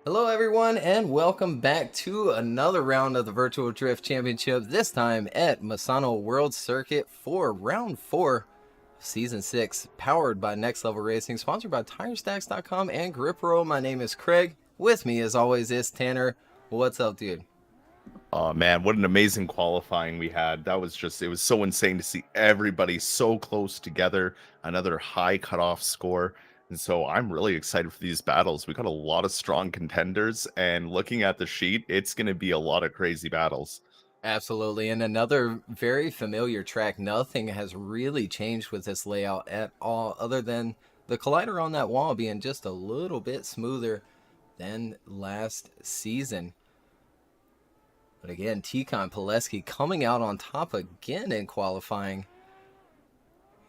Hello everyone, and welcome back to another round of the Virtual Drift Championship, this time at Misano World Circuit for Round 4 of Season 6, powered by Next Level Racing, sponsored by TireStacks.com and GripRoll. My name is Craig. With me, as always, is Tanner. What's up, dude? Oh man, what an amazing qualifying we had. That was just, it was so insane to see everybody so close together. Another high cutoff score. And so I'm really excited for these battles. We got a lot of strong contenders, and looking at the sheet, it's going to be a lot of crazy battles. Absolutely, and another very familiar track. Nothing has really changed with this layout at all, other than the collider on that wall being just a little bit smoother than last season. But again, Poleski coming out on top again in qualifying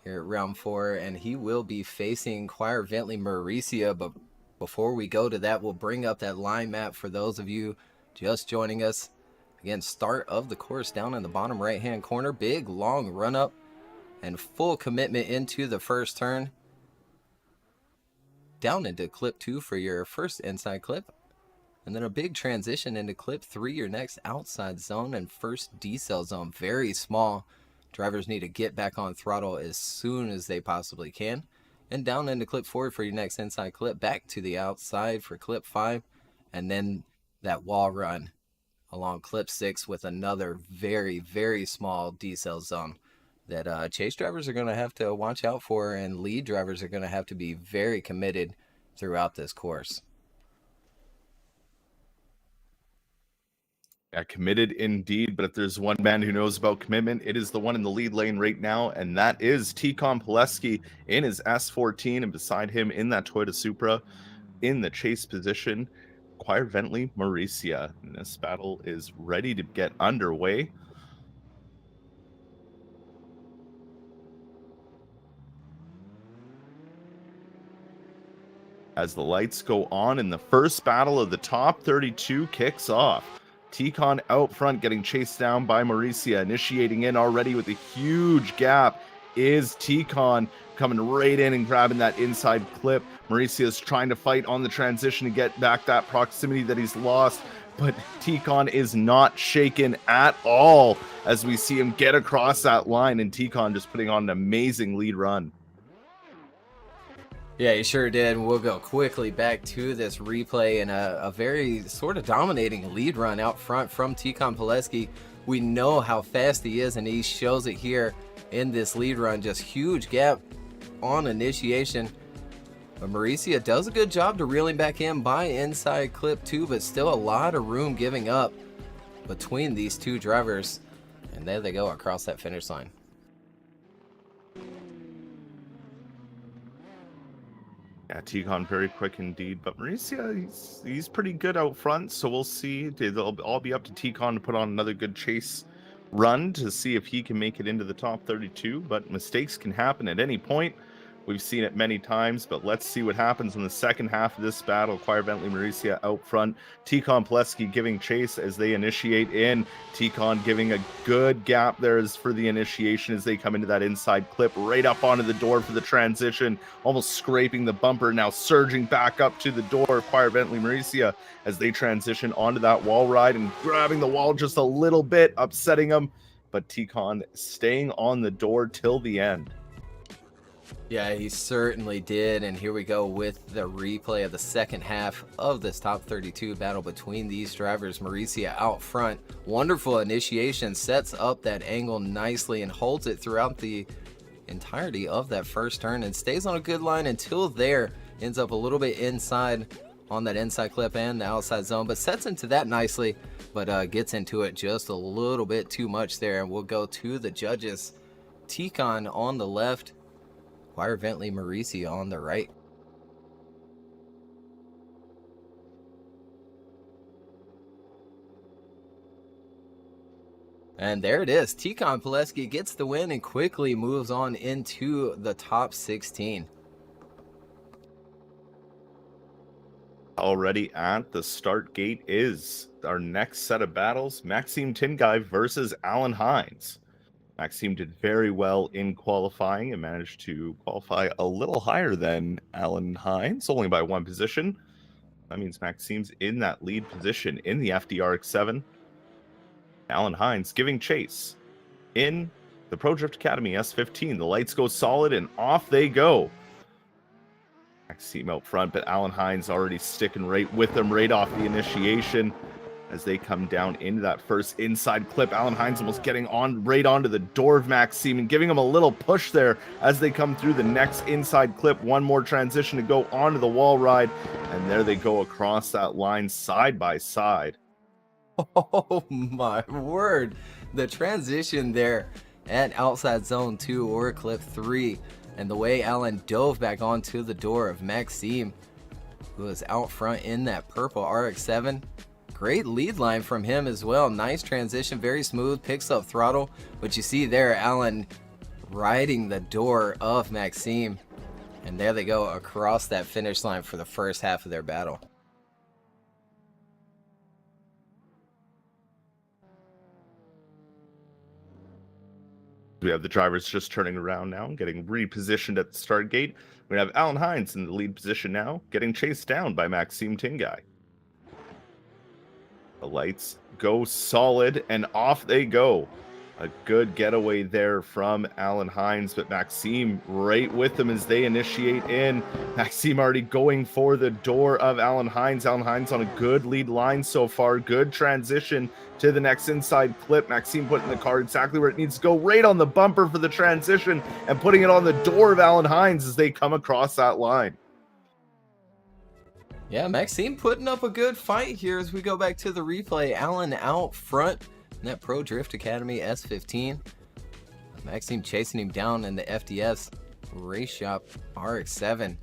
here at round 4, and he will be facing Mauricio. But before we go to that, we'll bring up that line map for those of you just joining us. Again, start of the course down in the bottom right hand corner. Big long run up and full commitment into the first turn. Down into clip 2 for your first inside clip. And then a big transition into clip 3, your next outside zone and first decel zone. Very small. Drivers need to get back on throttle as soon as they possibly can. And down into clip 4 for your next inside clip. Back to the outside for clip 5. And then that wall run along clip 6 with another very, very small decel zone that chase drivers are going to have to watch out for, and lead drivers are going to have to be very committed throughout this course. Yeah, committed indeed, but if there's one man who knows about commitment, it is the one in the lead lane right now, and that is Poleski in his S14, and beside him in that Toyota Supra in the chase position, Mauricio. And this battle is ready to get underway. As the lights go on and the first battle of the top 32 kicks off. Ticon out front getting chased down by Mauricio, initiating in already with a huge gap is Ticon coming right in and grabbing that inside clip. Mauricio's trying to fight on the transition to get back that proximity that he's lost, but Ticon is not shaken at all as we see him get across that line, and Ticon just putting on an amazing lead run. Yeah, he sure did. We'll go quickly back to this replay, and a very sort of dominating lead run out front from Poleski. We know how fast he is, and he shows it here in this lead run. Just huge gap on initiation. But Mauricio does a good job to reel him back in by inside clip 2, but still a lot of room giving up between these two drivers. And there they go across that finish line. Yeah, Ticon very quick indeed, but Mauricio, he's pretty good out front, so we'll see. They'll all be up to Ticon to put on another good chase run to see if he can make it into the top 32, but mistakes can happen at any point. We've seen it many times, but let's see what happens in the second half of this battle. Kwiecinski Mauricio out front. Tikon Poleski giving chase as they initiate in. Tikon giving a good gap there as for the initiation as they come into that inside clip right up onto the door for the transition, almost scraping the bumper, now surging back up to the door of Kwiecinski Mauricio as they transition onto that wall ride and grabbing the wall just a little bit, upsetting them, but Tikon staying on the door till the end. Yeah, he certainly did. And here we go with the replay of the second half of this top 32 battle between these drivers. Mauricio out front. Wonderful initiation. Sets up that angle nicely and holds it throughout the entirety of that first turn and stays on a good line until there. Ends up a little bit inside on that inside clip and the outside zone, but sets into that nicely, but gets into it just a little bit too much there. And we'll go to the judges. Tikon on the left. Kwiecinski Mauricio on the right. And there it is. Tikon Poleski gets the win and quickly moves on into the top 16. Already at the start gate is our next set of battles. Maxime Tinguy versus Alan Hynes. Maxime did very well in qualifying and managed to qualify a little higher than Alan Hynes, only by one position. That means Maxime's in that lead position in the FDRX7. Alan Hynes giving chase in the Pro Drift Academy S15. The lights go solid and off they go. Maxime out front, but Alan Hynes already sticking right with them right off the initiation. As they come down into that first inside clip, Alan Hynes almost getting on right onto the door of Maxime and giving him a little push there as they come through the next inside clip. One more transition to go onto the wall ride, and there they go across that line side by side. Oh my word. The transition there at outside zone 2 or clip 3, and the way Alan dove back onto the door of Maxime, who was out front in that purple RX-7. Great lead line from him as well. Nice transition, very smooth, picks up throttle. But you see there, Alan riding the door of Maxime. And there they go across that finish line for the first half of their battle. We have the drivers just turning around now, getting repositioned at the start gate. We have Alan Hynes in the lead position now, getting chased down by Maxime Tinguy. The lights go solid, and off they go. A good getaway there from Alan Hynes, but Maxime right with them as they initiate in. Maxime already going for the door of Alan Hynes. Alan Hynes on a good lead line so far. Good transition to the next inside clip. Maxime putting the car exactly where it needs to go, right on the bumper for the transition, and putting it on the door of Alan Hynes as they come across that line. Yeah, Maxime putting up a good fight here as we go back to the replay. Alan out front in that Pro Drift Academy S15. Maxime chasing him down in the FDS Race Shop RX-7.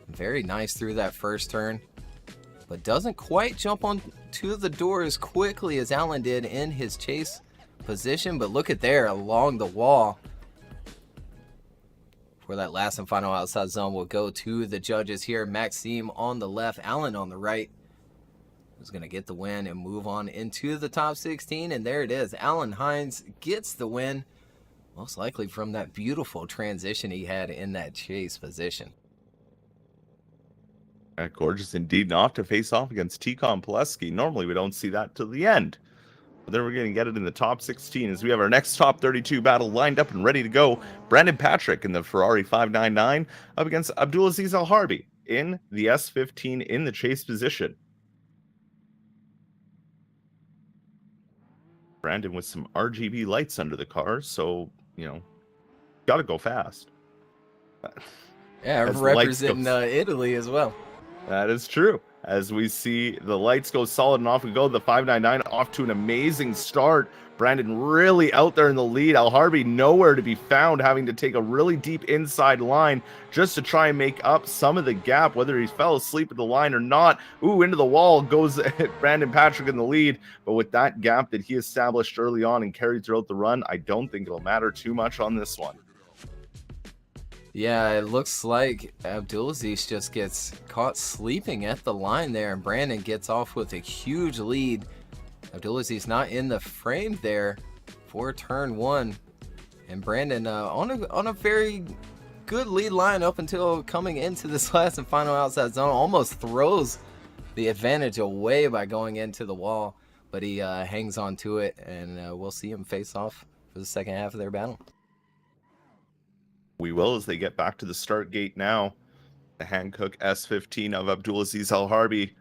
Very nice through that first turn, but doesn't quite jump on to the door as quickly as Alan did in his chase position. But look at there along the wall. For that last and final outside zone, we'll go to the judges here. Maxime on the left, Alan on the right, who's going to get the win and move on into the top 16. And there it is. Alan Hynes gets the win, most likely from that beautiful transition he had in that chase position. Gorgeous indeed, not to face off against Tikon Poleski. Normally we don't see that till the end. But then we're going to get it in the top 16 as we have our next top 32 battle lined up and ready to go. Brandon Patrick in the Ferrari 599 up against Abdulaziz Alharbi in the S15 in the chase position. Brandon with some RGB lights under the car, so, you know, got to go fast. Yeah, representing Italy as well. That is true. as we see the lights go solid and off we go. The 599 off to an amazing start. Brandon really out there in the lead. Alharbi nowhere to be found, having to take a really deep inside line just to try and make up some of the gap, whether he fell asleep at the line or not. Ooh, into the wall goes Brandon Patrick in the lead. But with that gap that he established early on and carried throughout the run, I don't think it'll matter too much on this one. Yeah, it looks like Abdulaziz just gets caught sleeping at the line there, and Brandon gets off with a huge lead. Abdulaziz not in the frame there for turn one, and Brandon on a very good lead line up until coming into this last and final outside zone. Almost throws the advantage away by going into the wall, but he hangs on to it, and we'll see him face off for the second half of their battle. We will, as they get back to the start gate now. The Hankook S15 of Abdulaziz Alharbi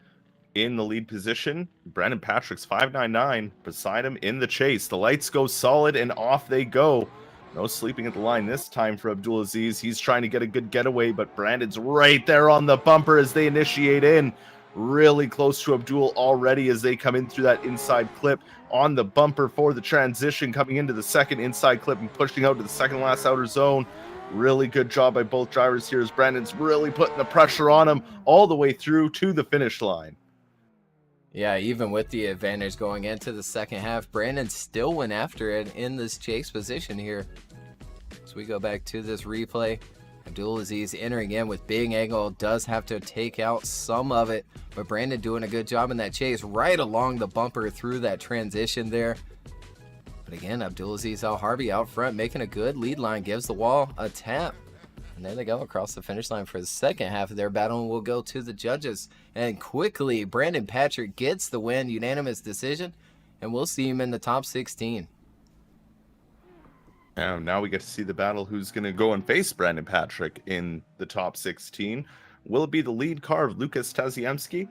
in the lead position. Brandon Patrick's 599 beside him in the chase. The lights go solid and off they go. No sleeping at the line this time for Abdulaziz. He's trying to get a good getaway, but Brandon's right there on the bumper as they initiate in. Really close to Abdul already as they come in through that inside clip on the bumper for the transition, coming into the second inside clip and pushing out to the second last outer zone. Really good job by both drivers here as Brandon's really putting the pressure on him all the way through to the finish line. Yeah, even with the advantage going into the second half, Brandon still went after it in this chase position here. So we go back to this replay. Abdulaziz entering in with big angle, does have to take out some of it, but Brandon doing a good job in that chase right along the bumper through that transition there. But again, Abdulaziz Alharbi out front making a good lead line, gives the wall a tap. And there they go across the finish line for the second half of their battle, and we'll go to the judges. And quickly, Brandon Patrick gets the win, unanimous decision, and we'll see him in the top 16. Now we get to see the battle. Who's going to go and face Brandon Patrick in the top 16? Will it be the lead car of Lucas Tasiemski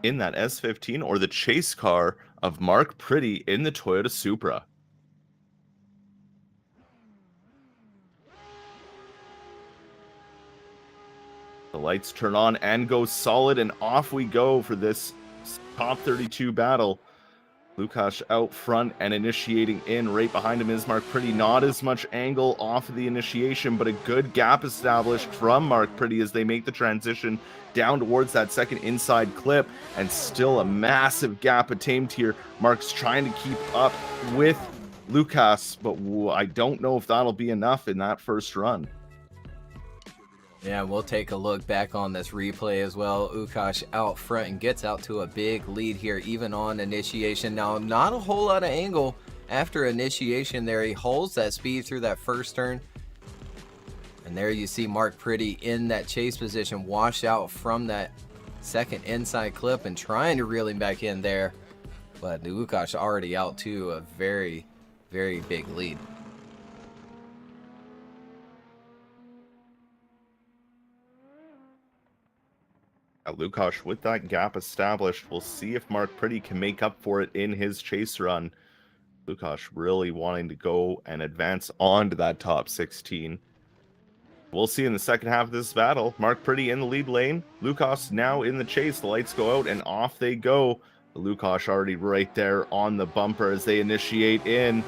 in that S15 or the chase car of Mark Pretty in the Toyota Supra? The lights turn on and go solid, and off we go for this top 32 battle. Lukasz out front and initiating in. Right behind him is Mark Pretty. Not as much angle off of the initiation, but a good gap established from Mark Pretty as they make the transition down towards that second inside clip, and still a massive gap attained here. Mark's trying to keep up with Lukasz, but I don't know if that'll be enough in that first run. Yeah, we'll take a look back on this replay as well. Lukasz out front and gets out to a big lead here, even on initiation. Now, not a whole lot of angle after initiation there. He holds that speed through that first turn. And there you see Mark Pretty in that chase position, wash out from that second inside clip and trying to reel him back in there. But Lukasz already out to a very, very big lead. Lukasz with that gap established. We'll see if Mark Pretty can make up for it in his chase run. Lukasz really wanting to go and advance on to that top 16. We'll see in the second half of this battle. Mark Pretty in the lead lane. Lukasz now in the chase. The lights go out and off they go. Lukasz already right there on the bumper as they initiate in.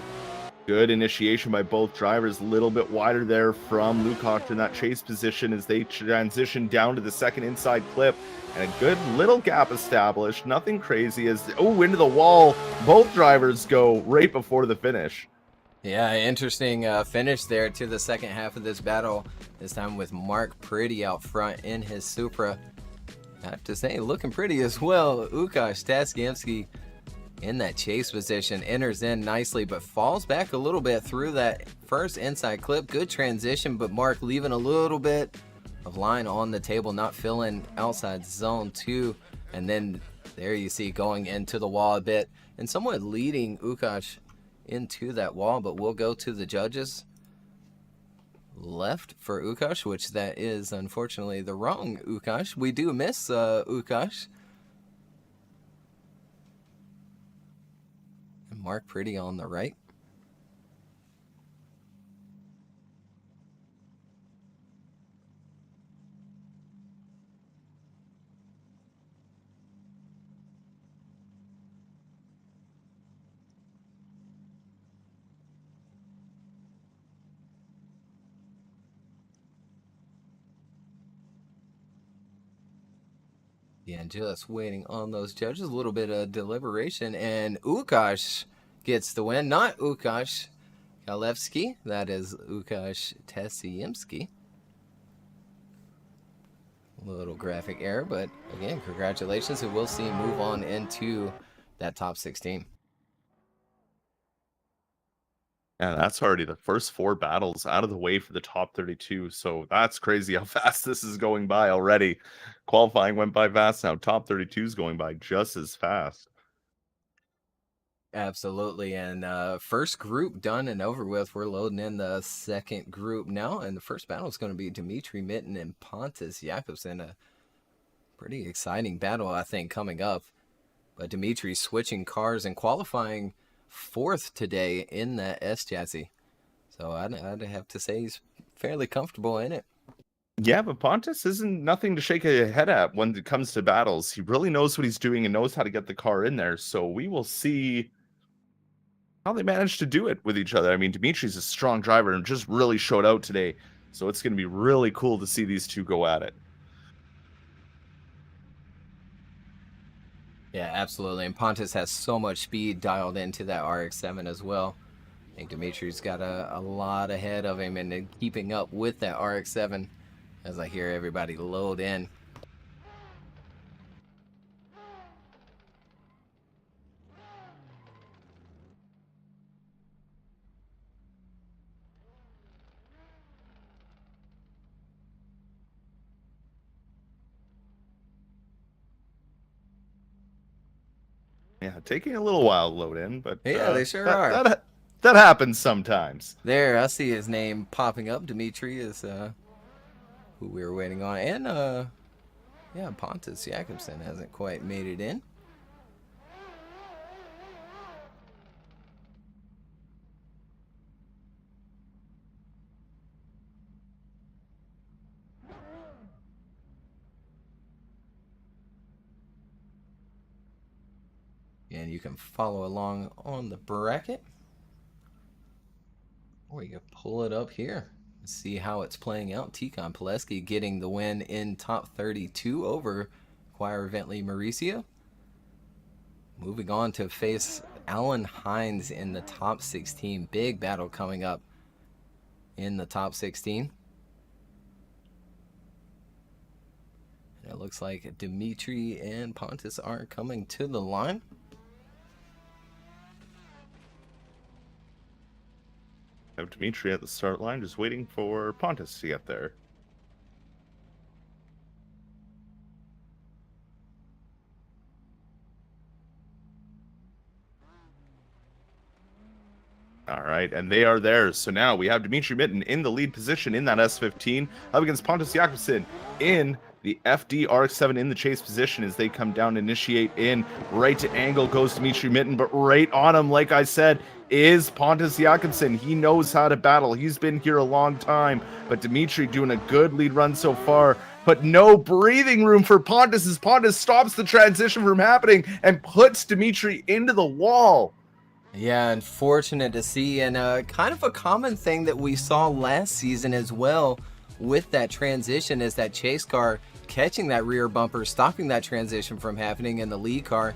Good initiation by both drivers. A little bit wider there from Lukasz in that chase position as they transition down to the second inside clip. And a good little gap established. Nothing crazy as, into the wall. Both drivers go right before the finish. Yeah, interesting finish there to the second half of this battle. This time with Mark Pretty out front in his Supra. I have to say, looking pretty as well. Lukasz Tasiemski in that chase position, enters in nicely, but falls back a little bit through that first inside clip. Good transition, but Mark leaving a little bit of line on the table, not filling outside zone 2. And then there you see going into the wall a bit and somewhat leading Lukasz into that wall, but we'll go to the judges. Left for Lukasz, which that is unfortunately the wrong Lukasz. We do miss Lukasz. And Mark Pretty on the right. Yeah, and just waiting on those judges. A little bit of deliberation, and Łukasz gets the win. Not Łukasz Zalewski, that is Łukasz Tasiemski. A little graphic error, but again, congratulations, and we'll see move on into that top 16. Yeah, that's already the first 4 battles out of the way for the top 32. So that's crazy how fast this is going by already. Qualifying went by fast. Now top 32 is going by just as fast. Absolutely, and first group done and over with. We're loading in the second group now, and the first battle is going to be Dmitry Mitin and Pontus Jakobsson. A pretty exciting battle, I think, coming up. But Dmitry switching cars and qualifying 4th today in that S chassis. So I'd have to say he's fairly comfortable in it. Yeah, but Pontus isn't nothing to shake a head at when it comes to battles. He really knows what he's doing and knows how to get the car in there. So we will see how they manage to do it with each other. I mean, Dimitri's a strong driver and just really showed out today. So it's going to be really cool to see these two go at it. Yeah, absolutely. And Pontus has so much speed dialed into that RX-7 as well. I think Dimitri's got a lot ahead of him and keeping up with that RX-7 as I hear everybody load in. Yeah, taking a little while to load in, but yeah, they sure are. That happens sometimes. There, I see his name popping up. Dmitry is who we were waiting on, and yeah, Pontus Jakobsson hasn't quite made it in. And you can follow along on the bracket, or you can pull it up here and see how it's playing out. Tikhon Poleski getting the win in top 32 over Kwiecinski Mauricio. Moving on to face Alan Hynes in the top 16. Big battle coming up in the top 16. And it looks like Dmitry and Pontus are coming to the line. Have Dmitry at the start line, just waiting for Pontus to get there. All right, and they are there. So now we have Dmitry Mitin in the lead position in that S15 up against Pontus Jakobsson in the FD RX-7 in the chase position as they come down, initiate in. Right to angle goes Dmitry Mitin, but right on him, like I said, is Pontus Jakobsson. He knows how to battle. He's been here a long time, but Dmitry doing a good lead run so far, but no breathing room for Pontus as Pontus stops the transition from happening and puts Dmitry into the wall. Yeah, unfortunate to see, and kind of a common thing that we saw last season as well with that transition is that chase car catching that rear bumper, stopping that transition from happening, and the lead car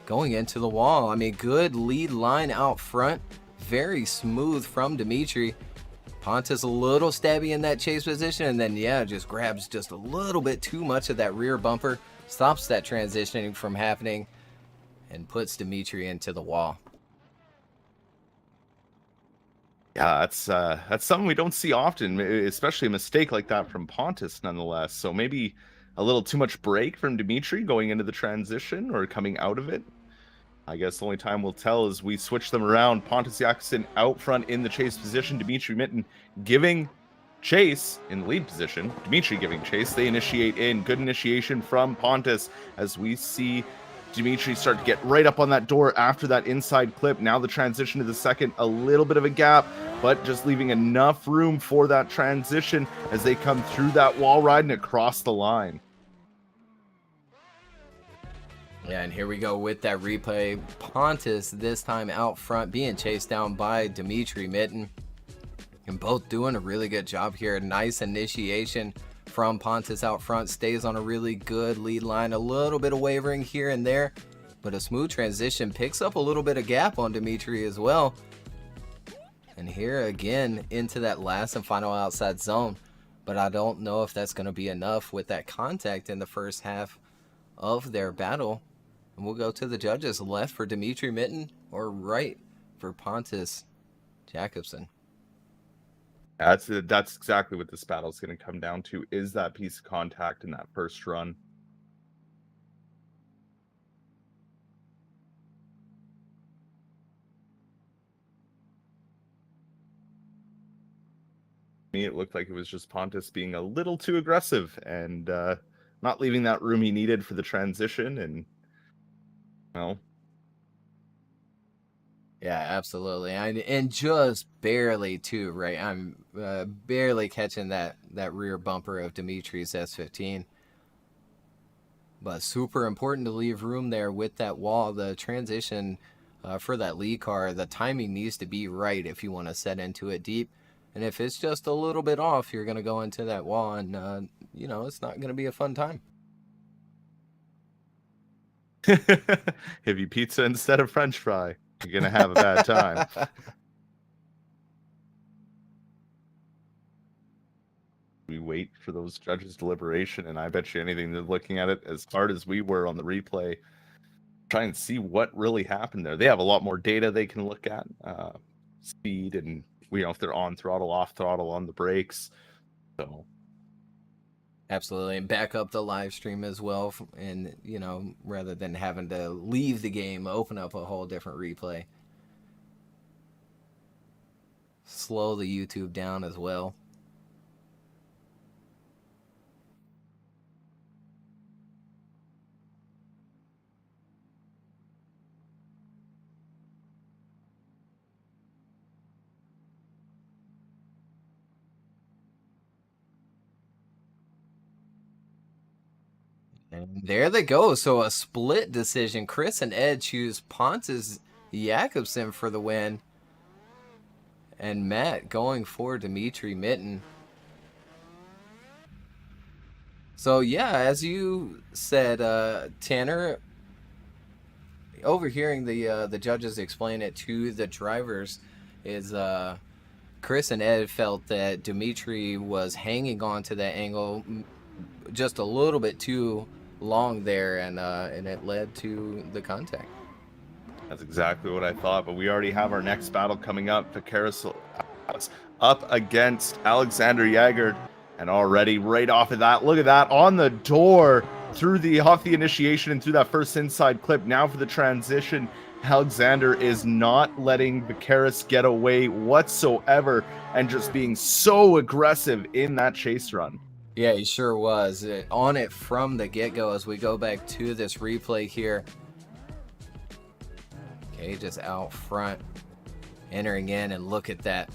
going into the wall. I mean, good lead line out front, very smooth from Dmitry. Pontus a little stabby in that chase position, and then, yeah, just grabs just a little bit too much of that rear bumper, stops that transitioning from happening, and puts Dmitry into the wall. Yeah, that's something we don't see often, especially a mistake like that from Pontus, nonetheless. So maybe a little too much brake from Dmitry going into the transition or coming out of it. I guess the only time we'll tell is we switch them around. Pontus Jakobsson out front in the chase position. Dmitry Mitin giving chase in the lead position. Dmitry giving chase. They initiate in. Good initiation from Pontus as we see Dmitry start to get right up on that door after that inside clip. Now the transition to the second, a little bit of a gap, but just leaving enough room for that transition as they come through that wall ride and across the line. Yeah, and here we go with that replay. Pontus this time out front being chased down by Dmitry Mitin. And both doing a really good job here. Nice initiation from Pontus out front. Stays on a really good lead line. A little bit of wavering here and there, but a smooth transition. Picks up a little bit of gap on Dimitri as well. And here again into that last and final outside zone. But I don't know if that's going to be enough with that contact in the first half of their battle. And we'll go to the judges. Left for Dimitri Mitin or right for Pontus Jakobsson. That's exactly what this battle is going to come down to, is that piece of contact in that first run. Me, it looked like it was just Pontus being a little too aggressive and not leaving that room he needed for the transition. And well, yeah, absolutely. And just barely too, right? I'm barely catching that rear bumper of Dimitri's S15. But super important to leave room there with that wall. The transition for that lead car, the timing needs to be right if you want to set into it deep. And if it's just a little bit off, you're going to go into that wall and, it's not going to be a fun time. if you pizza instead of French fry, you're going to have a bad time. We wait for those judges' deliberation, and I bet you anything they're looking at it as hard as we were on the replay, try and see what really happened there. They have a lot more data they can look at, speed and if they're on throttle, off throttle, on the brakes. So absolutely, and back up the live stream as well, and rather than having to leave the game, open up a whole different replay. Slow the YouTube down as well. And there they go. So a split decision. Chris and Ed choose Pontus Jakobsson for the win. And Matt going for Dimitri Mitin. So yeah, as you said, Tanner, overhearing the judges explain it to the drivers, is Chris and Ed felt that Dimitri was hanging on to that angle just a little bit too long there, and it led to the contact. That's exactly what I thought, but we already have our next battle coming up. Vaqueros up against Alexander Jagard, and already right off of that, look at that, on the door, off the initiation and through that first inside clip. Now for the transition, Alexander is not letting Vaqueros get away whatsoever, and just being so aggressive in that chase run. Yeah, he sure was. On it from the get-go as we go back to this replay here. Okay, just out front, entering in, and look at that.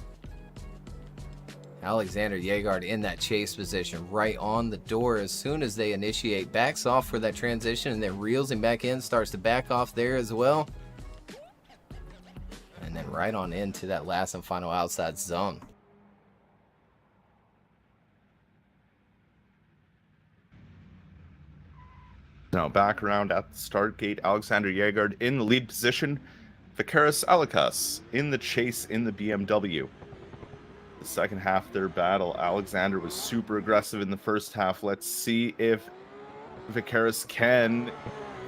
Alexander Jagard in that chase position, right on the door as soon as they initiate. Backs off for that transition and then reels him back in, starts to back off there as well. And then right on into that last and final outside zone. Now back around at the start gate, Alexander Jagard in the lead position. Vaqueros Aliukas in the chase in the BMW. The second half of their battle, Alexander was super aggressive in the first half. Let's see if Vaqueros can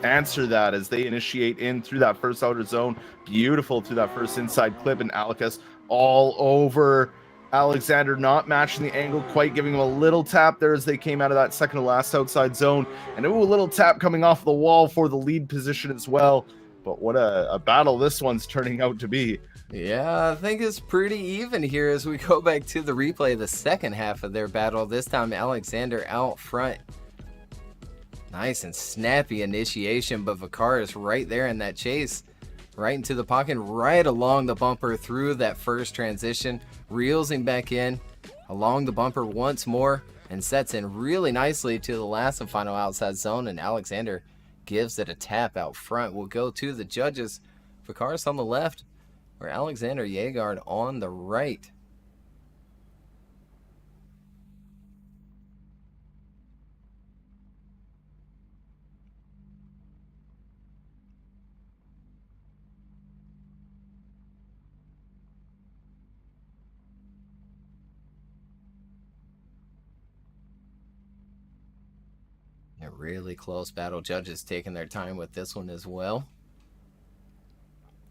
answer that as they initiate in through that first outer zone. Beautiful through that first inside clip, and Aliukas all over Alexander, not matching the angle quite, giving him a little tap there as they came out of that second to last outside zone. And a little tap coming off the wall for the lead position as well. But what a battle this one's turning out to be. Yeah, I think it's pretty even here as we go back to the replay, the second half of their battle. This time Alexander out front. Nice and snappy initiation, but Vaqueros right there in that chase. Right into the pocket, right along the bumper through that first transition. Reels him back in along the bumper once more and sets in really nicely to the last and final outside zone. And Alexander gives it a tap out front. We'll go to the judges. Vaqueros on the left or Alexander Jagard on the right. A really close battle. Judges taking their time with this one as well.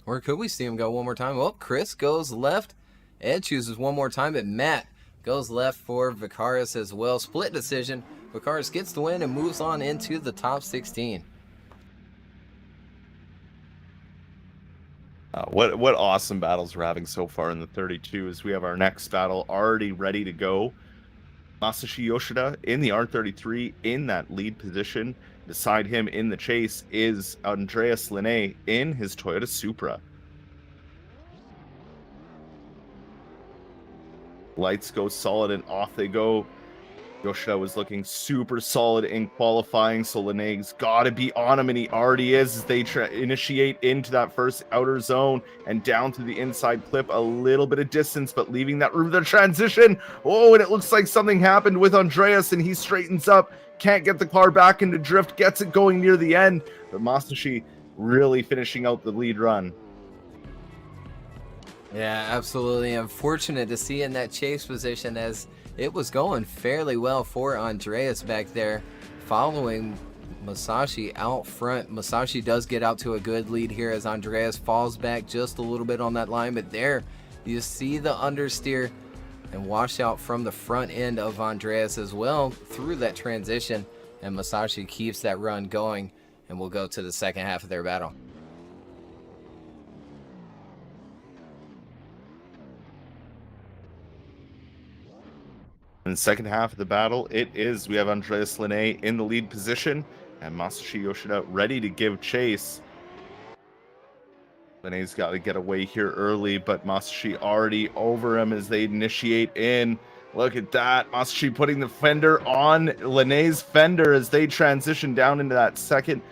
Or could we see him go one more time? Well, Chris goes left. Ed chooses one more time, but Matt goes left for Vicaris as well. Split decision. Vicaris gets the win and moves on into the top 16. What awesome battles we're having so far in the 32 as we have our next battle already ready to go. Masashi Yoshida in the R33 in that lead position. Beside him in the chase is Andreas Lehne in his Toyota Supra. Lights go solid and off they go. Yoshida was looking super solid in qualifying, so Lehne's got to be on him, and he already is as they initiate into that first outer zone and down to the inside clip. A little bit of distance, but leaving that room for the transition. Oh, and it looks like something happened with Andreas, and he straightens up. Can't get the car back into drift, gets it going near the end, but Masashi really finishing out the lead run. Yeah, absolutely. Unfortunate to see in that chase position as it was going fairly well for Andreas back there, following Masashi out front. Masashi does get out to a good lead here as Andreas falls back just a little bit on that line, but there you see the understeer and wash out from the front end of Andreas as well through that transition, and Masashi keeps that run going, and we'll go to the second half of their battle. In the second half of the battle, we have Andreas Lehne in the lead position and Masashi Yoshida ready to give chase. Lehne's got to get away here early, but Masashi already over him as they initiate in. Look at that. Masashi putting the fender on Lehne's fender as they transition down into that second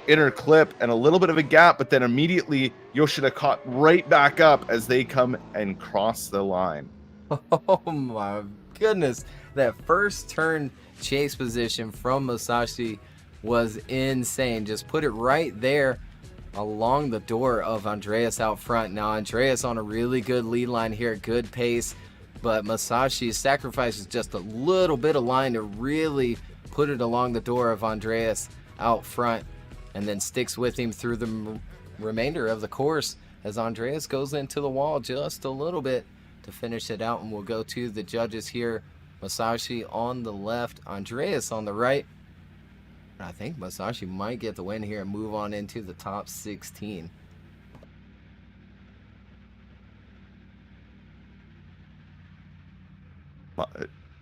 inner clip and a little bit of a gap, but then immediately Yoshida caught right back up as they come and cross the line. Oh my goodness, that first turn chase position from Masashi was insane. Just put it right there along the door of Andreas out front. Now Andreas on a really good lead line here, good pace, but Masashi sacrifices just a little bit of line to really put it along the door of Andreas out front, and then sticks with him through the remainder of the course as Andreas goes into the wall just a little bit to finish it out. And we'll go to the judges here. Masashi on the left, Andreas on the right. I think Masashi might get the win here and move on into the top 16.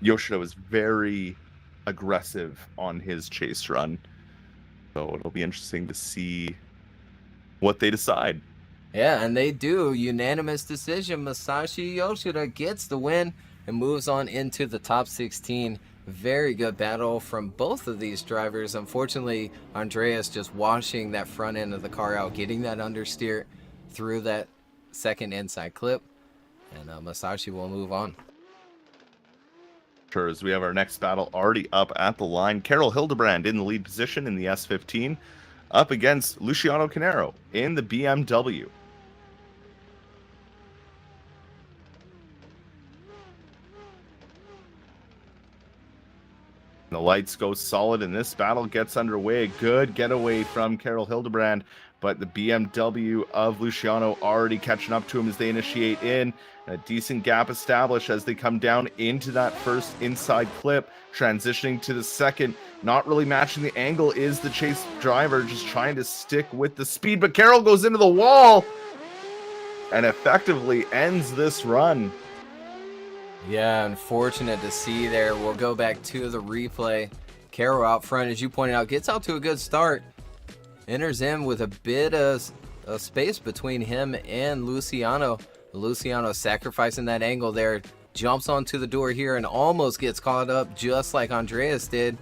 Yoshida was very aggressive on his chase run, so it'll be interesting to see what they decide. Yeah, and they do. Unanimous decision. Masashi Yoshida gets the win and moves on into the top 16. Very good battle from both of these drivers. Unfortunately, Andreas just washing that front end of the car out, getting that understeer through that second inside clip. And Masashi will move on. Sure, as we have our next battle already up at the line. Carol Hildebrand in the lead position in the S15, up against Luciano Carneiro in the BMW. The lights go solid and this battle gets underway. A good getaway from Carol Hildebrand, but the BMW of Luciano already catching up to him as they initiate in. A decent gap established as they come down into that first inside clip, transitioning to the second. Not really matching the angle is the chase driver, just trying to stick with the speed, but Carol goes into the wall and effectively ends this run. Yeah, unfortunate to see there. We'll go back to the replay. Carol out front, as you pointed out, gets out to a good start. Enters in with a bit of space between him and Luciano. Luciano sacrificing that angle there. Jumps onto the door here and almost gets caught up just like Andreas did.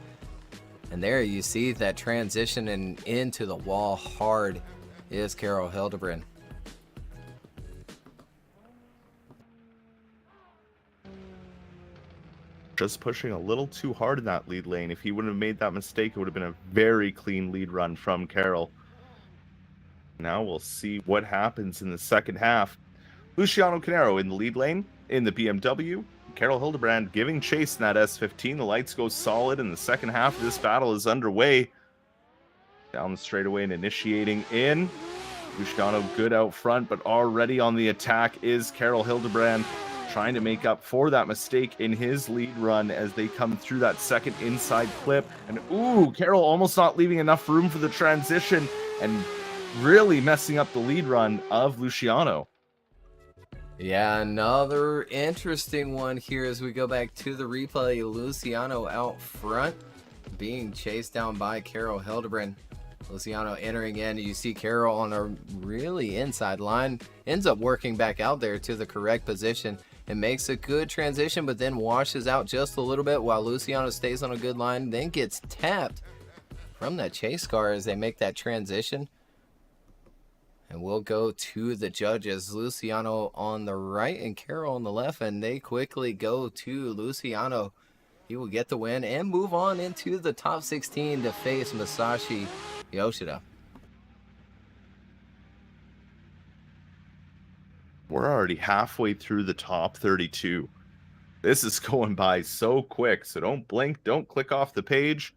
And there you see that transition and into the wall hard is Carol Hildebrand. Just pushing a little too hard in that lead lane. If he wouldn't have made that mistake, it would have been a very clean lead run from Carol. Now we'll see what happens in the second half. Luciano Carneiro in the lead lane in the BMW. Carol Hildebrand giving chase in that S15. The lights go solid, and the second half of this battle is underway. Down the straightaway and initiating in. Luciano good out front, but already on the attack is Carol Hildebrand, trying to make up for that mistake in his lead run as they come through that second inside clip. And ooh, Carol almost not leaving enough room for the transition and really messing up the lead run of Luciano. Yeah, another interesting one here as we go back to the replay. Luciano out front, being chased down by Carol Hildebrand. Luciano entering in. You see Carol on a really inside line. Ends up working back out there to the correct position and makes a good transition, but then washes out just a little bit while Luciano stays on a good line, then gets tapped from that chase car as they make that transition. And we'll go to the judges. Luciano on the right and Carol on the left, and they quickly go to Luciano. He will get the win and move on into the top 16 to face Masashi Yoshida. We're already halfway through the top 32. This is going by so quick, so don't blink, don't click off the page.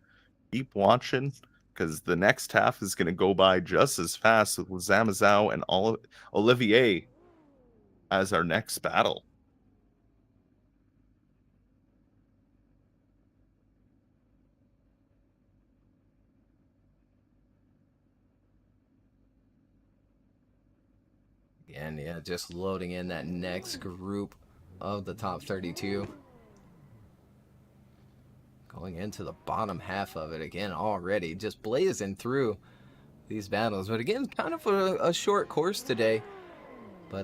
Keep watching, because the next half is going to go by just as fast with Zamazao and Olivier as our next battle. And yeah, just loading in that next group of the top 32. Going into the bottom half of it again already, just blazing through these battles. But again, kind of a short course today, but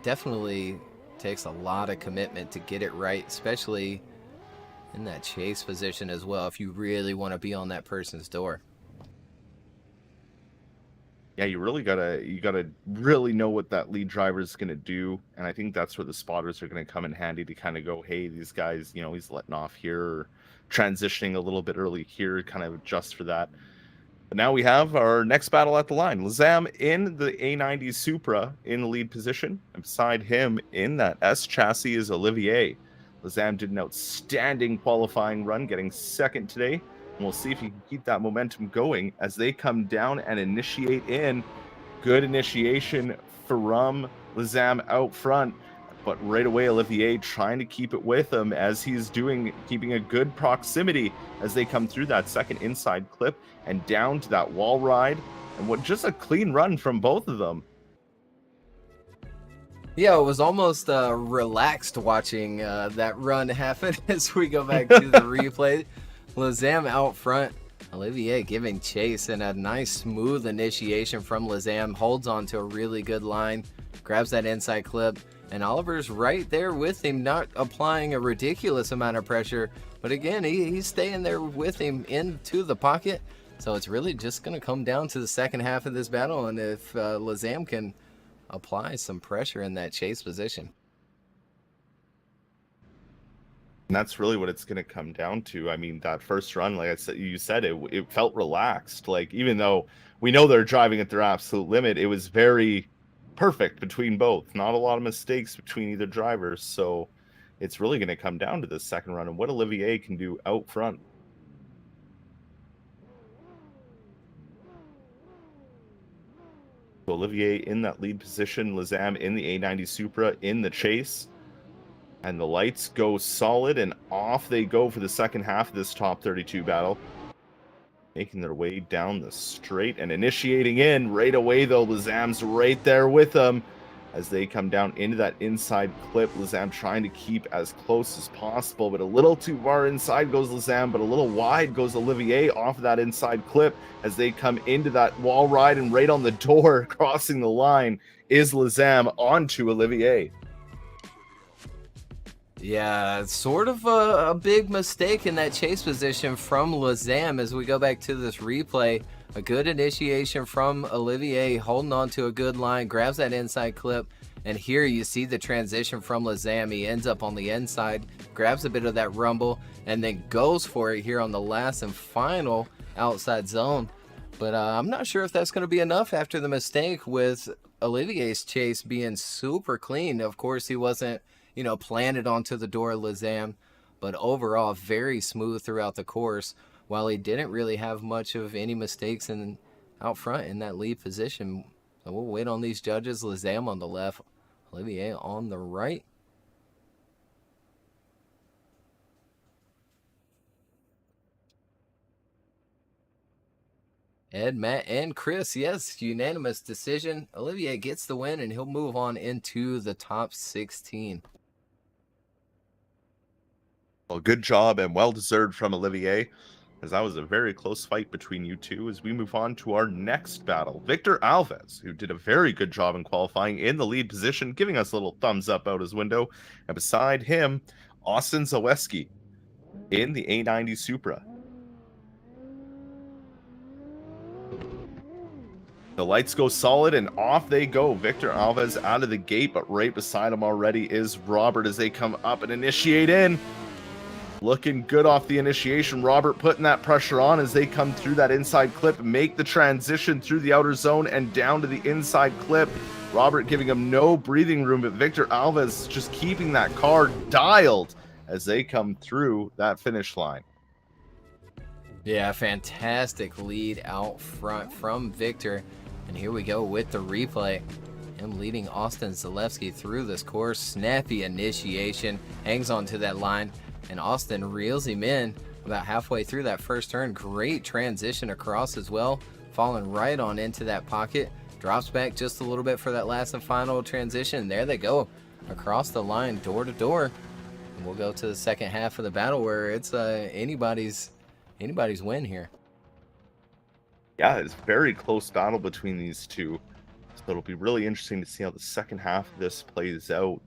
definitely takes a lot of commitment to get it right, especially in that chase position as well, if you really want to be on that person's door. Yeah, you gotta really know what that lead driver is gonna do, and I think that's where the spotters are gonna come in handy to kind of go, hey, these guys, you know, he's letting off here, or transitioning a little bit early here, kind of adjust for that. But now we have our next battle at the line. Lazam in the A90 Supra in the lead position, and beside him in that S chassis is Olivier. Lazam did an outstanding qualifying run, getting second today. And we'll see if he can keep that momentum going as they come down and initiate in. Good initiation from Lazam out front, but right away Olivier trying to keep it with him as he's keeping a good proximity as they come through that second inside clip and down to that wall ride. And what just a clean run from both of them. Yeah, it was almost relaxed watching that run happen as we go back to the replay. Lazam out front, Olivier giving chase, and a nice smooth initiation from Lazam. Holds on to a really good line, grabs that inside clip, and Oliver's right there with him, not applying a ridiculous amount of pressure. But again, he's staying there with him into the pocket. So it's really just going to come down to the second half of this battle, and if Lazam can apply some pressure in that chase position. And that's really what it's going to come down to. I mean, that first run, like I said, you said it felt relaxed. Like, even though we know they're driving at their absolute limit, it was very perfect between both. Not a lot of mistakes between either drivers. So it's really going to come down to the second run and what Olivier can do out front. So Olivier in that lead position, Lazam in the A90 Supra in the chase. And the lights go solid, and off they go for the second half of this top 32 battle. Making their way down the straight and initiating in right away, though. Lazam's right there with them as they come down into that inside clip. Lazam trying to keep as close as possible, but a little too far inside goes Lazam, but a little wide goes Olivier off of that inside clip as they come into that wall ride, and right on the door, crossing the line, is Lazam onto Olivier. Yeah, sort of a big mistake in that chase position from Lazam as we go back to this replay. A good initiation from Olivier, holding on to a good line, grabs that inside clip, and here you see the transition from Lazam. He ends up on the inside, grabs a bit of that rumble, and then goes for it here on the last and final outside zone. But I'm not sure if that's going to be enough after the mistake with Olivier's chase being super clean. Of course, he wasn't planted onto the door of Lazam. But overall, very smooth throughout the course, while he didn't really have much of any mistakes out front in that lead position. So we'll wait on these judges. Lazam on the left, Olivier on the right. Ed, Matt, and Chris, yes, unanimous decision. Olivier gets the win, and he'll move on into the top 16. Well, good job and well-deserved from Olivier, as that was a very close fight between you two. As we move on to our next battle, Victor Alves, who did a very good job in qualifying in the lead position, giving us a little thumbs up out his window. And beside him, Austin Zalewski in the A90 Supra. The lights go solid and off they go. Victor Alves out of the gate, but right beside him already is Robert as they come up and initiate in. Looking good off the initiation. Robert putting that pressure on as they come through that inside clip, make the transition through the outer zone and down to the inside clip. Robert giving him no breathing room, but Victor Alves just keeping that car dialed as they come through that finish line. Yeah, fantastic lead out front from Victor. And here we go with the replay. Him leading Austin Zalewski through this course. Snappy initiation, hangs onto that line, and Austin reels him in about halfway through that first turn. Great transition across as well, falling right on into that pocket. Drops back just a little bit for that last and final transition. There they go, across the line, door to door. And we'll go to the second half of the battle where it's anybody's win here. Yeah, it's a very close battle between these two. So it'll be really interesting to see how the second half of this plays out.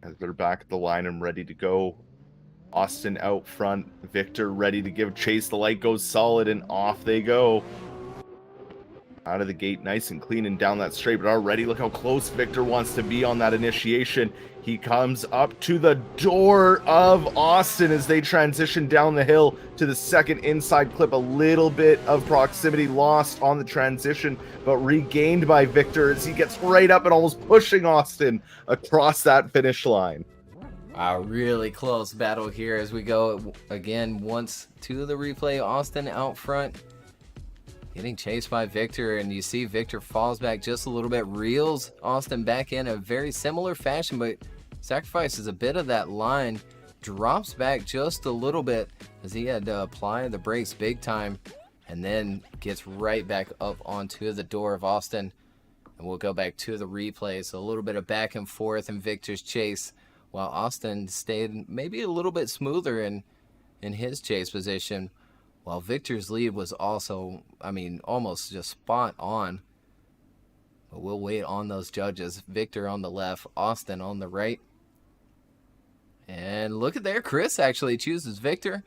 As they're back at the line and ready to go. Austin out front. Victor ready to give chase. The light goes solid and off they go. Out of the gate, nice and clean and down that straight. But already look how close Victor wants to be on that initiation. He comes up to the door of Austin as they transition down the hill to the second inside clip. A little bit of proximity lost on the transition, but regained by Victor as he gets right up and almost pushing Austin across that finish line. A really close battle here as we go again once to the replay. Austin out front, getting chased by Victor, and you see Victor falls back just a little bit, reels Austin back in a very similar fashion, but sacrifices a bit of that line, drops back just a little bit as he had to apply the brakes big time, and then gets right back up onto the door of Austin. And we'll go back to the replay. So a little bit of back and forth in Victor's chase, while Austin stayed maybe a little bit smoother in his chase position, while Victor's lead was also, almost just spot on. But we'll wait on those judges. Victor on the left, Austin on the right. And look at there, Chris actually chooses Victor.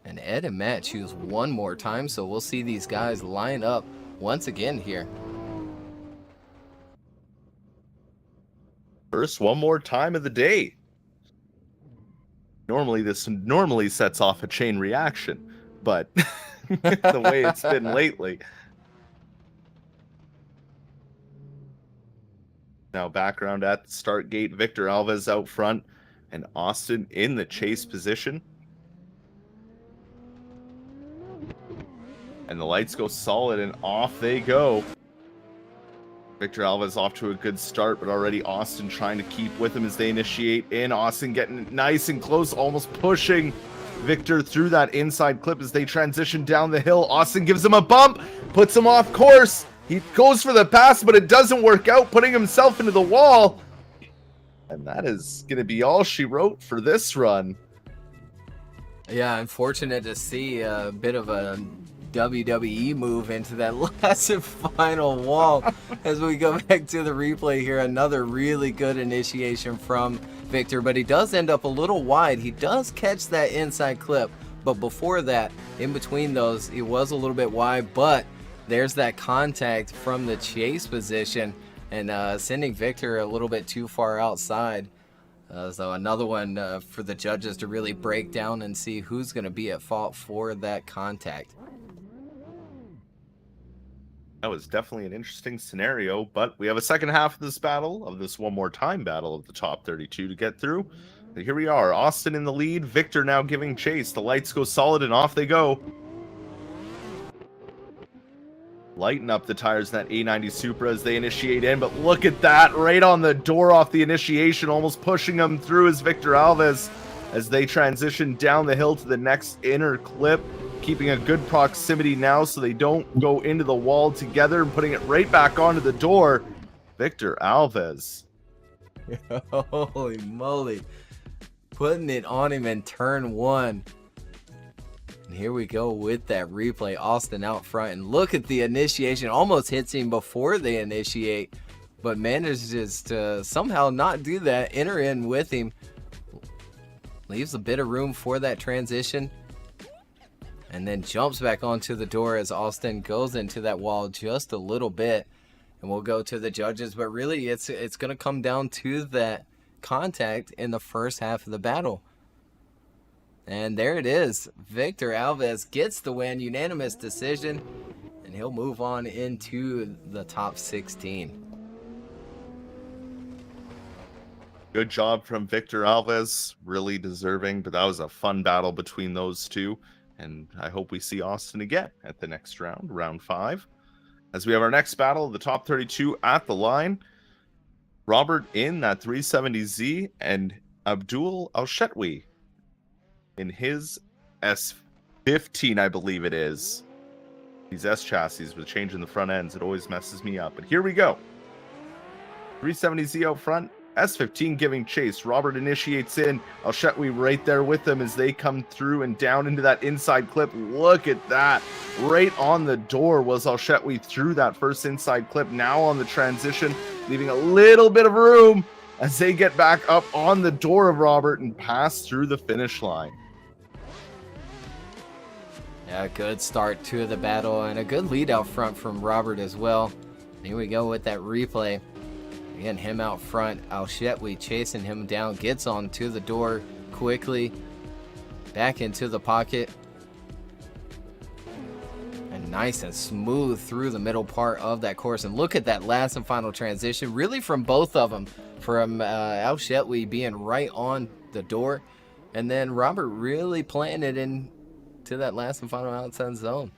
And Ed and Matt choose one more time, so we'll see these guys line up once again here. First, one more time of the day. This normally sets off a chain reaction, but the way it's been lately. Now background at the start gate, Victor Alves out front and Austin in the chase position. And the lights go solid and off they go. Victor Alves off to a good start, but already Austin trying to keep with him as they initiate in. Austin getting nice and close, almost pushing Victor through that inside clip as they transition down the hill. Austin gives him a bump, puts him off course. He goes for the pass, but it doesn't work out, putting himself into the wall. And that is going to be all she wrote for this run. Yeah, unfortunate to see a bit of a WWE move into that last and final wall. As we go back to the replay here, another really good initiation from Victor, but he does end up a little wide. He does catch that inside clip, but before that, in between those, he was a little bit wide, but there's that contact from the chase position and sending Victor a little bit too far outside. So another one for the judges to really break down and see who's going to be at fault for that contact. That was definitely an interesting scenario, but we have a second half of this battle, of this one more time battle of the top 32 to get through. And here we are, Austin in the lead, Victor now giving chase. The lights go solid and off they go. Lighten up the tires in that A90 Supra as they initiate in, but look at that, right on the door off the initiation, almost pushing them through is Victor Alves as they transition down the hill to the next inner clip, keeping a good proximity now so they don't go into the wall together and putting it right back onto the door. Victor Alves. Holy moly. Putting it on him in turn one. And here we go with that replay. Austin out front. And look at the initiation. Almost hits him before they initiate. But manages to somehow not do that. Enter in with him. Leaves a bit of room for that transition. And then jumps back onto the door as Austin goes into that wall just a little bit. And we'll go to the judges. But really, it's going to come down to that contact in the first half of the battle. And there it is. Victor Alves gets the win. Unanimous decision. And he'll move on into the top 16. Good job from Victor Alves. Really deserving. But that was a fun battle between those two. And I hope we see Austin again at the next round, round 5. As we have our next battle, the top 32 at the line. Robert in that 370Z and Abdul Alshetwi in his S15, I believe it is. These S chassis with changing the front ends, it always messes me up. But here we go. 370Z out front. S15 giving chase. Robert initiates in. Alshetwi right there with them as they come through and down into that inside clip. Look at that. Right on the door was Alshetwi through that first inside clip. Now on the transition, leaving a little bit of room as they get back up on the door of Robert and pass through the finish line. Yeah, good start to the battle and a good lead out front from Robert as well. Here we go with that replay. Again, him out front. Alshetwi chasing him down. Gets onto the door quickly. Back into the pocket. And nice and smooth through the middle part of that course. And look at that last and final transition. Really from both of them. From Alshetwi being right on the door. And then Robert really playing it into that last and final outside zone.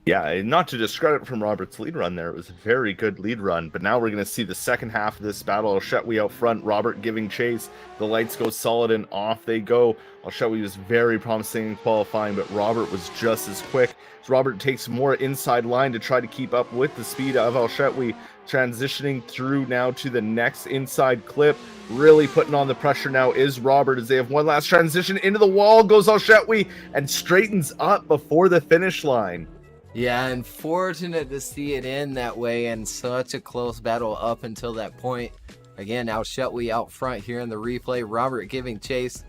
Yeah, not to discredit from Robert's lead run there. It was a very good lead run, but now we're going to see the second half of this battle. Alshetwi out front, Robert giving chase. The lights go solid and off they go. Alshetwi was very promising in qualifying, but Robert was just as quick. As Robert takes more inside line to try to keep up with the speed of Alshetwi, transitioning through now to the next inside clip. Really putting on the pressure now is Robert as they have one last transition. Into the wall goes Alshetwi and straightens up before the finish line. Yeah, unfortunate to see it end that way and such a close battle up until that point. Again, Alshetwi out front here in the replay. Robert giving chase.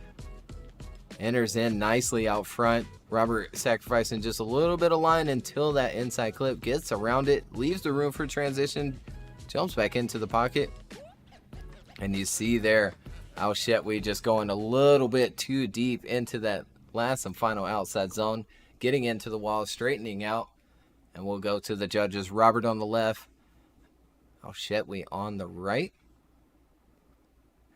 Enters in nicely out front. Robert sacrificing just a little bit of line until that inside clip gets around it. Leaves the room for transition. Jumps back into the pocket. And you see there, Alshetwi just going a little bit too deep into that last and final outside zone. Getting into the wall, straightening out. And we'll go to the judges. Robert on the left. Alshetwi on the right.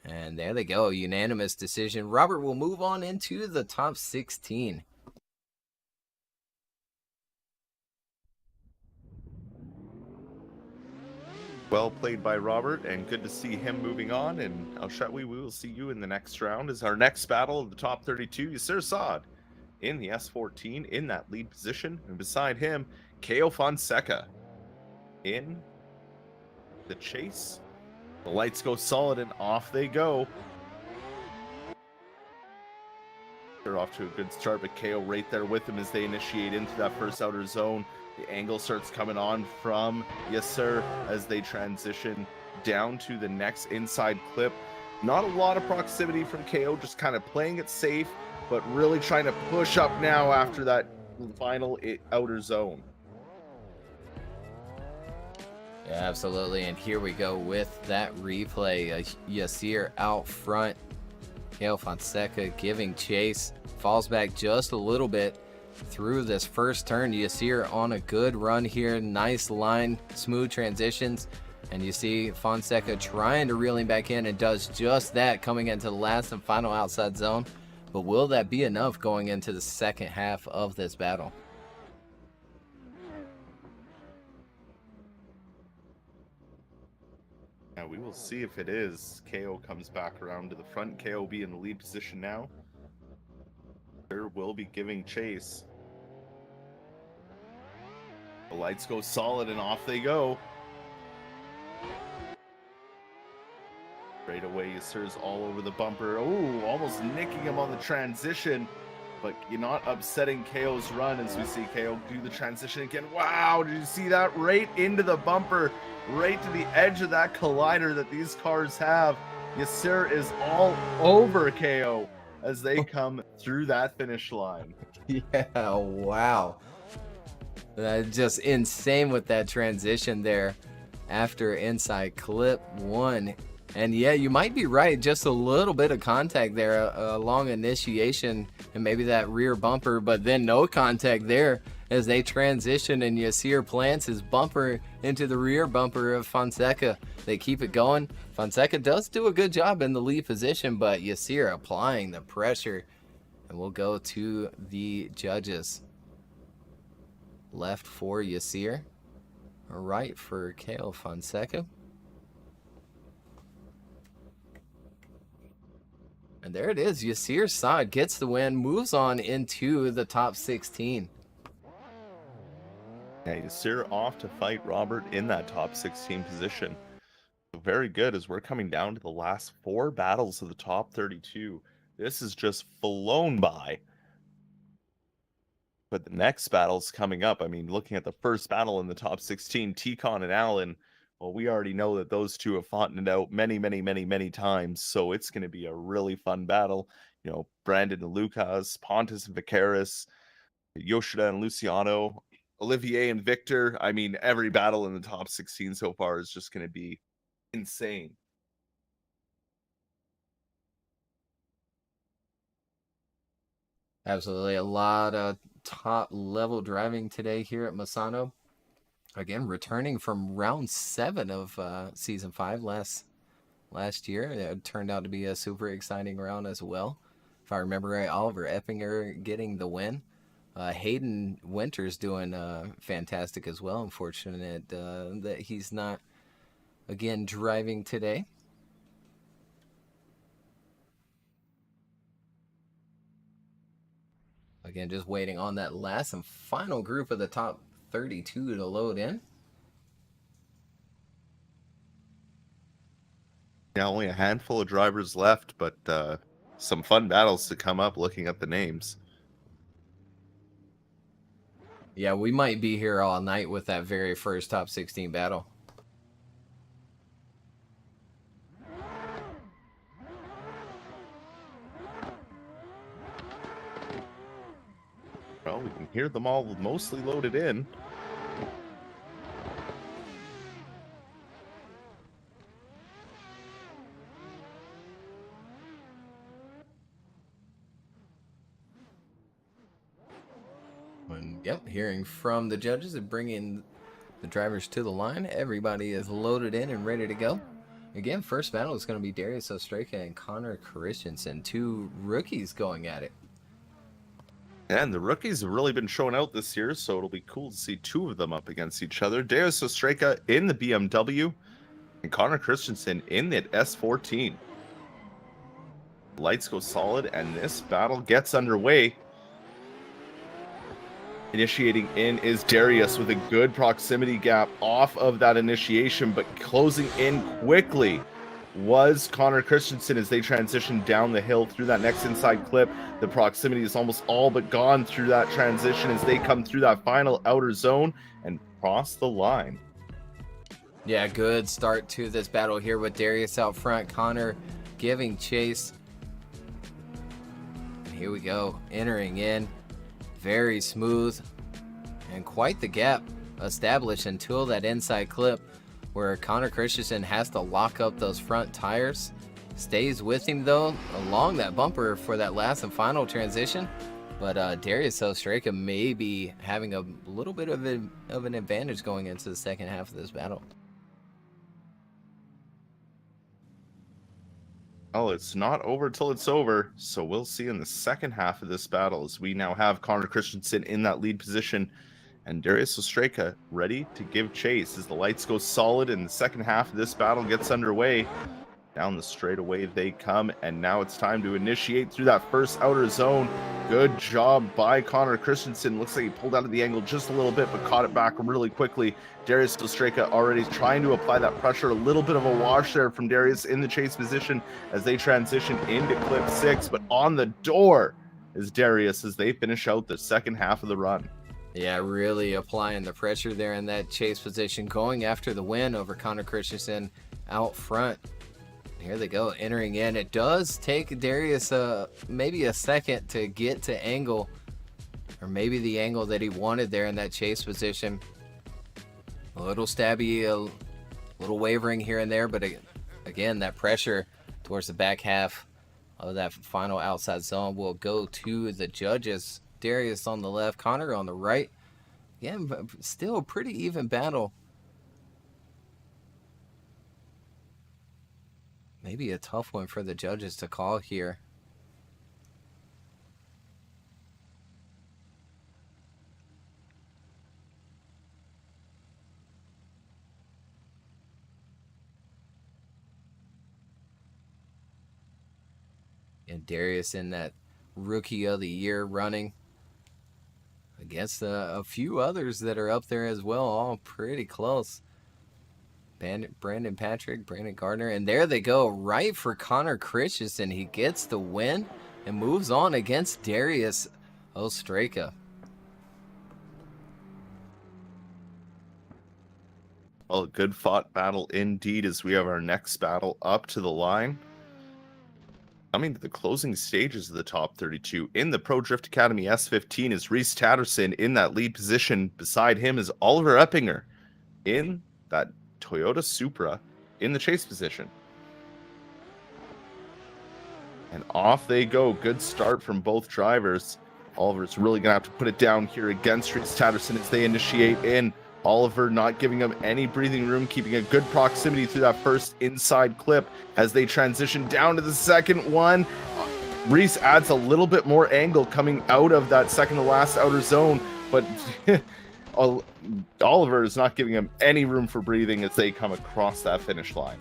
And there they go. Unanimous decision. Robert will move on into the top 16. Well played by Robert, and good to see him moving on. And Alshetwi, we will see you in the next round as our next battle of the top 32. Yasser Saad in the S14 in that lead position, and beside him Ko Fonseca in the chase. The lights go solid and off they go. They're off to a good start, but Ko right there with them as they initiate into that first outer zone. The angle starts coming on from Yasser as they transition down to the next inside clip. Not a lot of proximity from Ko, just kind of playing it safe, but really trying to push up now after that final outer zone. Yeah, absolutely. And here we go with that replay. Yasser out front. Ko Fonseca giving chase. Falls back just a little bit. through this first turn. You see her on a good run here. Nice line, smooth transitions. And you see Fonseca trying to reel him back in and does just that, coming into the last and final outside zone. But will that be enough going into the second half of this battle? Yeah, we will see if it is. KO comes back around to the front. KO will be in the lead position now. There will be giving chase. The lights go solid and off they go. Right away, Yasir's all over the bumper. Oh, almost nicking him on the transition. But you're not upsetting KO's run as we see KO do the transition again. Wow, did you see that? Right into the bumper, right to the edge of that collider that these cars have. Yasir is all over KO as they come through that finish line. Yeah, wow. Just insane with that transition there after inside clip one. And yeah, you might be right. Just a little bit of contact there along initiation and maybe that rear bumper, but then no contact there as they transition and Yasir plants his bumper into the rear bumper of Fonseca. They keep it going. Fonseca does do a good job in the lead position, but Yasir applying the pressure. And we'll go to the judges. Left for Yasir, right for KO Fonseca. And there it is. Yasir Saad gets the win, moves on into the top 16. Yeah, Yasir off to fight Robert in that top 16 position. Very good as we're coming down to the last 4 battles of the top 32. This is just flown by. But the next battle's coming up. I mean, looking at the first battle in the top 16, Tikon and Allen, well, we already know that those two have fought it out many times. So it's going to be a really fun battle. You know, Brandon and Aliukas, Pontus and Vicaris, Yoshida and Luciano, Olivier and Victor. I mean, every battle in the top 16 so far is just going to be insane. Absolutely. A lot of top level driving today here at Misano. Again, returning from round 7 of season 5 last year. It turned out to be a super exciting round as well. If I remember right, Oliver Eppinger getting the win. Hayden Winters doing fantastic as well. Unfortunate that he's not, again, driving today. Again, just waiting on that last and final group of the top 32 to load in. Yeah, only a handful of drivers left, but some fun battles to come up looking at the names. Yeah, we might be here all night with that very first top 16 battle. Well, we can hear them all mostly loaded in. And, yep, hearing from the judges and bringing the drivers to the line. Everybody is loaded in and ready to go. Again, first battle is going to be Darius Ostreika and Connor Christiansen, 2 rookies going at it. And the rookies have really been showing out this year, so it'll be cool to see 2 of them up against each other. Darius Ostreika in the BMW and Connor Christiansen in the S14. Lights go solid, and this battle gets underway. Initiating in is Darius with a good proximity gap off of that initiation, but closing in quickly was Connor Christiansen as they transition down the hill through that next inside clip. The proximity is almost all but gone through that transition as they come through that final outer zone and cross the line. Yeah, good start to this battle here with Darius out front, Connor giving chase. Here we go, entering in. Very smooth and quite the gap established until that inside clip where Connor Christiansen has to lock up those front tires. Stays with him though along that bumper for that last and final transition. But Darius Ostreika may be having a little bit of an advantage going into the second half of this battle. Well, it's not over till it's over, so we'll see in the second half of this battle as we now have Connor Christiansen in that lead position and Darius Ostreika ready to give chase as the lights go solid and the second half of this battle gets underway. Down the straightaway they come, and now it's time to initiate through that first outer zone. Good job by Connor Christiansen. Looks like he pulled out of the angle just a little bit, but caught it back really quickly. Darius Ostreika already trying to apply that pressure. A little bit of a wash there from Darius in the chase position as they transition into clip 6, but on the door is Darius as they finish out the second half of the run. Yeah, really applying the pressure there in that chase position, going after the win over Connor Christiansen out front. Here they go, entering in. It does take Darius maybe a second to get to angle, or maybe the angle that he wanted there in that chase position. A little stabby, a little wavering here and there, but again, that pressure towards the back half of that final outside zone will go to the judges. Darius on the left, Connor on the right. Again, still a pretty even battle. Maybe a tough one for the judges to call here. And Darius in that rookie of the year running against a few others that are up there as well, all pretty close. Brandon Patrick, Brandon Gardner, and there they go, right for Connor Christiansen. He gets the win and moves on against Darius Ostreika. Well, a good fought battle indeed as we have our next battle up to the line. Coming to the closing stages of the top 32 in the Pro Drift Academy S15 is Reese Tatterson in that lead position. Beside him is Oliver Eppinger in that Toyota Supra in the chase position. And off they go. Good start from both drivers. Oliver's really going to have to put it down here against Reese Tatterson as they initiate in. Oliver not giving him any breathing room, keeping a good proximity through that first inside clip as they transition down to the second one. Reese adds a little bit more angle coming out of that second to last outer zone, but Oliver is not giving him any room for breathing as they come across that finish line.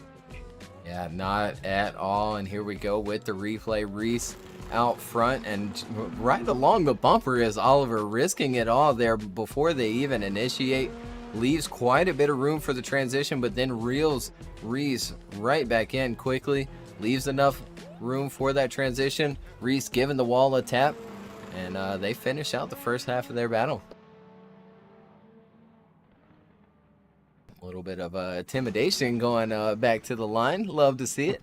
Yeah, not at all. And here we go with the replay. Reese out front and right along the bumper is Oliver, risking it all there before they even initiate. Leaves quite a bit of room for the transition, but then reels Reese right back in quickly. Leaves enough room for that transition. Reese giving the wall a tap, and they finish out the first half of their battle. A little bit of intimidation going back to the line. Love to see it.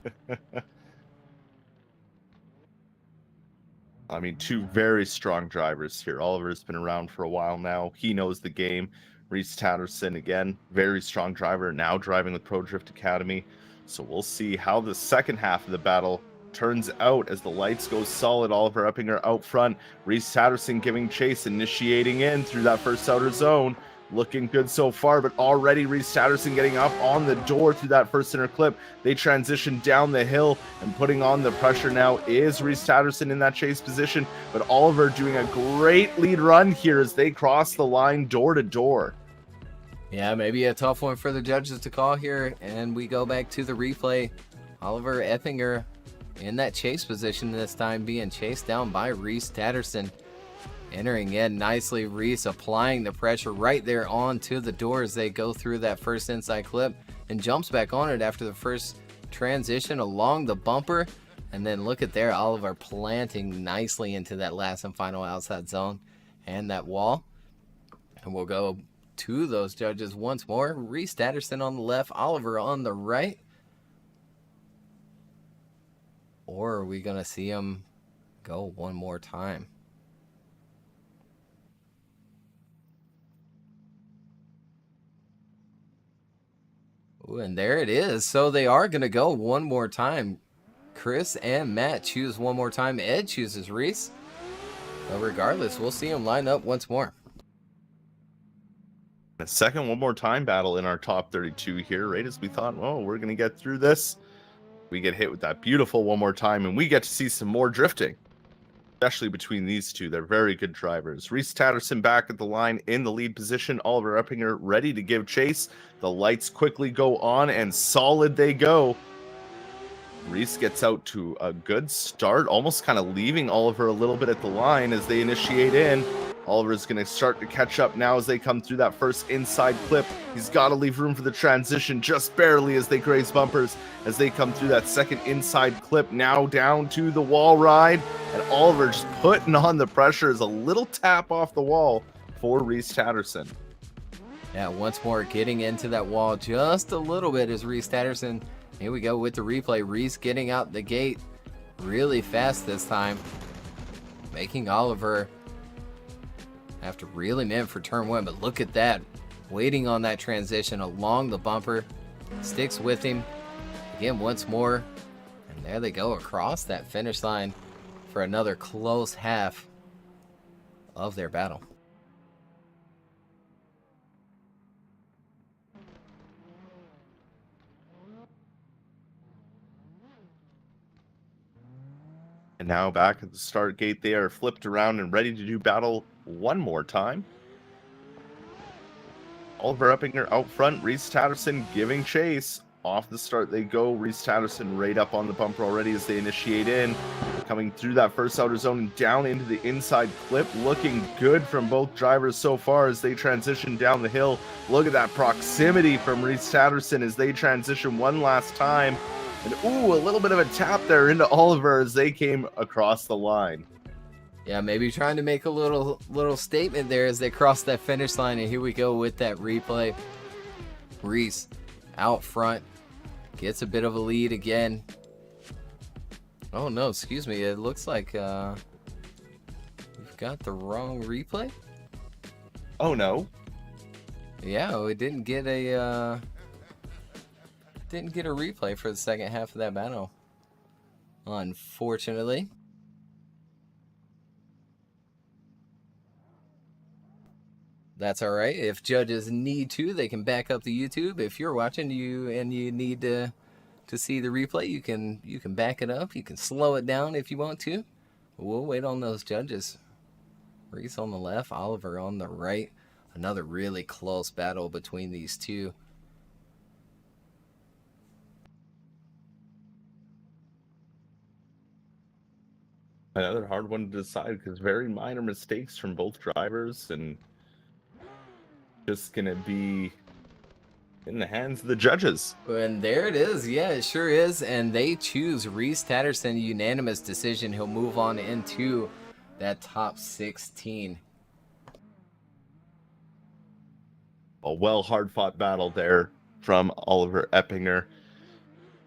I mean, two very strong drivers here. Oliver's been around for a while now. He knows the game. Reese Tatterson, again, very strong driver, now driving with Pro Drift Academy. So we'll see how the second half of the battle turns out as the lights go solid. Oliver Eppinger out front. Reese Tatterson giving chase, initiating in through that first outer zone. Looking good so far, but already Reese Tatterson getting up on the door through that first inner clip. They transition down the hill, and putting on the pressure now is Reese Tatterson in that chase position, but Oliver doing a great lead run here as they cross the line door to door. Yeah, maybe a tough one for the judges to call here, and we go back to the replay. Oliver Eppinger in that chase position this time, being chased down by Reese Tatterson. Entering in nicely, Reese applying the pressure right there onto the door as they go through that first inside clip, and jumps back on it after the first transition along the bumper. And then look at there, Oliver planting nicely into that last and final outside zone and that wall. And we'll go to those judges once more. Reese Tatterson on the left, Oliver on the right. Or are we going to see him go one more time? Ooh, and there it is. So they are going to go one more time. Chris and Matt choose one more time. Ed chooses Reese. But regardless, we'll see him line up once more. A second one more time battle in our top 32 here, right as we thought, oh, we're going to get through this. We get hit with that beautiful one more time, and we get to see some more drifting, especially between these two. They're very good drivers. Reese Tatterson back at the line in the lead position. Oliver Eppinger ready to give chase. The lights quickly go on, and solid they go. Reese gets out to a good start, almost kind of leaving Oliver a little bit at the line as they initiate in. Oliver's going to start to catch up now as they come through that first inside clip. He's got to leave room for the transition just barely as they graze bumpers as they come through that second inside clip. Now down to the wall ride, and Oliver just putting on the pressure as a little tap off the wall for Reese Tatterson. Yeah, once more getting into that wall just a little bit as Reese Tatterson. Here we go with the replay. Reese getting out the gate really fast this time, making Oliver have to reel him in for turn one. But look at that, waiting on that transition along the bumper, sticks with him again once more, and there they go across that finish line for another close half of their battle. And now back at the start gate, they are flipped around and ready to do battle one more time. Oliver Eppinger out front, Reese Tatterson giving chase. Off the start they go. Reese Tatterson right up on the bumper already as they initiate in. Coming through that first outer zone and down into the inside clip. Looking good from both drivers so far as they transition down the hill. Look at that proximity from Reese Tatterson as they transition one last time. And ooh, a little bit of a tap there into Oliver as they came across the line. Yeah, maybe trying to make a little statement there as they cross that finish line. And here we go with that replay. Reese out front gets a bit of a lead again. Oh no, excuse me. It looks like we've got the wrong replay. Oh no. Yeah, we didn't get a replay for the second half of that battle, unfortunately. That's all right. If judges need to, they can back up the YouTube. If you're watching and you need to see the replay, you can back it up. You can slow it down if you want to. We'll wait on those judges. Reese on the left, Oliver on the right. Another really close battle between these two. Another hard one to decide because very minor mistakes from both drivers and just gonna be in the hands of the judges. And there it is. Yeah, it sure is. And they choose Reese Tatterson, unanimous decision. He'll move on into that top 16. A hard-fought battle there from Oliver Eppinger.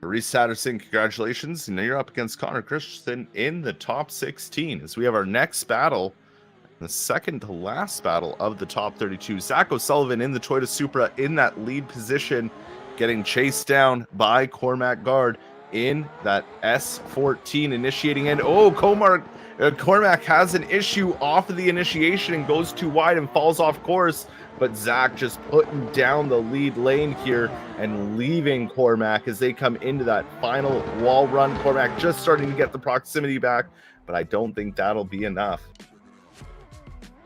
Reese Tatterson, congratulations. And now you're up against Connor Christiansen in the top 16 as we have our next battle, the second to last battle of the top 32. Zach O'Sullivan in the Toyota Supra in that lead position, getting chased down by Cormac Guard in that S14 initiating in. Oh, Cormac has an issue off of the initiation and goes too wide and falls off course. But Zach just putting down the lead lane here and leaving Cormac as they come into that final wall run. Cormac just starting to get the proximity back, but I don't think that'll be enough.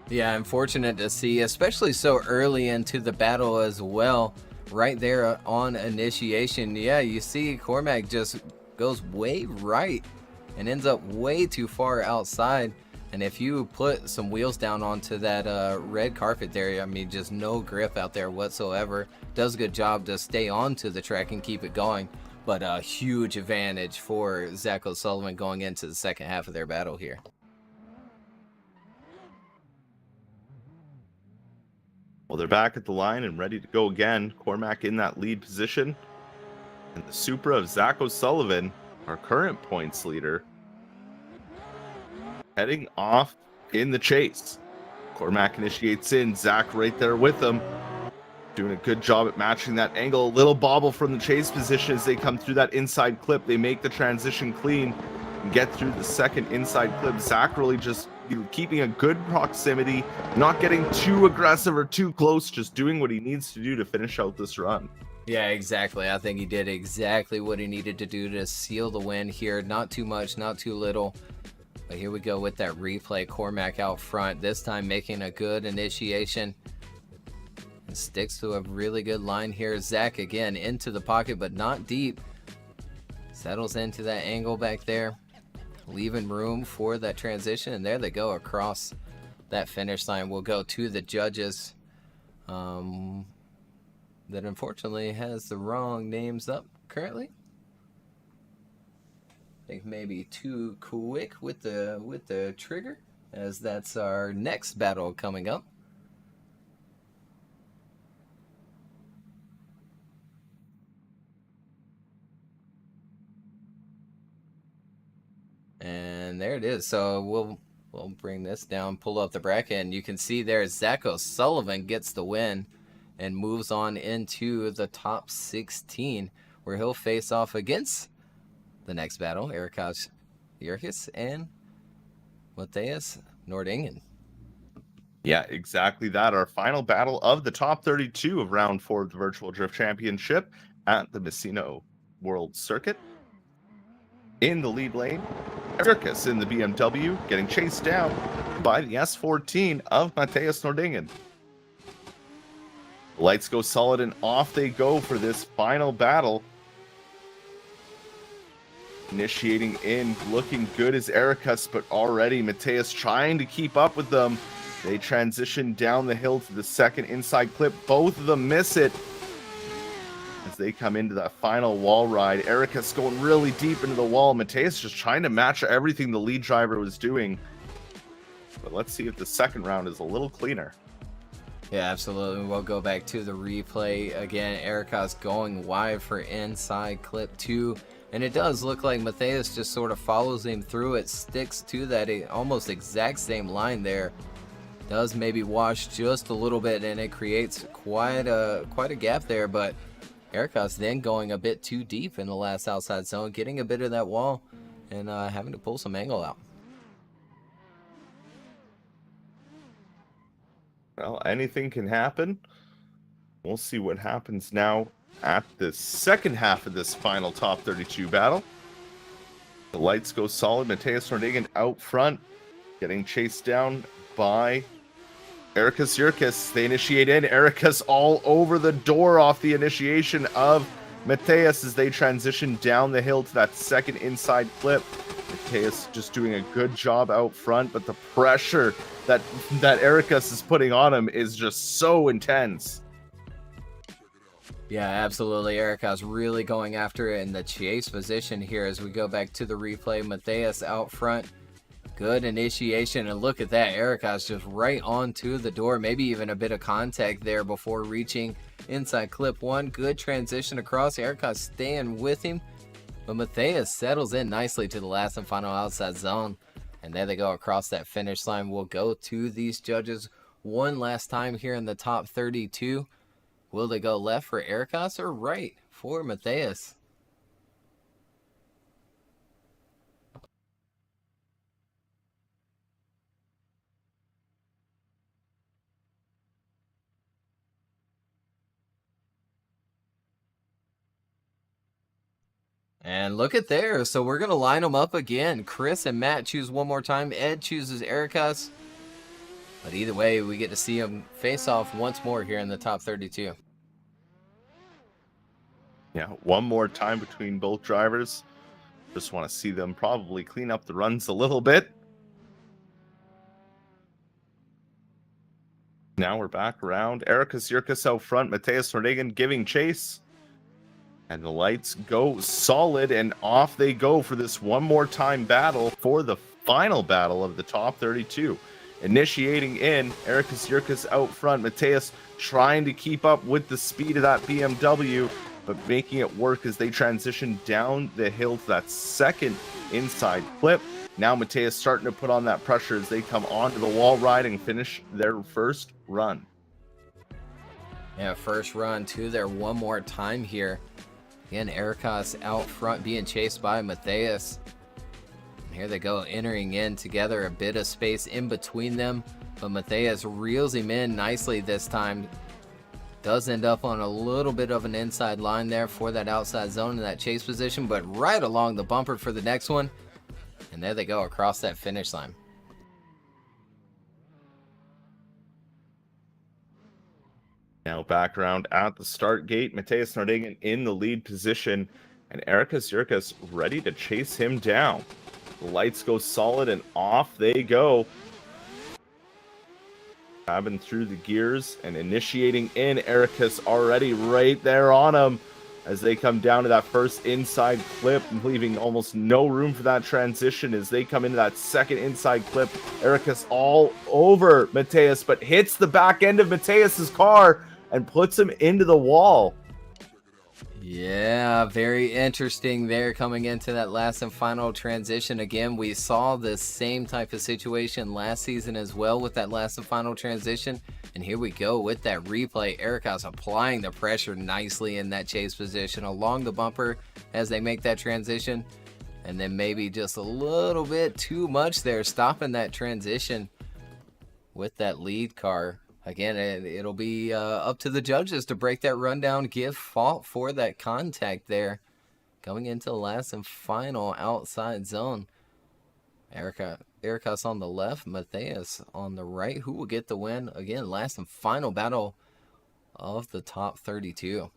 Yeah, unfortunate to see, especially so early into the battle as well. Right there on initiation. Yeah, you see Cormac just goes way right and ends up way too far outside. And if you put some wheels down onto that red carpet there, I mean, just no grip out there whatsoever. Does a good job to stay onto the track and keep it going. But a huge advantage for Zach O'Sullivan going into the second half of their battle here. Well, they're back at the line and ready to go again. Cormac in that lead position. And the Supra of Zach O'Sullivan, our current points leader, heading off in the chase. Cormac initiates in. Zach right there with them. Doing a good job at matching that angle. A little bobble from the chase position as they come through that inside clip. They make the transition clean and get through the second inside clip. Zach really just keeping a good proximity, not getting too aggressive or too close, just doing what he needs to do to finish out this run. Yeah, exactly. I think he did exactly what he needed to do to seal the win here. Not too much, not too little. But here we go with that replay. Cormac out front, this time making a good initiation. And sticks to a really good line here. Zach again into the pocket, but not deep. Settles into that angle back there, leaving room for that transition. And there they go across that finish line. We'll go to the judges. That unfortunately has the wrong names up currently. I think maybe too quick with the trigger, as that's our next battle coming up. And there it is. So we'll bring this down, pull up the bracket, and you can see there Zach O'Sullivan gets the win and moves on into the top 16, where he'll face off against the next battle, Aliukas and Matthias Nordinian. Yeah, exactly that. Our final battle of the top 32 of round 4 of the Virtual Drift Championship at the Misano World Circuit. In the lead lane, Aliukas in the BMW getting chased down by the S14 of Matthias Nordinian. Lights go solid and off they go for this final battle. Initiating in, looking good as Aliukas, but already Matthias trying to keep up with them. They transition down the hill to the second inside clip. Both of them miss it as they come into that final wall ride. Aliukas going really deep into the wall. Matthias just trying to match everything the lead driver was doing. But let's see if the second round is a little cleaner. Yeah, absolutely. We'll go back to the replay again. Aliukas going wide for inside clip 2. And it does look like Matthias just sort of follows him through it, sticks to that almost exact same line there. Does maybe wash just a little bit, and it creates quite a gap there. But Aliukas then going a bit too deep in the last outside zone, getting a bit of that wall, and having to pull some angle out. Well, anything can happen. We'll see what happens now at the second half of this final top 32 battle. The lights go solid. Matthias Nordinian out front, getting chased down by Aliukas. They initiate in. Aliukas all over the door off the initiation of Matthias as they transition down the hill to that second inside clip. Matthias just doing a good job out front, but the pressure that Aliukas is putting on him is just so intense. Yeah, absolutely. Aliukas really going after it in the chase position here as we go back to the replay. Matthias out front. Good initiation, and look at that. Aliukas just right onto the door. Maybe even a bit of contact there before reaching inside clip 1. Good transition across. Aliukas staying with him. But Matthias settles in nicely to the last and final outside zone. And there they go across that finish line. We'll go to these judges one last time here in the top 32. Will they go left for Aliukas or right for Matthias? And look at there. So we're going to line them up again. Chris and Matt choose one more time. Ed chooses Aliukas. But either way, we get to see them face off once more here in the top 32. Yeah, one more time between both drivers. Just want to see them probably clean up the runs a little bit. Now we're back around. Aliukas out front. Matthias Nordinian giving chase. And the lights go solid, and off they go for this one more time battle for the final battle of the top 32. Initiating in, Aliukas out front. Matthias trying to keep up with the speed of that BMW, but making it work as they transition down the hill to that second inside clip. Now Matthias starting to put on that pressure as they come onto the wall ride and finish their first run. Yeah, first run to there one more time here. Again, Aliukas out front being chased by Matthias. Here they go, entering in together, a bit of space in between them, but Matthias reels him in nicely this time. Does end up on a little bit of an inside line there for that outside zone in that chase position, but right along the bumper for the next one. And there they go across that finish line. Now back around at the start gate, Matthias Nordinian in the lead position, and Erikas Yurkas ready to chase him down. The lights go solid, and off they go. Grabbing through the gears and initiating in. Erikas already right there on him as they come down to that first inside clip, leaving almost no room for that transition as they come into that second inside clip. Erikas all over Matthias, but hits the back end of Matthias's car and puts him into the wall. Yeah, very interesting there coming into that last and final transition. Again, we saw the same type of situation last season as well with that last and final transition. And here we go with that replay. Erikas applying the pressure nicely in that chase position along the bumper as they make that transition. And then maybe just a little bit too much there, stopping that transition with that lead car. Again, it'll be up to the judges to break that rundown, give fault for that contact there. Going into the last and final outside zone. Erikas on the left, Matthias on the right. Who will get the win? Again, last and final battle of the top 32.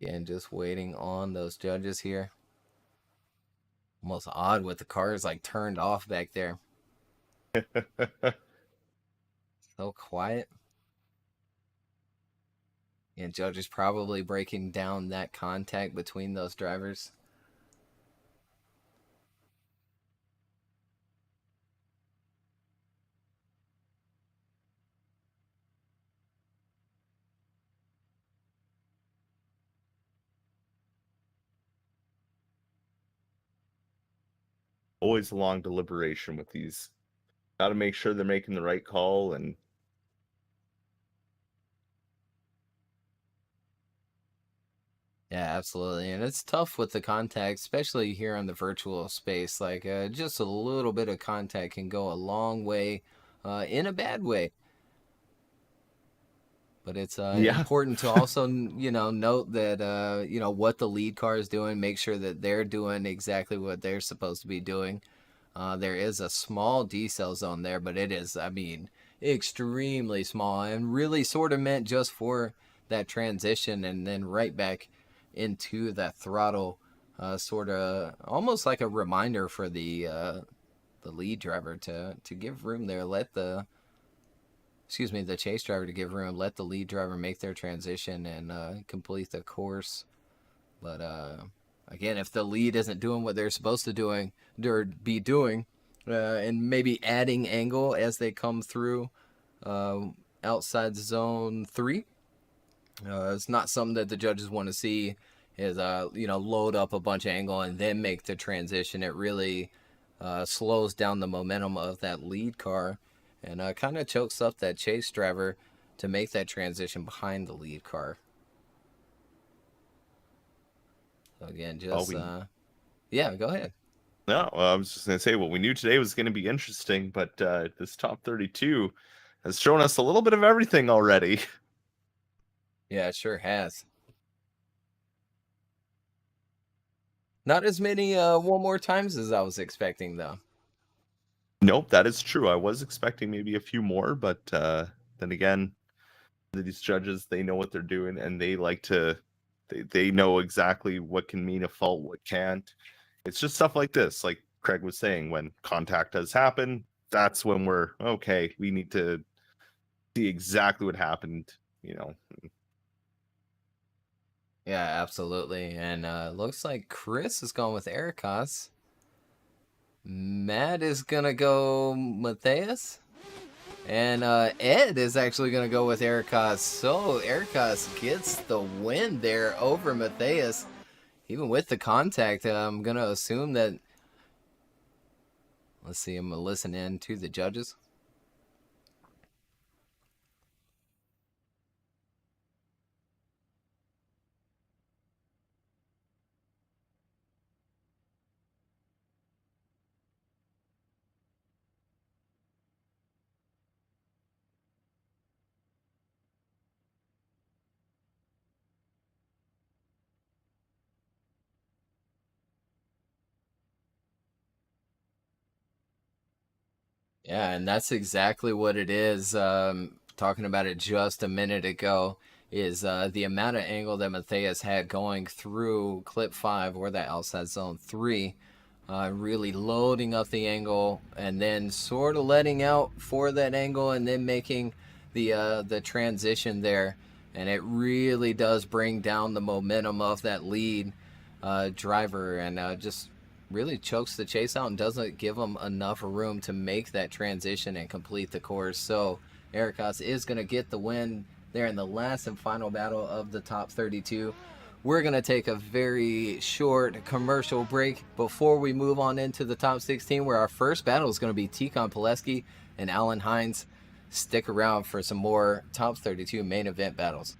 Again, just waiting on those judges here. Almost odd with the cars like turned off back there. So quiet. And judges probably breaking down that contact between those drivers. Always a long deliberation with these. Got to make sure they're making the right call. And Yeah, absolutely. And it's tough with the contact, especially here on the virtual space. Like just a little bit of contact can go a long way in a bad way. But it's important to also, note that, what the lead car is doing, make sure that they're doing exactly what they're supposed to be doing. There is a small decel zone there, but it is, extremely small and really sort of meant just for that transition and then right back into that throttle, sort of almost like a reminder for the lead driver to give room there, the chase driver to give room, let the lead driver make their transition and complete the course. But again, if the lead isn't doing what they're supposed to be doing, and maybe adding angle as they come through outside zone 3, it's not something that the judges want to see. Is load up a bunch of angle and then make the transition. It really slows down the momentum of that lead car. And kind of chokes up that chase driver to make that transition behind the lead car. So again, just yeah, go ahead. No, I was just going to say, what we knew today was going to be interesting, but this top 32 has shown us a little bit of everything already. Yeah, it sure has. Not as many one more times as I was expecting, though. Nope, that is true. I was expecting maybe a few more, but then again, these judges, they know what they're doing, and they like to, they know exactly what can mean a fault, what can't. It's just stuff like this, like Craig was saying, when contact does happen, that's when we're, okay, we need to see exactly what happened, Yeah, absolutely. And looks like Chris is going with Erikas. Matt is going to go Matthias. And Ed is actually going to go with Aliukas. So Aliukas gets the win there over Matthias. Even with the contact, I'm going to assume that... Let's see, I'm going to listen in to the judges. Yeah, and that's exactly what it is. Talking about it just a minute ago is the amount of angle that Matthias had going through clip 5 or that outside zone 3, really loading up the angle and then sort of letting out for that angle and then making the transition there. And it really does bring down the momentum of that lead driver and just really chokes the chase out and doesn't give them enough room to make that transition and complete the course. So Aliukas is going to get the win there in the last and final battle of the top 32. We're going to take a very short commercial break before we move on into the top 16, where our first battle is going to be Poleski and Hynes. Stick around for some more top 32 main event battles.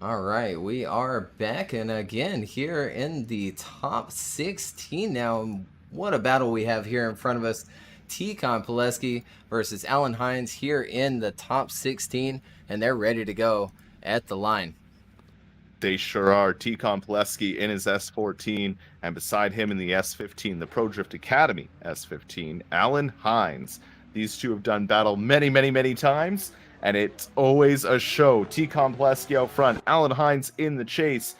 All right, we are back and again here in the top 16 now. What a battle we have here in front of us. Poleski versus Hynes here in the top 16, and they're ready to go at the line. They sure are. Poleski in his S14, and beside him in the S15, the Pro Drift Academy S15, Hynes. These two have done battle many, many, many times, and it's always a show. Tikon Poleski out front, Alan Hynes in the chase.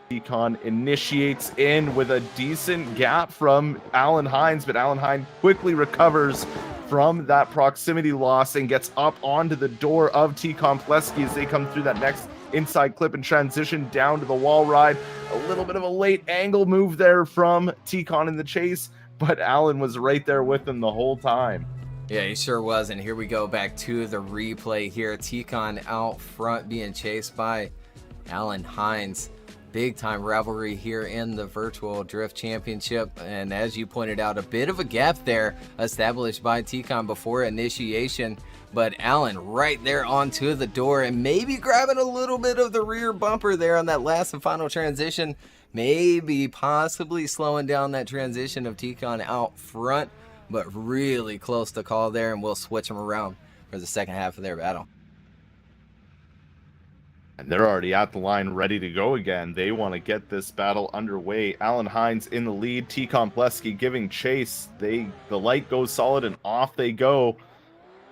Tikon initiates in with a decent gap from Alan Hynes, but Alan Hynes quickly recovers from that proximity loss and gets up onto the door of Tikon Poleski as they come through that next inside clip and transition down to the wall ride. A little bit of a late angle move there from Tikon in the chase, but Alan was right there with him the whole time. Yeah, he sure was. And here we go back to the replay here. Tikon out front being chased by Alan Hynes. Big time rivalry here in the Virtual Drift Championship. And as you pointed out, a bit of a gap there established by Tikon before initiation. But Alan right there onto the door and maybe grabbing a little bit of the rear bumper there on that last and final transition. Maybe possibly slowing down that transition of Tikon out front. But really close to call there, and we'll switch them around for the second half of their battle. And they're already at the line ready to go again. They want to get this battle underway. Alan Hynes in the lead. Tikon Poleski giving chase. The light goes solid and off they go.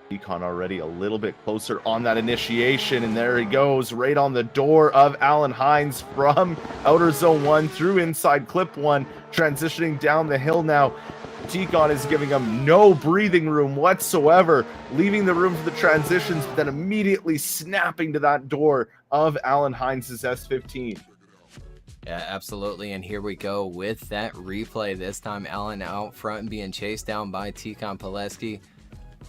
Tikon already a little bit closer on that initiation. And there he goes right on the door of Alan Hynes from outer zone 1 through inside clip 1. Transitioning down the hill now. Tikon is giving him no breathing room whatsoever, leaving the room for the transitions, but then immediately snapping to that door of Alan Hynes' S15. Yeah, absolutely. And here we go with that replay. This time Alan out front and being chased down by Tikon Poleski.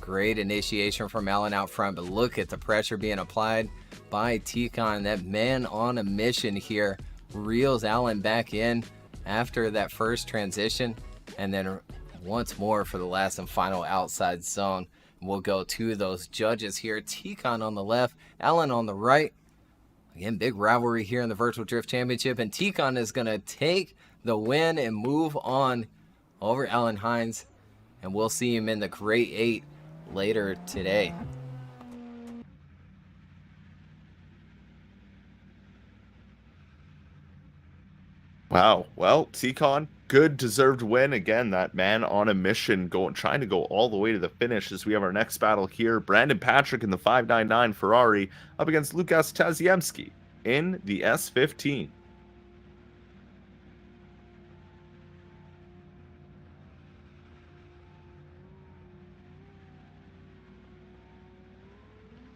Great initiation from Alan out front, but look at the pressure being applied by Tikon. That man on a mission here reels Alan back in after that first transition, and then once more for the last and final outside zone. We'll go to those judges here. Tikon on the left, Alan on the right. Again, big rivalry here in the Virtual Drift Championship, and Tikon is going to take the win and move on over Alan Hynes, and we'll see him in the Great 8 later today. Wow. Well, Tikon, good deserved win. Again, that man on a mission trying to go all the way to the finish as we have our next battle here. Brandon Patrick in the 599 Ferrari up against Aliukas Tasiemski in the S15.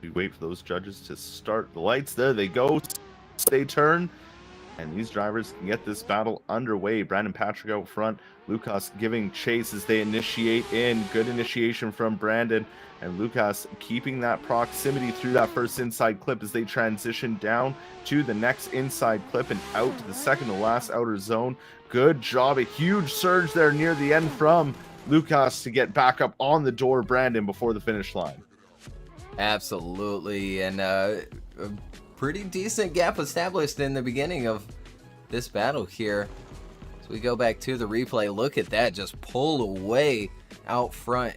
We wait for those judges to start the lights. There they go. They turn. And these drivers can get this battle underway. Brandon Patrick out front. Aliukas giving chase as they initiate in. Good initiation from Brandon. And Aliukas keeping that proximity through that first inside clip as they transition down to the next inside clip and out to the second to last outer zone. Good job. A huge surge there near the end from Aliukas to get back up on the door, Brandon, before the finish line. Absolutely. And pretty decent gap established in the beginning of this battle here. So we go back to the replay. Look at that, just pulled away out front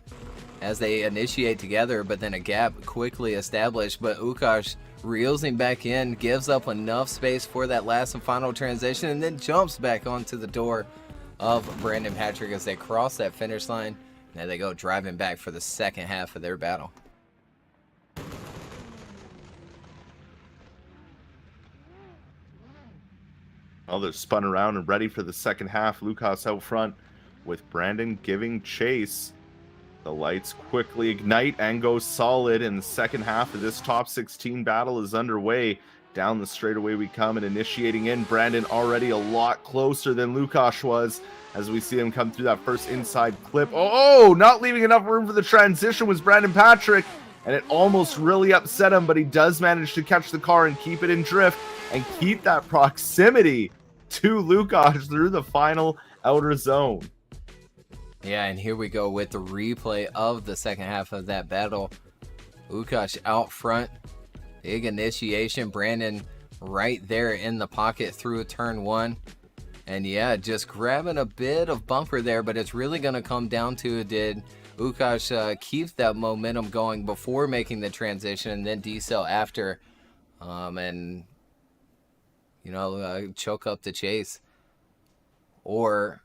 as they initiate together, but then a gap quickly established. But Aliukas reels him back in, gives up enough space for that last and final transition, and then jumps back onto the door of Brandon Patrick as they cross that finish line. Now they go driving back for the second half of their battle. Well, they're spun around and ready for the second half. Aliukas out front with Brandon giving chase. The lights quickly ignite and go solid, and the second half of this top 16 battle is underway. Down the straightaway we come, and initiating in. Brandon already a lot closer than Aliukas was as we see him come through that first inside clip. Oh, not leaving enough room for the transition was Brandon Patrick, and it almost really upset him, but he does manage to catch the car and keep it in drift and keep that proximity to Aliukas through the final outer zone. Yeah, and here we go with the replay of the second half of that battle. Aliukas out front, big initiation. Brandon right there in the pocket through turn 1. And yeah, just grabbing a bit of bumper there, but it's really going to come down to, did Aliukas keep that momentum going before making the transition and then decel after, and choke up the chase? Or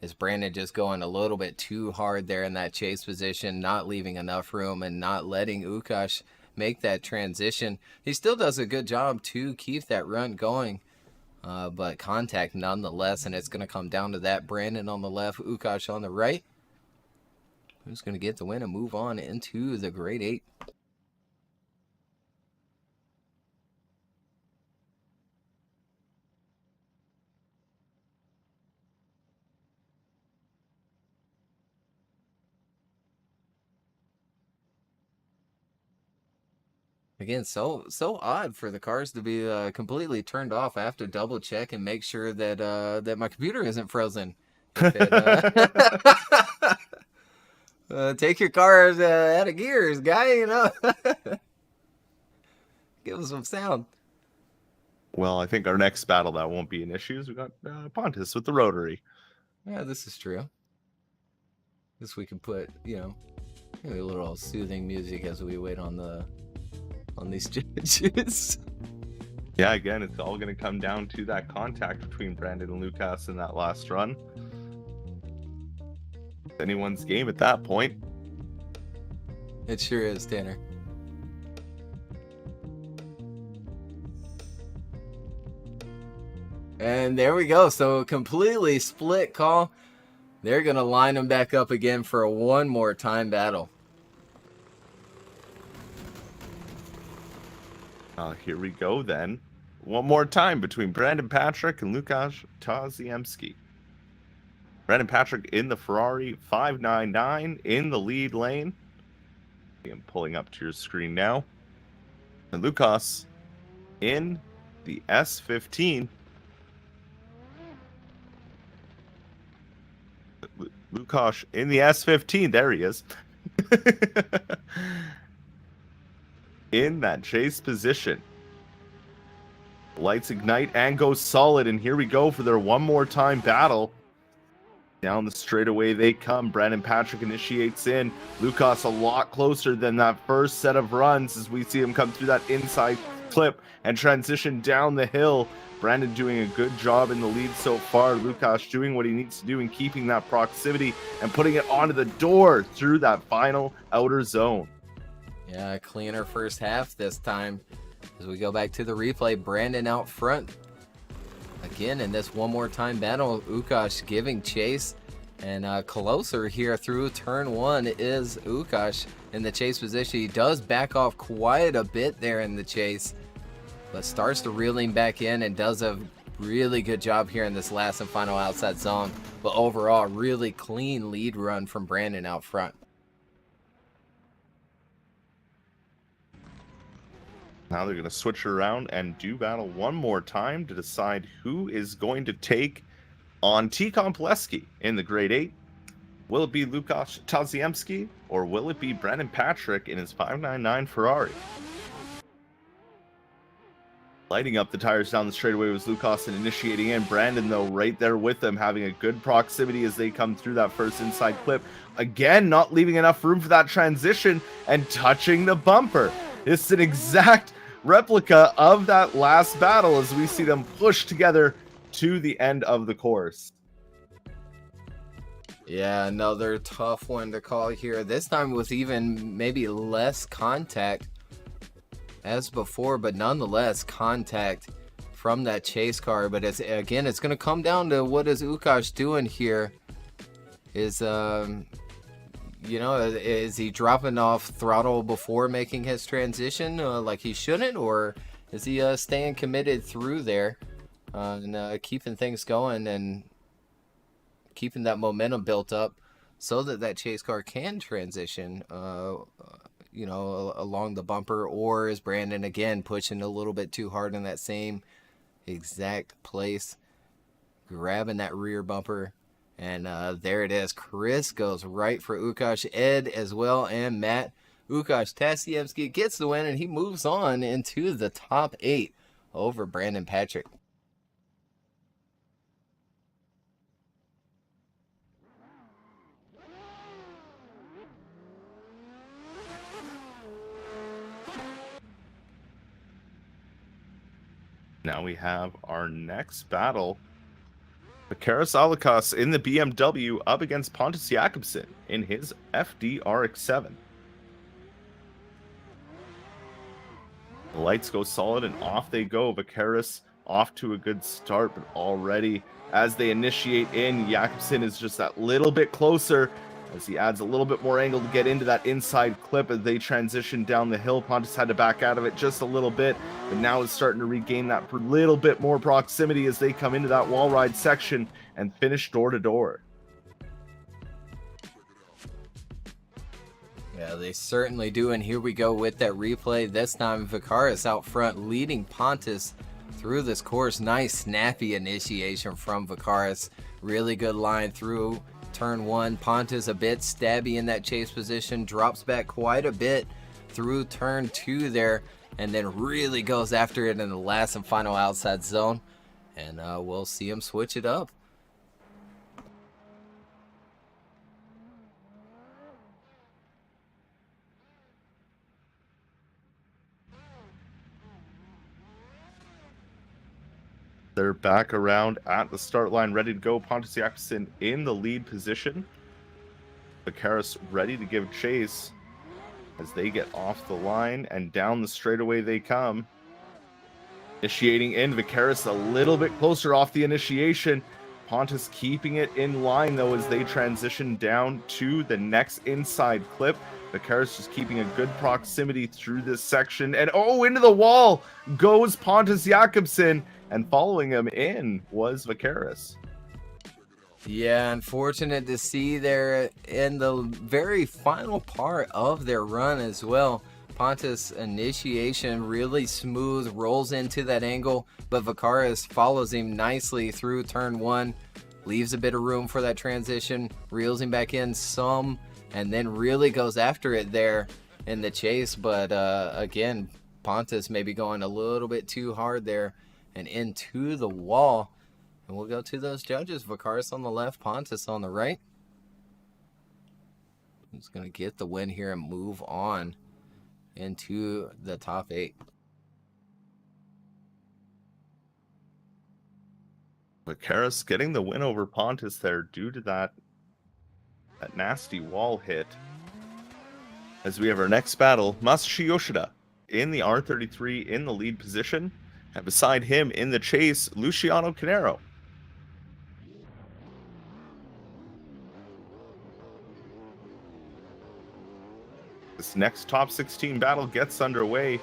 is Brandon just going a little bit too hard there in that chase position, not leaving enough room and not letting Aliukas make that transition. He still does a good job to keep that run going, but contact nonetheless, and it's going to come down to that. Brandon on the left, Ukash on the right. Who's going to get the win and move on into the grade 8? Again, so odd for the cars to be completely turned off. I have to double check and make sure that that my computer isn't frozen. Take your cars out of gears, guy. You know, give us some sound. Well, I think our next battle that won't be an issue is we got Pontus with the rotary. Yeah, this is true. This we can put, you know, maybe a little soothing music as we wait on these judges. Yeah, again, it's all going to come down to that contact between Brandon and Lukas in that last run. It's anyone's game at that point. It sure is, Tanner. And there we go. So completely split call. They're going to line them back up again for a one more time battle. Here we go then. One more time between Brandon Patrick and Lukas Tasiemski. Brandon Patrick in the Ferrari 599 in the lead lane. I'm pulling up to your screen now. And Lukas in the S15. Lukas in the S15. There he is. In that chase position. Lights ignite and go solid. And here we go for their one more time battle. Down the straightaway they come. Brandon Patrick initiates in. Lukas a lot closer than that first set of runs as we see him come through that inside clip and transition down the hill. Brandon doing a good job in the lead so far. Lukas doing what he needs to do in keeping that proximity and putting it onto the door through that final outer zone. Yeah, cleaner first half this time. As we go back to the replay, Brandon out front. Again, in this one more time battle, Ukash giving chase. And closer here through turn one is Ukash in the chase position. He does back off quite a bit there in the chase, but starts to reel him back in and does a really good job here in this last and final outside zone. But overall, really clean lead run from Brandon out front. Now they're going to switch around and do battle one more time to decide who is going to take on Tikon Poleski in the grade 8. Will it be Lukas Tasiemski or will it be Brandon Patrick in his 599 Ferrari? Lighting up the tires down the straightaway was Lukas and initiating in. Brandon, though, right there with them, having a good proximity as they come through that first inside clip. Again, not leaving enough room for that transition and touching the bumper. It's an exact replica of that last battle as we see them push together to the end of the course. Yeah, another tough one to call here. This time with even maybe less contact as before, but nonetheless contact from that chase car. But it's going to come down to what is Ukash doing here. Is is he dropping off throttle before making his transition like he shouldn't, or is he staying committed through there and keeping things going and keeping that momentum built up so that chase car can transition along the bumper? Or is Brandon again pushing a little bit too hard in that same exact place, grabbing that rear bumper? And there it is. Chris goes right for Ukash, Ed as well, and Matt. Ukash Tasiemski gets the win, and he moves on into the top 8 over Brandon Patrick. Now we have our next battle. Karis Aliukas in the BMW up against Pontus Jakobsson in his FD RX-7. lights go solid and off they go. Vaqueros off to a good start, but already as they initiate in, Jakobsson is just that little bit closer as he adds a little bit more angle to get into that inside clip as they transition down the hill. Pontus had to back out of it just a little bit, but now is starting to regain that little bit more proximity as they come into that wall ride section and finish door to door. Yeah, they certainly do, and here we go with that replay. This time Vaqueros out front leading Pontus through this course. Nice snappy initiation from Vaqueros. Really good line through turn one. Pontus a bit stabby in that chase position, drops back quite a bit through turn two there, and then really goes after it in the last and final outside zone, and we'll see him switch it up. They're back around at the start line, ready to go. Pontus Jakobsson in the lead position. Vaqueros ready to give chase as they get off the line and down the straightaway they come. Initiating in, Vaqueros a little bit closer off the initiation. Pontus keeping it in line though as they transition down to the next inside clip. Vaqueros just keeping a good proximity through this section, and into the wall goes Pontus Jakobsson, and following him in was Vaqueros. Yeah, unfortunate to see there in the very final part of their run as well. Pontus initiation really smooth, rolls into that angle, but Vaqueros follows him nicely through turn one, leaves a bit of room for that transition, reels him back in some, and then really goes after it there in the chase. But again, Pontus maybe going a little bit too hard there and into the wall. And we'll go to those judges. Vaqueros on the left, Pontus on the right. Who's going to get the win here and move on into the top 8? Vaqueros getting the win over Pontus there due to that nasty wall hit. As we have our next battle, Masashi Yoshida in the R33 in the lead position, and beside him in the chase, Luciano Carneiro. This next top 16 battle gets underway.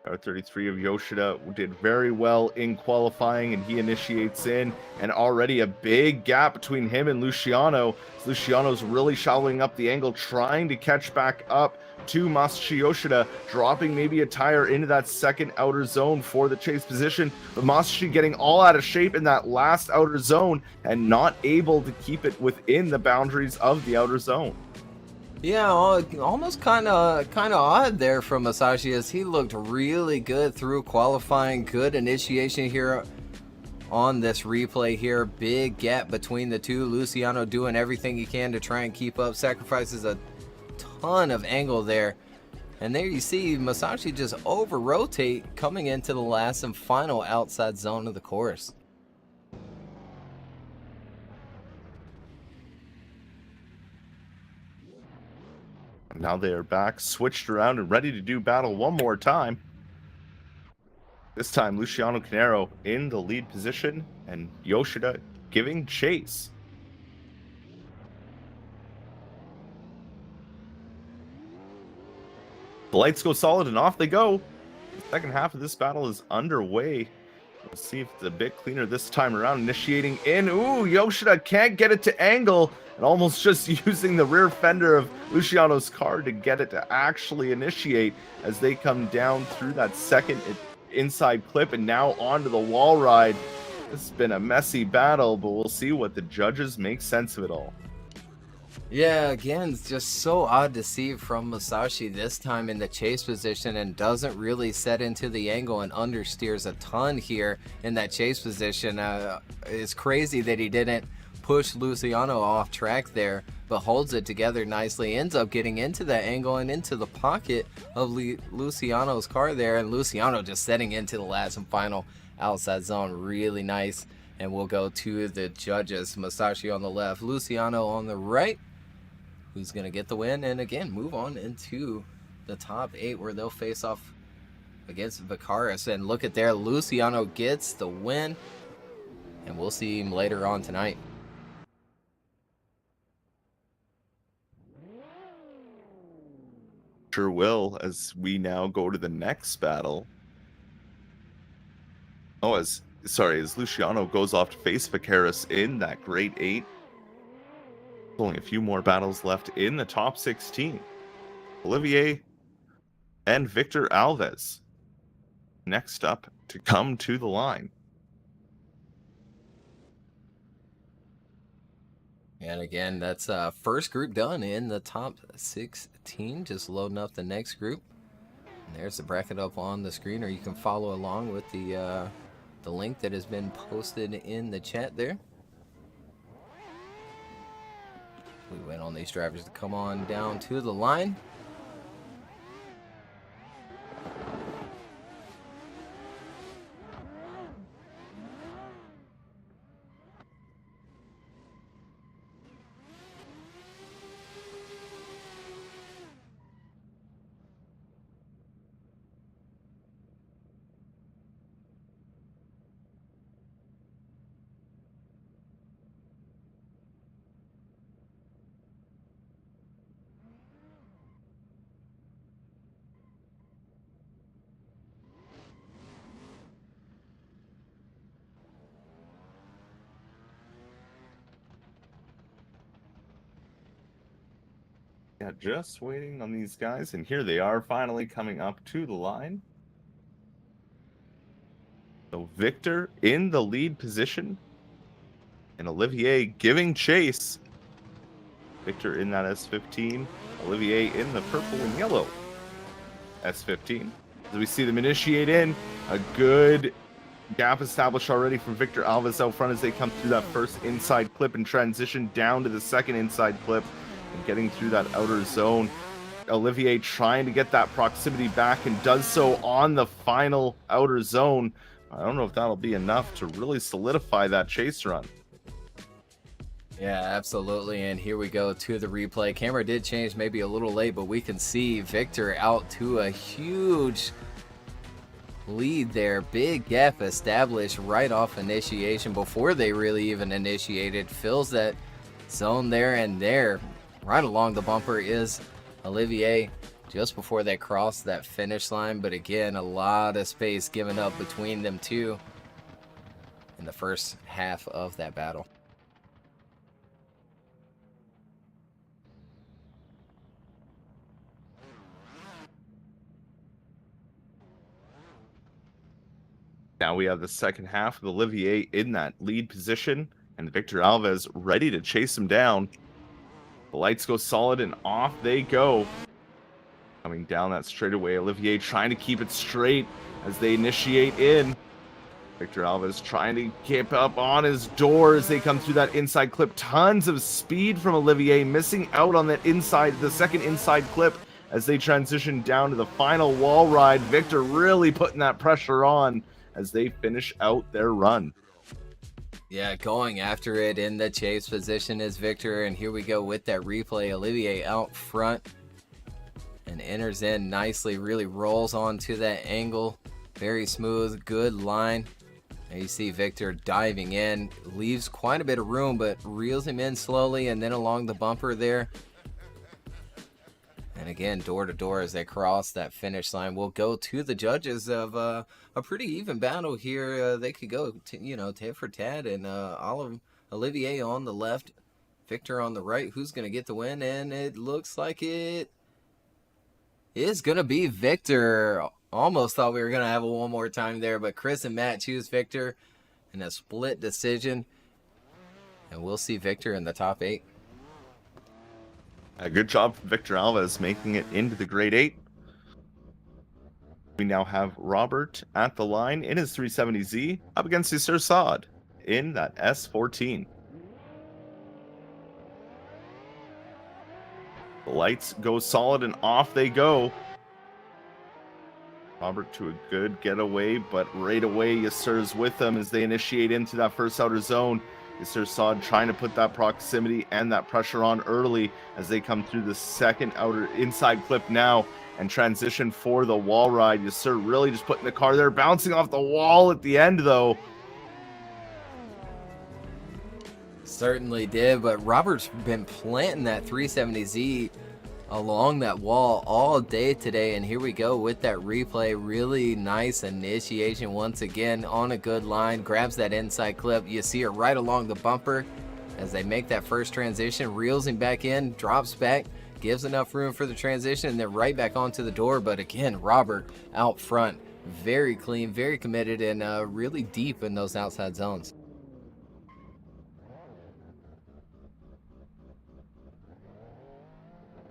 R33 of Yoshida did very well in qualifying, and he initiates in, and already a big gap between him and Luciano. Luciano's really shallowing up the angle, trying to catch back up to Masashi Yoshida, dropping maybe a tire into that second outer zone for the chase position, but Masashi getting all out of shape in that last outer zone and not able to keep it within the boundaries of the outer zone. Yeah, almost kind of odd there from Masashi, as he looked really good through qualifying. Good initiation here on this replay here. Big gap between the two. Luciano doing everything he can to try and keep up. Sacrifices a ton of angle there. And there you see Masashi just over-rotate coming into the last and final outside zone of the course. Now they are back, switched around, and ready to do battle one more time. This time, Luciano Carneiro in the lead position, and Yoshida giving chase. The lights go solid, and off they go. The second half of this battle is underway. Let's see if it's a bit cleaner this time around. Initiating in. Ooh, Yoshida can't get it to angle, and almost just using the rear fender of Luciano's car to get it to actually initiate as they come down through that second inside clip and now onto the wall ride. This has been a messy battle, but we'll see what the judges make sense of it all. Yeah, again, it's just so odd to see from Masashi this time in the chase position, and doesn't really set into the angle and understeers a ton here in that chase position. It's crazy that he didn't push Luciano off track there, but holds it together nicely, ends up getting into that angle and into the pocket of Luciano's car there, and Luciano just setting into the last and final outside zone. Really nice. And we'll go to the judges. Masashi on the left, Luciano on the right. Who's going to get the win and again move on into the top 8, where they'll face off against Vicaris. And look at there, Luciano gets the win. And we'll see him later on tonight. Sure will, as we now go to the next battle. Oh, as Luciano goes off to face Vicaris in that Great 8. Only a few more battles left in the top 16. Olivier and Victor Alves next up to come to the line. And again, that's first group done in the top 16. Just loading up the next group. And there's the bracket up on the screen, or you can follow along with the link that has been posted in the chat there. We wait on these drivers to come on down to the line. Yeah, just waiting on these guys, and here they are finally coming up to the line. So Victor in the lead position, and Olivier giving chase. Victor in that S15, Olivier in the purple and yellow S15. As we see them initiate in, a good gap established already from Victor Alves out front as they come through that first inside clip and transition down to the second inside clip. And getting through that outer zone. Olivier trying to get that proximity back and does so on the final outer zone. I don't know if that'll be enough to really solidify that chase run. Yeah, absolutely. And here we go to the replay. Camera did change maybe a little late, but we can see Victor out to a huge lead there. Big gap established right off initiation before they really even initiated. Fills that zone there, and there right along the bumper is Olivier just before they cross that finish line. But again, a lot of space given up between them two in the first half of that battle. Now we have the second half with Olivier in that lead position and Victor Alves ready to chase him down. The lights go solid and off they go. Coming down that straightaway, Olivier trying to keep it straight as they initiate in. Victor Alves trying to keep up on his door as they come through that inside clip. Tons of speed from Olivier, missing out on that inside, the second inside clip as they transition down to the final wall ride. Victor really putting that pressure on as they finish out their run. Yeah, going after it in the chase position is Victor, and here we go with that replay. Olivier out front and enters in nicely, really rolls onto that angle. Very smooth, good line. And you see Victor diving in, leaves quite a bit of room, but reels him in slowly and then along the bumper there. And again, door to door as they cross that finish line. We'll go to the judges of a pretty even battle here. They could go, tat for tat, and Olivier on the left, Victor on the right. Who's going to get the win? And it looks like it is going to be Victor. Almost thought we were going to have it one more time there, but Chris and Matt choose Victor in a split decision. And we'll see Victor in the top 8. A good job from Victor Alves making it into the grade 8. We now have Robert at the line in his 370Z up against his Sir Saad in that S14. The lights go solid and off they go. Robert to a good getaway, but right away Yasser's with them as they initiate into that first outer zone. Yasser Saad trying to put that proximity and that pressure on early as they come through the second outer inside clip now. and transition for the wall ride. Yasir really just putting the car there, bouncing off the wall at the end, though. Certainly did, but Robert's been planting that 370Z along that wall all day today, and here we go with that replay. Really nice initiation once again on a good line, grabs that inside clip. You see her right along the bumper as they make that first transition, reels him back in, drops back, gives enough room for the transition, and then right back onto the door. But again, Robert out front, very clean, very committed, and really deep in those outside zones.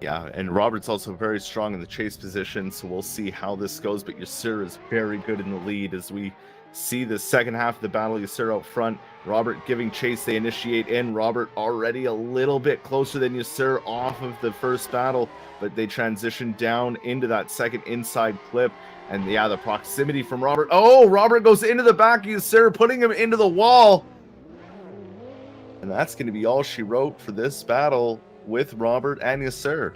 Yeah, and Robert's also very strong in the chase position, so we'll see how this goes. But Yasir is very good in the lead as we see the second half of the battle. Yasir out front, Robert giving chase. They initiate in. Robert already a little bit closer than Yasir off of the first battle, but they transition down into that second inside clip. And yeah, the proximity from Robert. Oh, Robert goes into the back of Yasir, putting him into the wall. And that's going to be all she wrote for this battle with Robert and Yasir.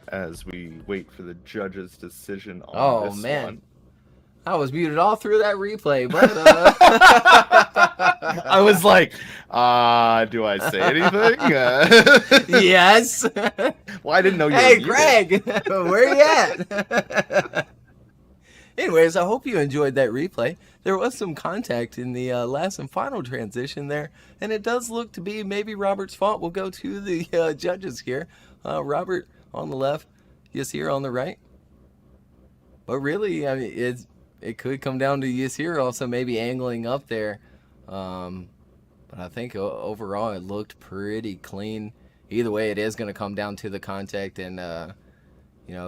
As we wait for the judge's decision on this one. I was muted all through that replay, but I was like, do I say anything? Yes. Well, I didn't know you were Hey, muted. Greg, where you at? Anyways, I hope you enjoyed that replay. There was some contact in the last and final transition there, and it does look to be maybe Robert's fault. We'll go to the judges here. Robert on the left, Yasir on the right. But really, I mean, it could come down to Yasir also maybe angling up there. But I think overall it looked pretty clean. Either way, it is going to come down to the contact and,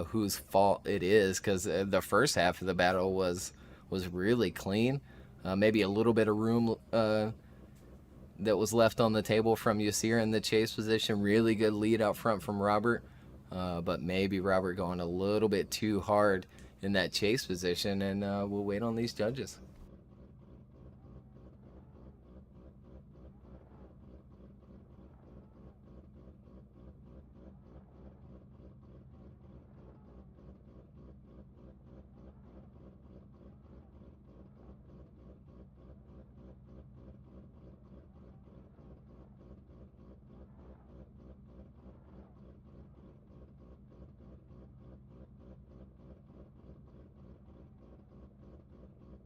whose fault it is, because the first half of the battle was really clean. Maybe a little bit of room that was left on the table from Yasir in the chase position. Really good lead out front from Robert. But maybe Robert going a little bit too hard in that chase position, and we'll wait on these judges.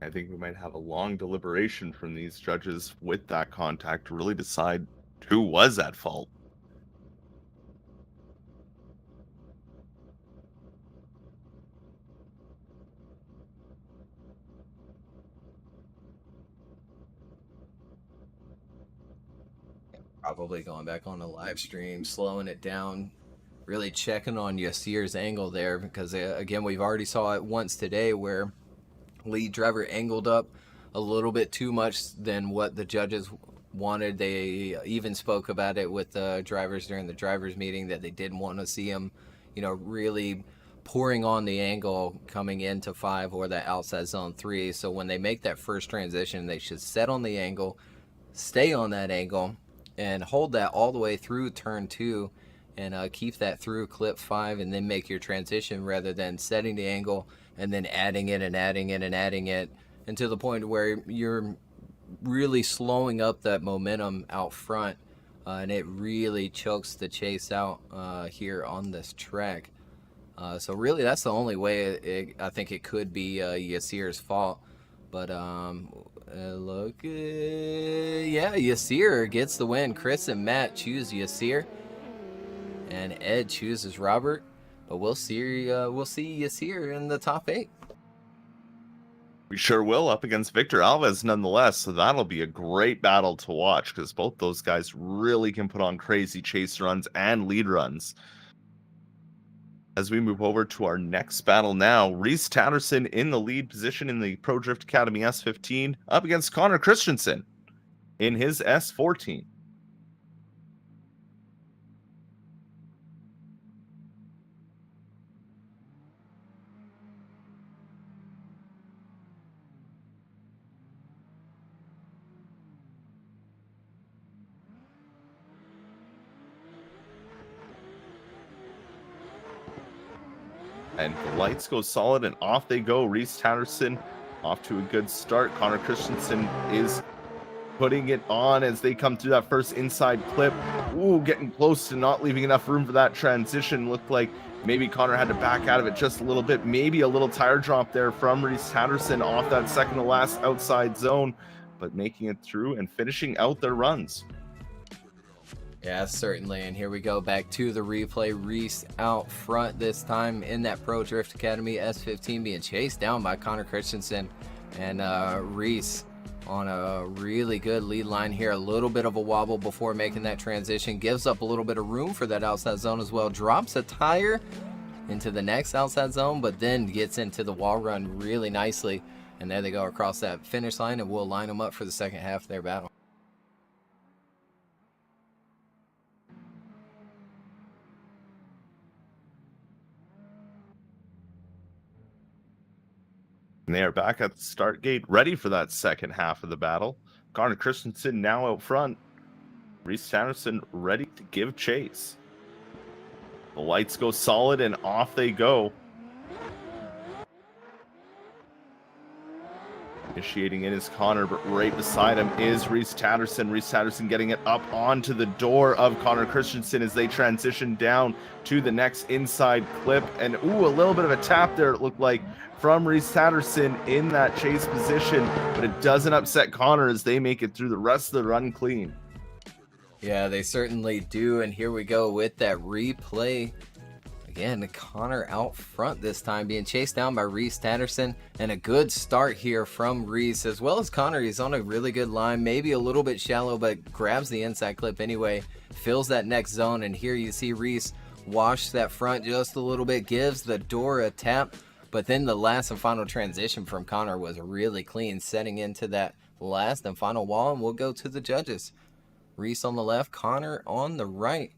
I think we might have a long deliberation from these judges with that contact to really decide who was at fault. Probably going back on the live stream, slowing it down, really checking on Yasir's angle there, because again, we've already saw it once today where lead driver angled up a little bit too much than what the judges wanted. They even spoke about it with the drivers during the drivers meeting, that they didn't want to see him, really pouring on the angle coming into 5 or that outside zone 3. So when they make that first transition, they should set on the angle, stay on that angle, and hold that all the way through turn 2, and keep that through clip 5, and then make your transition, rather than setting the angle and then adding it and adding it and adding it, and to the point where you're really slowing up that momentum out front, and it really chokes the chase out here on this track. So really, that's the only way I think it could be Yasir's fault. But look, yeah, Yasir gets the win. Chris and Matt choose Yasir, and Ed chooses Robert. But we'll see Yasir in the top 8. We sure will, up against Victor Alves nonetheless. So that'll be a great battle to watch, because both those guys really can put on crazy chase runs and lead runs. As we move over to our next battle now, Reese Tatterson in the lead position in the Pro Drift Academy S15 up against Connor Christiansen in his S14. And the lights go solid, and off they go. Reese Tatterson off to a good start. Connor Christiansen is putting it on as they come through that first inside clip. Ooh, getting close to not leaving enough room for that transition. Looked like maybe Connor had to back out of it just a little bit. Maybe a little tire drop there from Reese Tatterson off that second to last outside zone, but making it through and finishing out their runs. Yeah, certainly. And here we go back to the replay. Reese out front this time in that Pro Drift Academy S15 being chased down by Connor Christiansen. And Reese on a really good lead line here. A little bit of a wobble before making that transition. Gives up a little bit of room for that outside zone as well. Drops a tire into the next outside zone, but then gets into the wall run really nicely. And there they go across that finish line, and we'll line them up for the second half of their battle. And they are back at the start gate, ready for that second half of the battle. Connor Christiansen now out front. Reese Tatterson ready to give chase. The lights go solid, and off they go. Initiating in is Connor, but right beside him is Reese Tatterson. Reese Tatterson getting it up onto the door of Connor Christiansen as they transition down to the next inside clip. And ooh, a little bit of a tap there, it looked like, from Reese Tatterson in that chase position, but it doesn't upset Connor as they make it through the rest of the run clean. Yeah, they certainly do. And here we go with that replay. Again, Connor out front this time, being chased down by Reese Tatterson, and a good start here from Reese, as well as Connor. He's on a really good line, maybe a little bit shallow, but grabs the inside clip anyway, fills that next zone, and here you see Reese wash that front just a little bit, gives the door a tap, but then the last and final transition from Connor was really clean, setting into that last and final wall, and we'll go to the judges. Reese on the left, Connor on the right.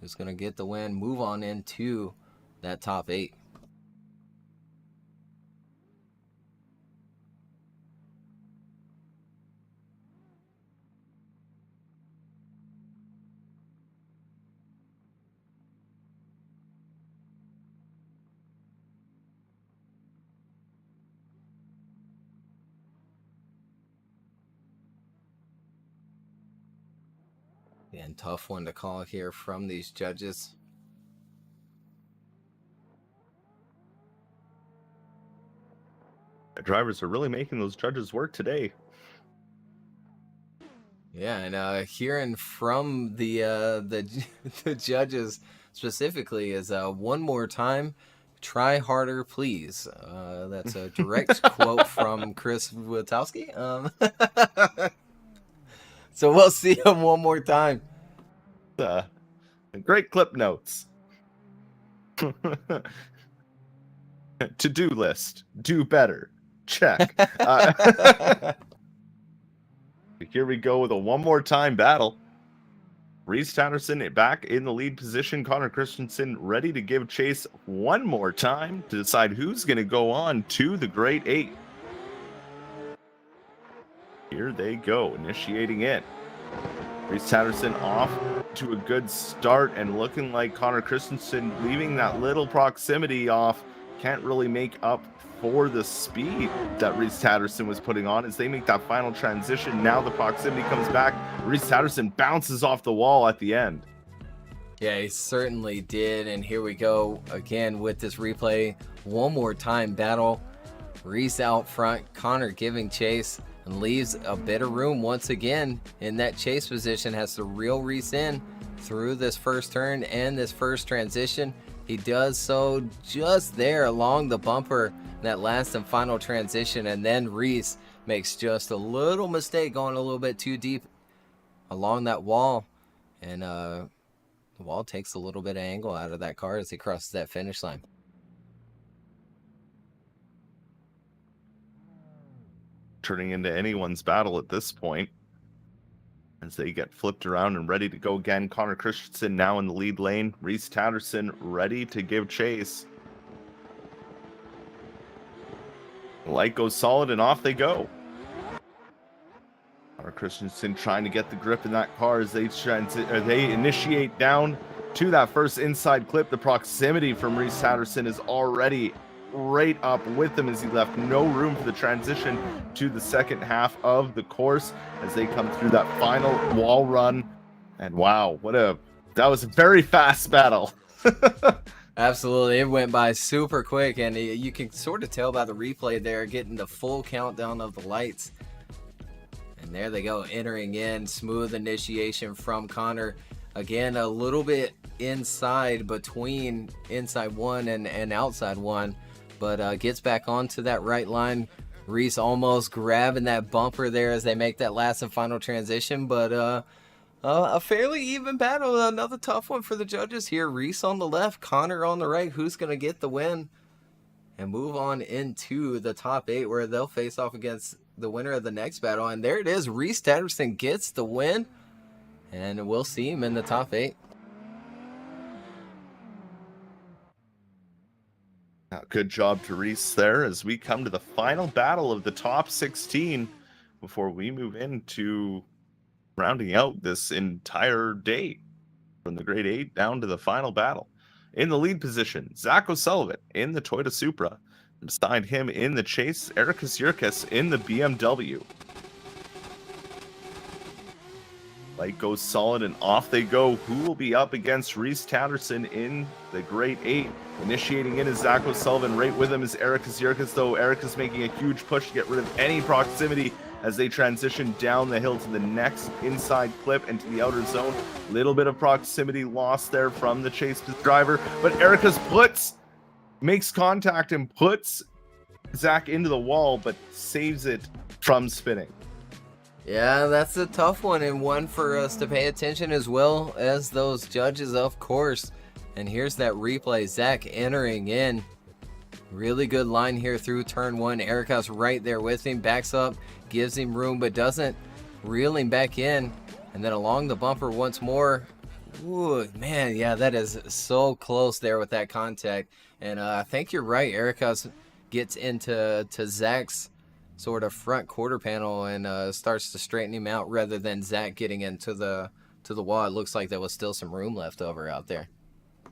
Who's going to get the win, move on into that top 8. And tough one to call here from these judges. The drivers are really making those judges work today. Yeah, and hearing from the judges specifically is one more time, try harder, please. That's a direct quote from Chris Witowski. So we'll see him one more time. Great clip notes. To-do list. Do better. Check. Here we go with a one more time battle. Reese Tatterson back in the lead position. Connor Christiansen ready to give chase one more time to decide who's going to go on to the Great 8. Here they go, initiating in. Reese Tatterson off to a good start, and looking like Connor Christiansen leaving that little proximity off. Can't really make up for the speed that Reese Tatterson was putting on as they make that final transition. Now the proximity comes back. Reese Tatterson bounces off the wall at the end. Yeah, he certainly did. And here we go again with this replay. One more time battle. Reese out front, Connor giving chase, and leaves a bit of room once again in that chase position. Has to reel Reese in through this first turn and this first transition. He does so just there along the bumper, that last and final transition, and then Reese makes just a little mistake going a little bit too deep along that wall, and the wall takes a little bit of angle out of that car as he crosses that finish line. Turning into anyone's battle at this point. as they get flipped around and ready to go again. Connor Christiansen now in the lead lane. Reese Tatterson ready to give chase. The light goes solid and off they go. Connor Christiansen trying to get the grip in that car as they initiate down to that first inside clip. The proximity from Reese Tatterson is already right up with them as he left no room for the transition to the second half of the course as they come through that final wall run. And wow, that was a very fast battle. Absolutely, it went by super quick, and you can sort of tell by the replay there, getting the full countdown of the lights. And there they go, entering in. Smooth initiation from Connor. Again, a little bit inside between inside one and outside one, but gets back onto that right line. Reese almost grabbing that bumper there as they make that last and final transition, but a fairly even battle. Another tough one for the judges here. Reese on the left, Connor on the right. Who's going to get the win and move on into the top 8 where they'll face off against the winner of the next battle? And there it is. Reese Tatterson gets the win, and we'll see him in the top 8. Good job to Reese there as we come to the final battle of the top 16 before we move into rounding out this entire day from the grade 8 down to the final battle. In the lead position, Zach O'Sullivan in the Toyota Supra. Beside him in the Chase, Aliukas Yurkas in the BMW. Light goes solid and off they go. Who will be up against Reese Tatterson in the grade 8? Initiating in is Zach O'Sullivan. Right with him is Aliukas Yurkas, though. Aliukas making a huge push to get rid of any proximity as they transition down the hill to the next inside clip and to the outer zone. Little bit of proximity lost there from the Chase driver, but Aliukas makes contact and puts Zach into the wall, but saves it from spinning. Yeah, that's a tough one, and one for us to pay attention as well as those judges, of course. And here's that replay. Zach entering in. Really good line here through turn 1. Aliukas right there with him. Backs up, gives him room, but doesn't reel him back in. And then along the bumper once more. Ooh, man, yeah, that is so close there with that contact. And I think you're right. Aliukas gets into Zach's sort of front quarter panel and starts to straighten him out rather than Zach getting into the wall. It looks like there was still some room left over out there.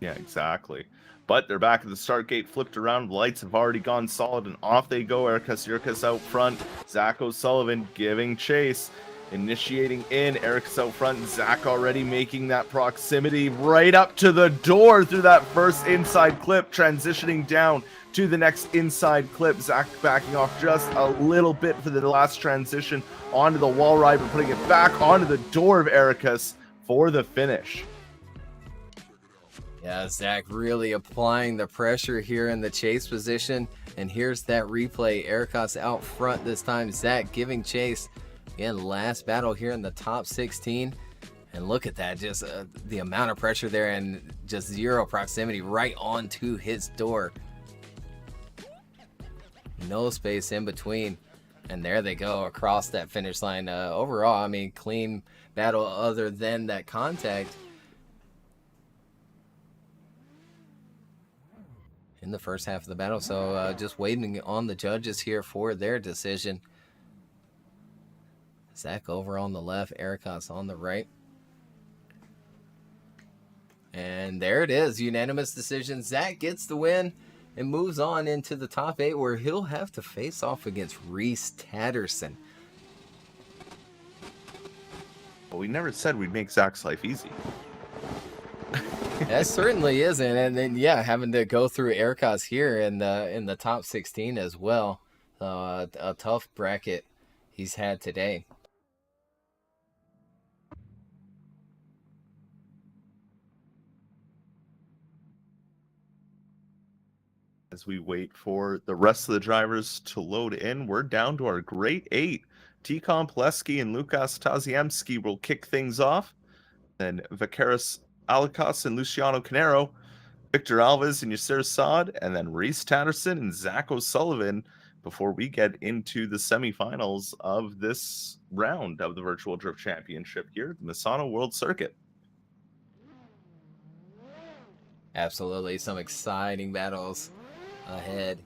Yeah, exactly. But they're back at the start gate, flipped around. The lights have already gone solid, and off they go. Aliukas Yurkas out front. Zach O'Sullivan giving chase. Initiating in. Aliukas out front. Zach already making that proximity right up to the door through that first inside clip. Transitioning down to the next inside clip. Zach backing off just a little bit for the last transition onto the wall ride, but putting it back onto the door of Aliukas for the finish. Yeah, Zach really applying the pressure here in the chase position. And here's that replay. Aliukas out front this time. Zach giving chase. Again, last battle here in the top 16. And look at that, just the amount of pressure there and just zero proximity right onto his door. No space in between. And there they go across that finish line. Overall, I mean, clean battle other than that contact in the first half of the battle. So just waiting on the judges here for their decision. Zach over on the left, Aliukas on the right. And there it is, unanimous decision. Zach gets the win and moves on into the top 8 where he'll have to face off against Reese Tatterson. Well, we never said we'd make Zach's life easy. That certainly isn't. And then, yeah, having to go through Aliukas here in the top 16 as well. So a tough bracket he's had today. As we wait for the rest of the drivers to load in, we're down to our grade 8. Tikhon Poleski and Lukas Tasiemski will kick things off. Then Vaqueros Aliukas and Luciano Carneiro, Victor Alves and Yasser Saad, and then Reese Tatterson and Zach O'Sullivan before we get into the semifinals of this round of the Virtual Drift Championship here at the Misano World Circuit. Absolutely, some exciting battles ahead.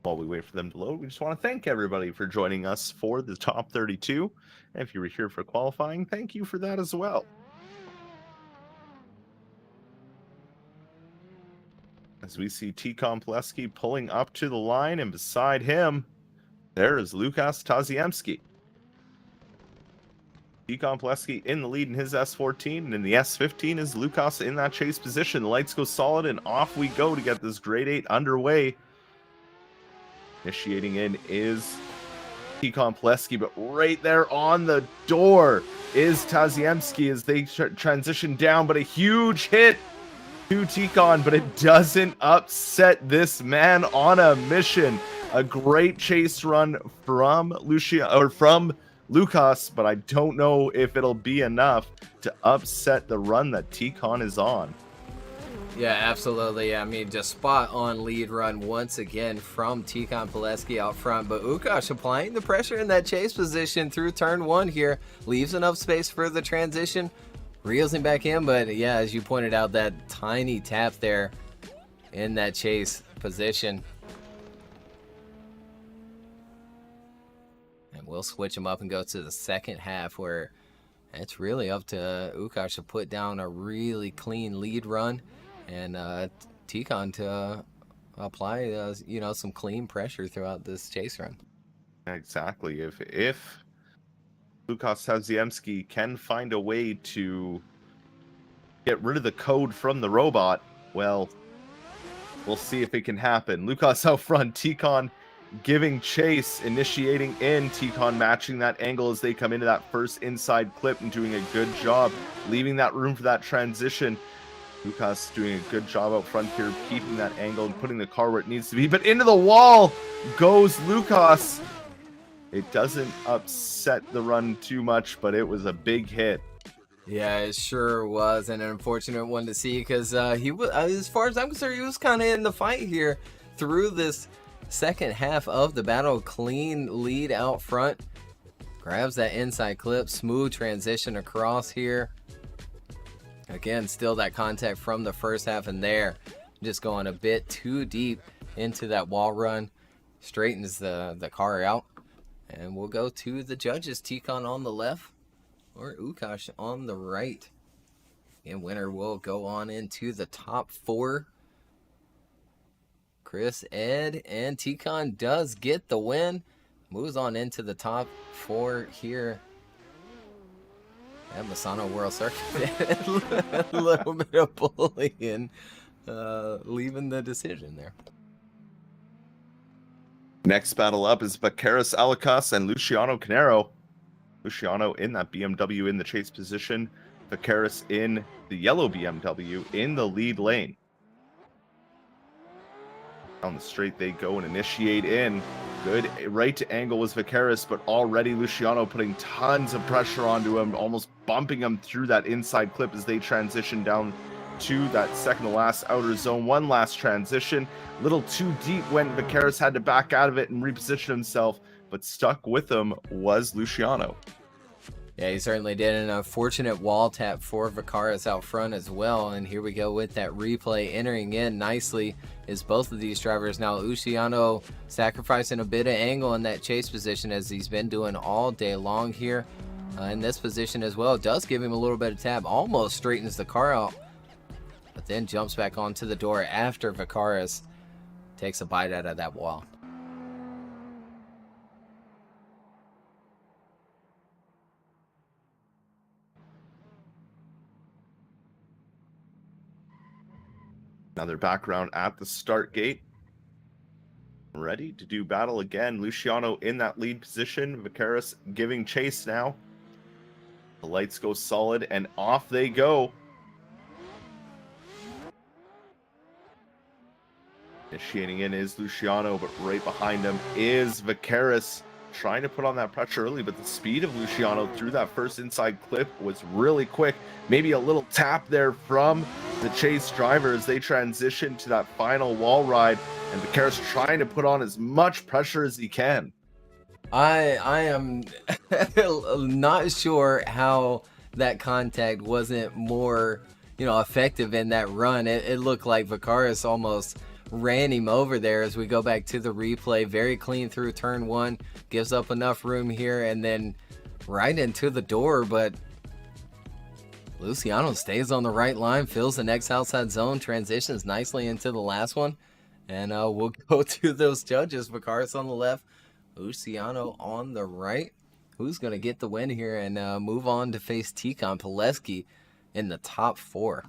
While we wait for them to load, we just want to thank everybody for joining us for the top 32. And if you were here for qualifying, thank you for that as well. As we see Poleski pulling up to the line, and beside him, there is Aliukas Tasiemski. Poleski in the lead in his S14, and in the S15 is Aliukas in that chase position. The lights go solid, and off we go to get this grade 8 underway. Initiating in is Poleski, but right there on the door is Tasiemski as they transition down, but a huge hit to Tikon, but it doesn't upset this man on a mission. A great chase run from Aliukas, but I don't know if it'll be enough to upset the run that Tikon is on. Yeah, absolutely. I mean, just spot on lead run once again from Poleski out front. But Aliukas applying the pressure in that chase position through turn 1 here. Leaves enough space for the transition. Reels him back in. But yeah, as you pointed out, that tiny tap there in that chase position. And we'll switch him up and go to the second half where it's really up to Aliukas to put down a really clean lead run. And Tikon to apply, some clean pressure throughout this chase run. Exactly. If Aliukas Tasiemski can find a way to get rid of the code from the robot, well, we'll see if it can happen. Aliukas out front, Tikon giving chase, initiating in, Tikon matching that angle as they come into that first inside clip and doing a good job, leaving that room for that transition. Aliukas doing a good job out front here, keeping that angle and putting the car where it needs to be. But into the wall goes Aliukas. It doesn't upset the run too much, but it was a big hit. Yeah, it sure was an unfortunate one to see because he was, as far as I'm concerned, he was kind of in the fight here through this second half of the battle. Clean lead out front. Grabs that inside clip. Smooth transition across here. Again, still that contact from the first half, and there, just going a bit too deep into that wall run. Straightens the car out. And we'll go to the judges. Tikon on the left, or Aliukas on the right. And winner will go on into the top 4. Chris, Ed, and Tikon does get the win. Moves on into the top 4 here at Misano World Circuit. A little bit of bullying, leaving the decision there. Next battle up is Vaqueros Aliukas and Luciano Carneiro. Luciano in that BMW in the chase position. Vaqueros in the yellow BMW in the lead lane. On the straight they go and initiate in. Good right to angle was Vaqueros, but already Luciano putting tons of pressure onto him, almost bumping him through that inside clip as they transition down to that second to last outer zone. One last transition. A little too deep when Vaqueros had to back out of it and reposition himself, but stuck with him was Luciano. Yeah, he certainly did. An unfortunate wall tap for Vaqueros out front as well. And here we go with that replay. Entering in nicely is both of these drivers. Now Luciano sacrificing a bit of angle in that chase position as he's been doing all day long here. In this position as well. Does give him a little bit of tab. Almost straightens the car out. But then jumps back onto the door after Vaqueros takes a bite out of that wall. Another background at the start gate. Ready to do battle again. Luciano in that lead position. Vaqueros giving chase now. The lights go solid and off they go. Initiating in is Luciano, but right behind him is Vaqueros, trying to put on that pressure early, but the speed of Luciano through that first inside clip was really quick. Maybe a little tap there from the chase driver as they transition to that final wall ride, and Vaqueros trying to put on as much pressure as he can. I am not sure how that contact wasn't more, effective in that run. It looked like Vaqueros almost ran him over there as we go back to the replay. Very clean through turn one, gives up enough room here and then right into the door, but Luciano stays on the right line, fills the next outside zone, transitions nicely into the last one, and we'll go to those judges. Vaqueros on the left, Luciano on the right. Who's going to get the win here and move on to face Tikon Poleski in the top four?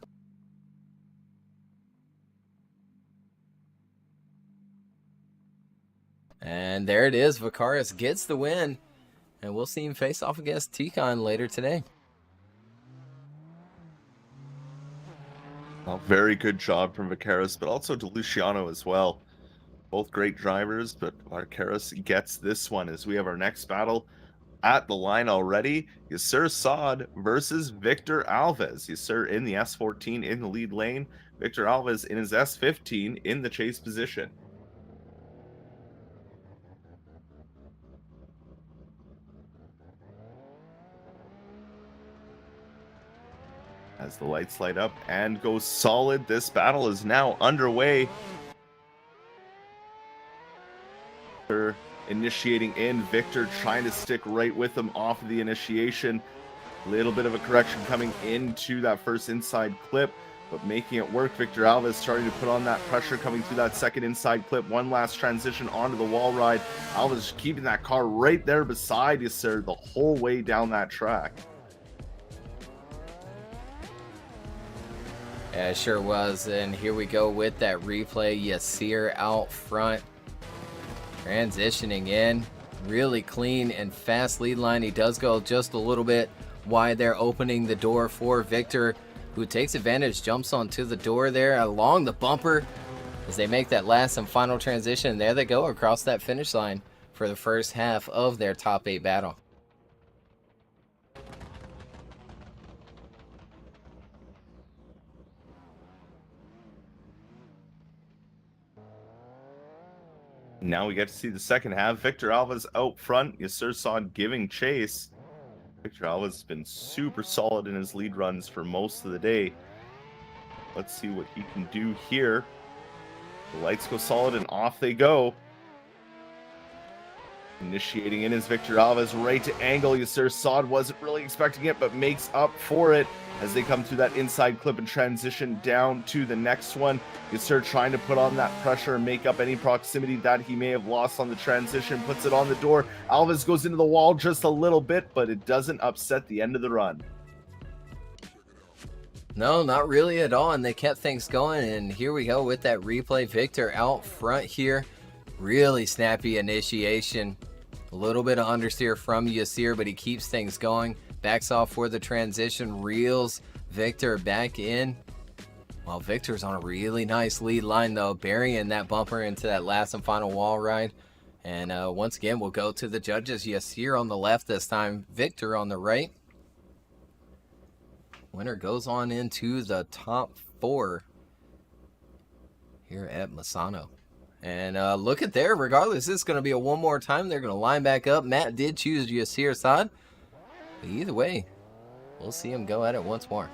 And there it is. Vaqueros gets the win, and we'll see him face off against Tikon later today. Well, very good job from Vaqueros, but also to Luciano as well. Both great drivers, but Vaqueros gets this one as we have our next battle at the line already. Yasser Saad versus Victor Alves. Yasser in the S14 in the lead lane. Victor Alves in his S15 in the chase position. As the lights light up and go solid, this battle is now underway. Initiating in, Victor trying to stick right with him off of the initiation. Little bit of a correction coming into that first inside clip, but making it work. Victor Alves starting to put on that pressure coming through that second inside clip. One last transition onto the wall ride. Alves keeping that car right there beside Yasser the whole way down that track. Yeah, it sure was. And here we go with that replay. Yasser out front, transitioning in. Really clean and fast lead line. He does go just a little bit wide there, opening the door for Victor, who takes advantage, jumps onto the door there along the bumper as they make that last and final transition. There they go across that finish line for the first half of their top 8 battle. Now we get to see the second half. Victor Alves out front. Yasser Saad giving chase. Victor Alves has been super solid in his lead runs for most of the day. Let's see what he can do here. The lights go solid and off they go. Initiating in is Victor Alves right to angle. Yasser Saad wasn't really expecting it, but makes up for it as they come through that inside clip and transition down to the next one. Yasser trying to put on that pressure and make up any proximity that he may have lost on the transition. Puts it on the door. Alves goes into the wall just a little bit, but it doesn't upset the end of the run. No, not really at all, and they kept things going, and here we go with that replay. Victor out front here. Really snappy initiation. A little bit of understeer from Yasser, but he keeps things going. Backs off for the transition, reels Victor back in. Well, Victor's on a really nice lead line, though, burying that bumper into that last and final wall ride. And once again, we'll go to the judges. Yasser on the left this time, Victor on the right. Winner goes on into the top 4 here at Misano. And look at there, regardless, this is going to be a one more time. They're going to line back up. Matt did choose Yasser Saad. But either way, we'll see him go at it once more.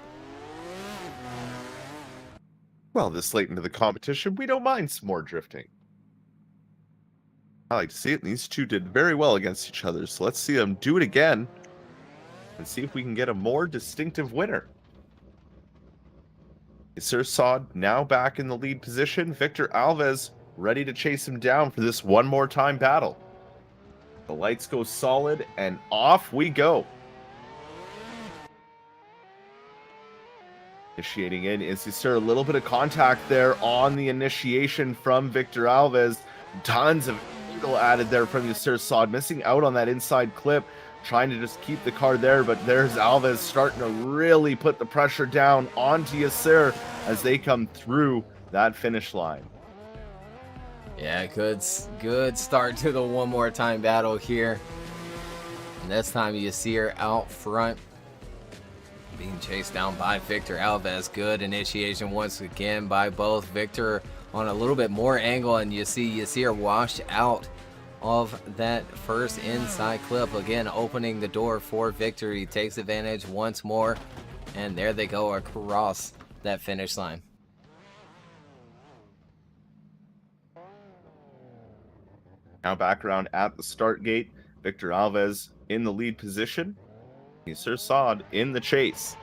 Well, this late into the competition, we don't mind some more drifting. I like to see it, and these two did very well against each other. So let's see them do it again and see if we can get a more distinctive winner. Yasser Saad now back in the lead position. Victor Alves ready to chase him down for this one more time battle. The lights go solid and off we go. Initiating in is Yasser. A little bit of contact there on the initiation from Victor Alves. Tons of angle added there from Yasser Saad, missing out on that inside clip, trying to just keep the car there, but there's Alves starting to really put the pressure down onto Yasser as they come through that finish line. Yeah, good start to the one more time battle here. And this time you see her out front, being chased down by Victor Alves. Good initiation once again by both. Victor on a little bit more angle, and you see her washed out of that first inside clip. Again, opening the door for Victor. He takes advantage once more, and there they go across that finish line. Now back around at the start gate, Victor Alves in the lead position. Sir Saad in the chase.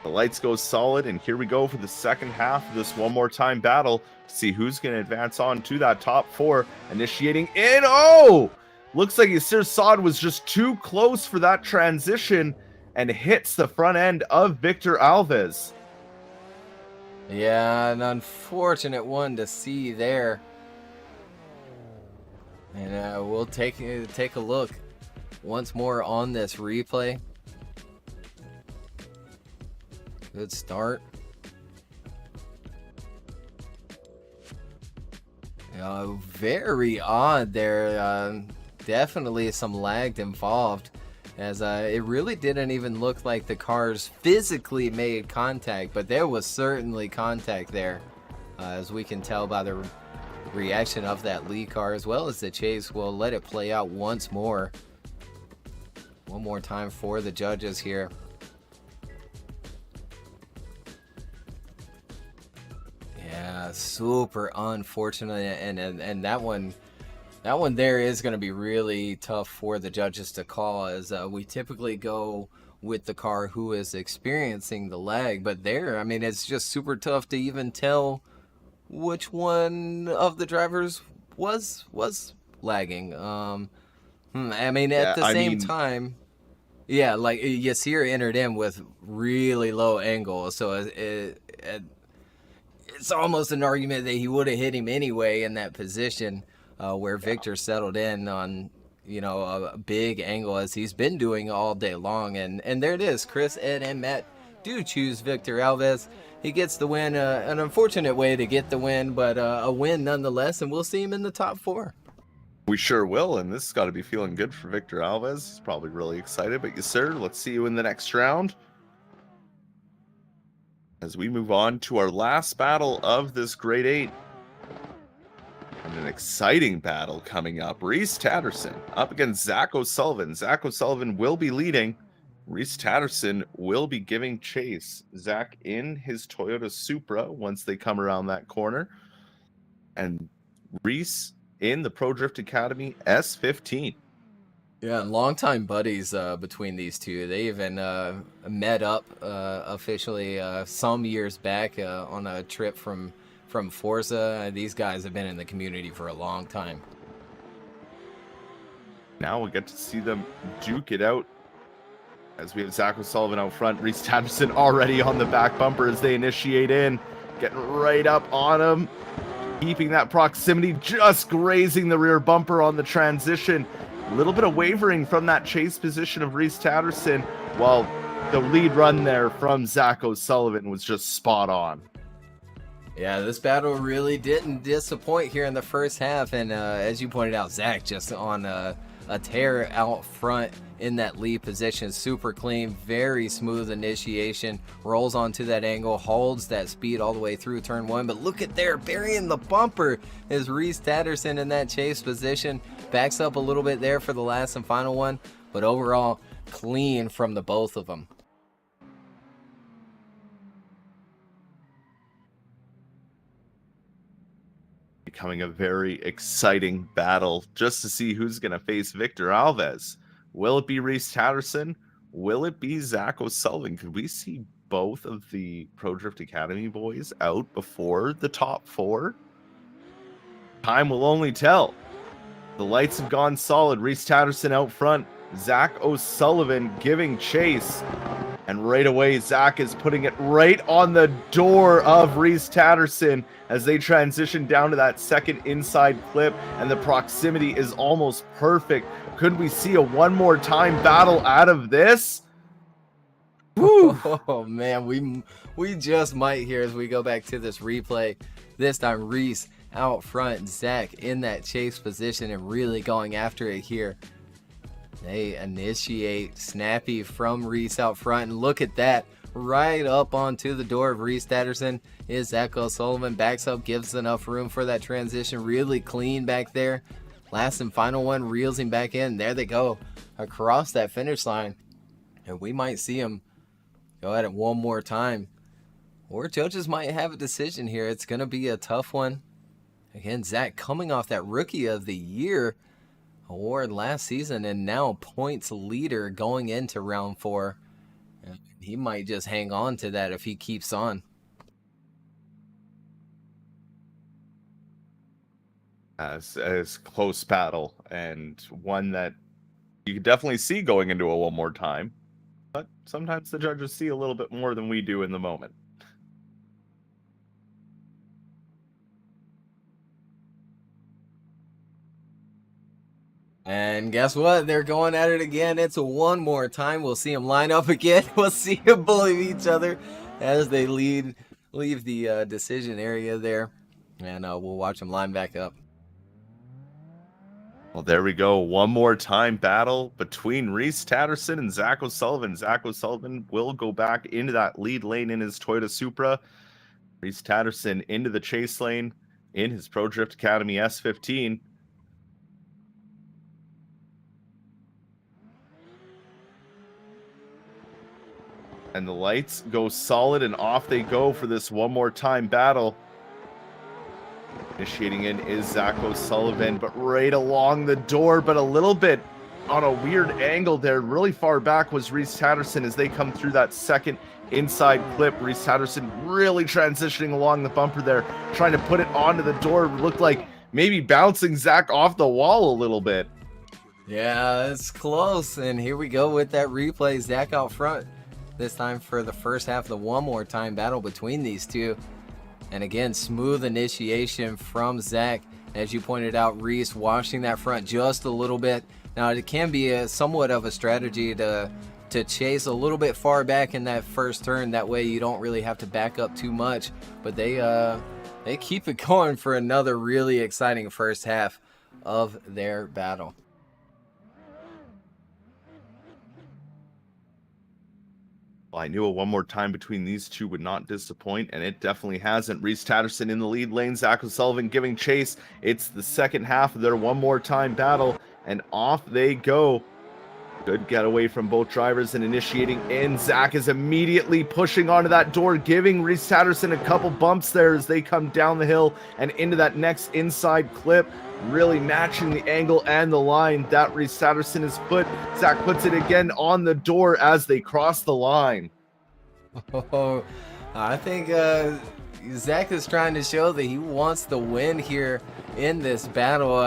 The lights go solid, and here we go for the second half of this one more time battle. See who's going to advance on to that top 4. Initiating in. Oh! Looks like Sir Saad was just too close for that transition and hits the front end of Victor Alves. Yeah, an unfortunate one to see there. And we'll take a look once more on this replay. Good start. Very odd there. Definitely some lag involved, as it really didn't even look like the cars physically made contact, but there was certainly contact there, as we can tell by the reaction of that lead car as well as the chase. We'll let it play out once more. One more time for the judges here. Yeah, super unfortunate, and that one there is going to be really tough for the judges to call, as we typically go with the car who is experiencing the lag, but there, I mean, it's just super tough to even tell which one of the drivers was lagging. I mean, at the same time, yeah, like Yasir entered in with really low angle, so it's almost an argument that he would have hit him anyway in that position, where Victor settled in on, a big angle, as he's been doing all day long. And there it is. Chris, Ed, and Matt do choose Victor Alves. He gets the win. An unfortunate way to get the win, but a win nonetheless, and we'll see him in the top 4. We sure will, and this has got to be feeling good for Victor Alves. He's probably really excited, but yes, sir, let's see you in the next round. As we move on to our last battle of this Grade 8. And an exciting battle coming up. Reese Tatterson up against Zach O'Sullivan. Zach O'Sullivan will be leading. Reese Tatterson will be giving chase. Zach in his Toyota Supra once they come around that corner. And Reese in the Pro Drift Academy S15. Yeah, and longtime buddies between these two. They even met up officially some years back on a trip from Forza. These guys have been in the community for a long time. Now we get to see them duke it out, as we have Zach O'Sullivan out front. Reese Tatterson already on the back bumper as they initiate in, getting right up on him, keeping that proximity, just grazing the rear bumper on the transition. A little bit of wavering from that chase position of Reese Tatterson, while the lead run there from Zach O'Sullivan was just spot on. Yeah, this battle really didn't disappoint here in the first half, and as you pointed out, Zach just on a tear out front in that lead position. Super clean, very smooth initiation, rolls onto that angle, holds that speed all the way through turn 1, but look at there, burying the bumper is Reese Tatterson in that chase position. Backs up a little bit there for the last and final one, but overall clean from the both of them. Becoming a very exciting battle just to see who's going to face Victor Alves. Will it be Reese Tatterson? Will it be Zach O'Sullivan? Could we see both of the Pro Drift Academy boys out before the top 4? Time will only tell. The lights have gone solid. Reese Tatterson out front. Zach O'Sullivan giving chase. And right away, Zach is putting it right on the door of Reese Tatterson as they transition down to that second inside clip, and the proximity is almost perfect. Could we see a one more time battle out of this? Woo. Oh man, we just might here as we go back to this replay. This time Reese out front. Zach in that chase position and really going after it here. They initiate snappy from Reese out front, and look at that. Right up onto the door of Reese Tatterson is Zach O'Sullivan. Backs up, gives enough room for that transition. Really clean back there. Last and final one, reels him back in. There they go, across that finish line. And we might see him go at it one more time. Or judges might have a decision here. It's going to be a tough one. Again, Zach coming off that Rookie of the Year award last season and now points leader going into round 4. He might just hang on to that if he keeps on. As close battle, and one that you could definitely see going into a one more time. But sometimes the judges see a little bit more than we do in the moment. And guess what? They're going at it again. It's a one more time. We'll see them line up again. We'll see them bully each other as they leave the decision area there. And we'll watch them line back up. Well, there we go. One more time battle between Reese Tatterson and Zach O'Sullivan. Zach O'Sullivan will go back into that lead lane in his Toyota Supra. Reese Tatterson into the chase lane in his Pro Drift Academy S15. And the lights go solid, and off they go for this one more time battle. Initiating in is Zach O'Sullivan, but right along the door, but a little bit on a weird angle there. Really far back was Reese Tatterson as they come through that second inside clip. Reese Tatterson really transitioning along the bumper there, trying to put it onto the door. Looked like maybe bouncing Zach off the wall a little bit. Yeah, it's close. And here we go with that replay. Zach out front. This time for the first half of the one more time battle between these two. And again, smooth initiation from Zach. As you pointed out, Reese washing that front just a little bit. Now, it can be somewhat of a strategy to chase a little bit far back in that first turn. That way you don't really have to back up too much. But they keep it going for another really exciting first half of their battle. Well, I knew a one more time between these two would not disappoint, and it definitely hasn't. Reese Tatterson in the lead lane, Zach O'Sullivan giving chase. It's the second half of their one more time battle, and off they go. Good getaway from both drivers and initiating in. Zach is immediately pushing onto that door, giving Reese Tatterson a couple bumps there as they come down the hill and into that next inside clip. Really matching the angle and the line that Reese Tatterson has put. Zach puts it again on the door as they cross the line. Oh, I think Zach is trying to show that he wants the win here in this battle.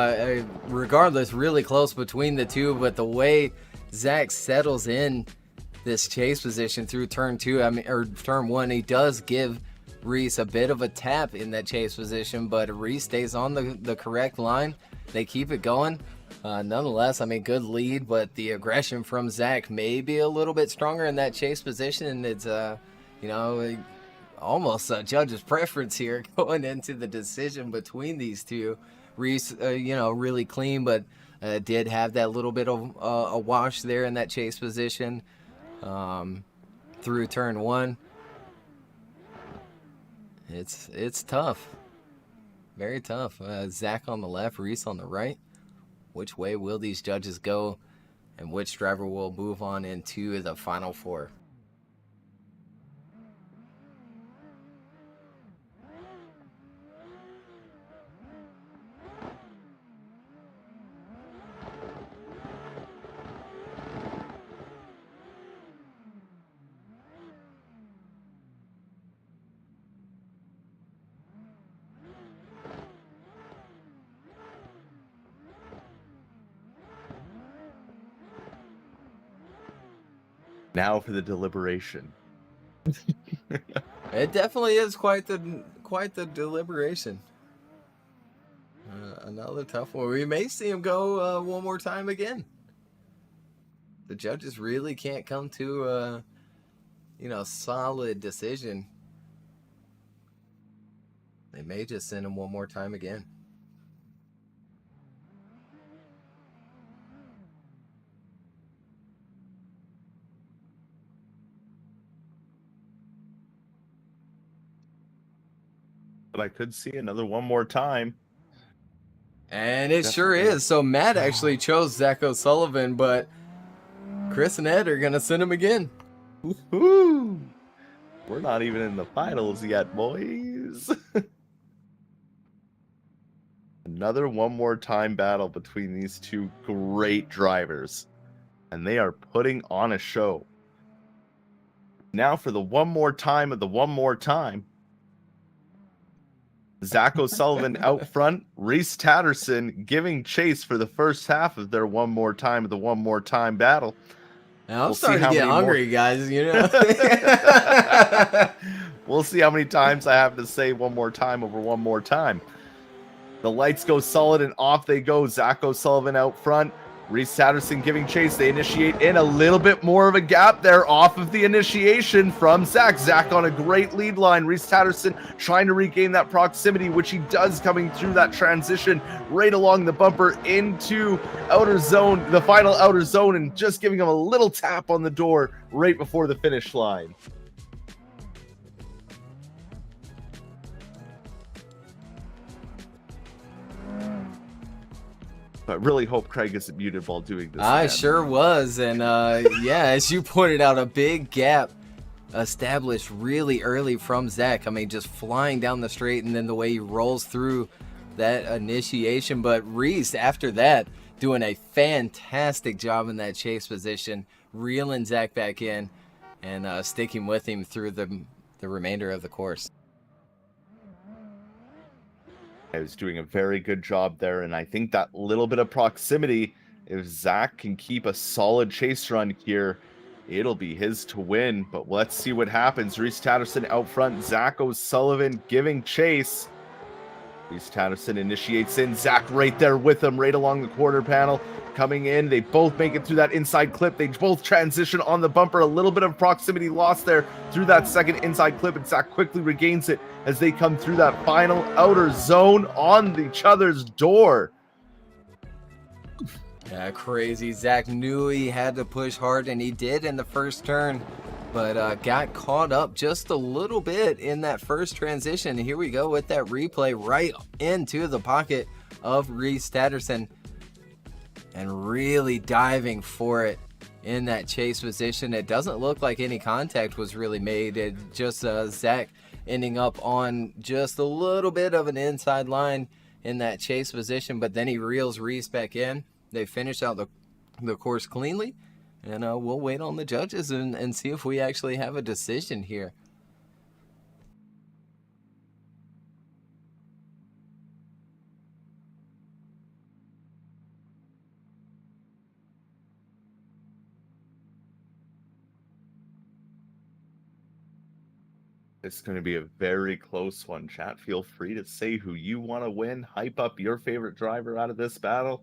Regardless, really close between the two, but the way Zach settles in this chase position through turn 2, or turn 1, he does give Reese a bit of a tap in that chase position, but Reese stays on the correct line. They keep it going. Nonetheless, good lead, but the aggression from Zach may be a little bit stronger in that chase position. It's, almost a judge's preference here going into the decision between these two. Reese, really clean, but did have that little bit of a wash there in that chase position through turn 1. It's tough. Very tough. Zach on the left, Reese on the right. Which way will these judges go, and which driver will move on into the final 4? Now for the deliberation. It definitely is quite the deliberation. Another tough one. We may see him go one more time again. The judges really can't come to a solid decision. They may just send him one more time again. But I could see another one more time. And it sure is. So Matt actually chose Zach O'Sullivan, but Chris and Ed are going to send him again. Woo-hoo. We're not even in the finals yet, boys. Another one more time battle between these two great drivers. And they are putting on a show. Now for the one more time of the one more time. Zach O'Sullivan out front, Reese Tatterson giving chase for the first half of their one more time of the one more time battle. Now, I'm starting to get hungry, guys, you know. We'll see how many times I have to say one more time over one more time. The lights go solid and off they go. Zach O'Sullivan out front. Reese Tatterson giving chase. They initiate in a little bit more of a gap there off of the initiation from Zach. Zach on a great lead line. Reese Tatterson trying to regain that proximity, which he does coming through that transition right along the bumper into outer zone, the final outer zone, and just giving him a little tap on the door right before the finish line. I really hope Craig isn't muted while doing this. I sure was. And yeah, as you pointed out, a big gap established really early from Zach. I mean, just flying down the straight and then the way he rolls through that initiation. But Reese, after that, doing a fantastic job in that chase position, reeling Zach back in and sticking with him through the remainder of the course. I was doing a very good job there, and I think that little bit of proximity, if Zach can keep a solid chase run here, it'll be his to win. But let's see what happens. Reese Tatterson out front, Zach O'Sullivan giving chase. Reese Tatterson initiates in, Zach right there with him, right along the quarter panel. Coming in, they both make it through that inside clip. They both transition on the bumper. A little bit of proximity lost there through that second inside clip, and Zach quickly regains it as they come through that final outer zone on each other's door. Yeah, crazy. Zach knew he had to push hard, and he did in the first turn, but got caught up just a little bit in that first transition. And here we go with that replay right into the pocket of Reese Tatterson, and really diving for it in that chase position. It doesn't look like any contact was really made. It just Zach ending up on just a little bit of an inside line in that chase position, but then he reels Reese back in. They finish out the course cleanly, and we'll wait on the judges and see if we actually have a decision here. It's going to be a very close one, chat. Feel free to say who you want to win. Hype up your favorite driver out of this battle.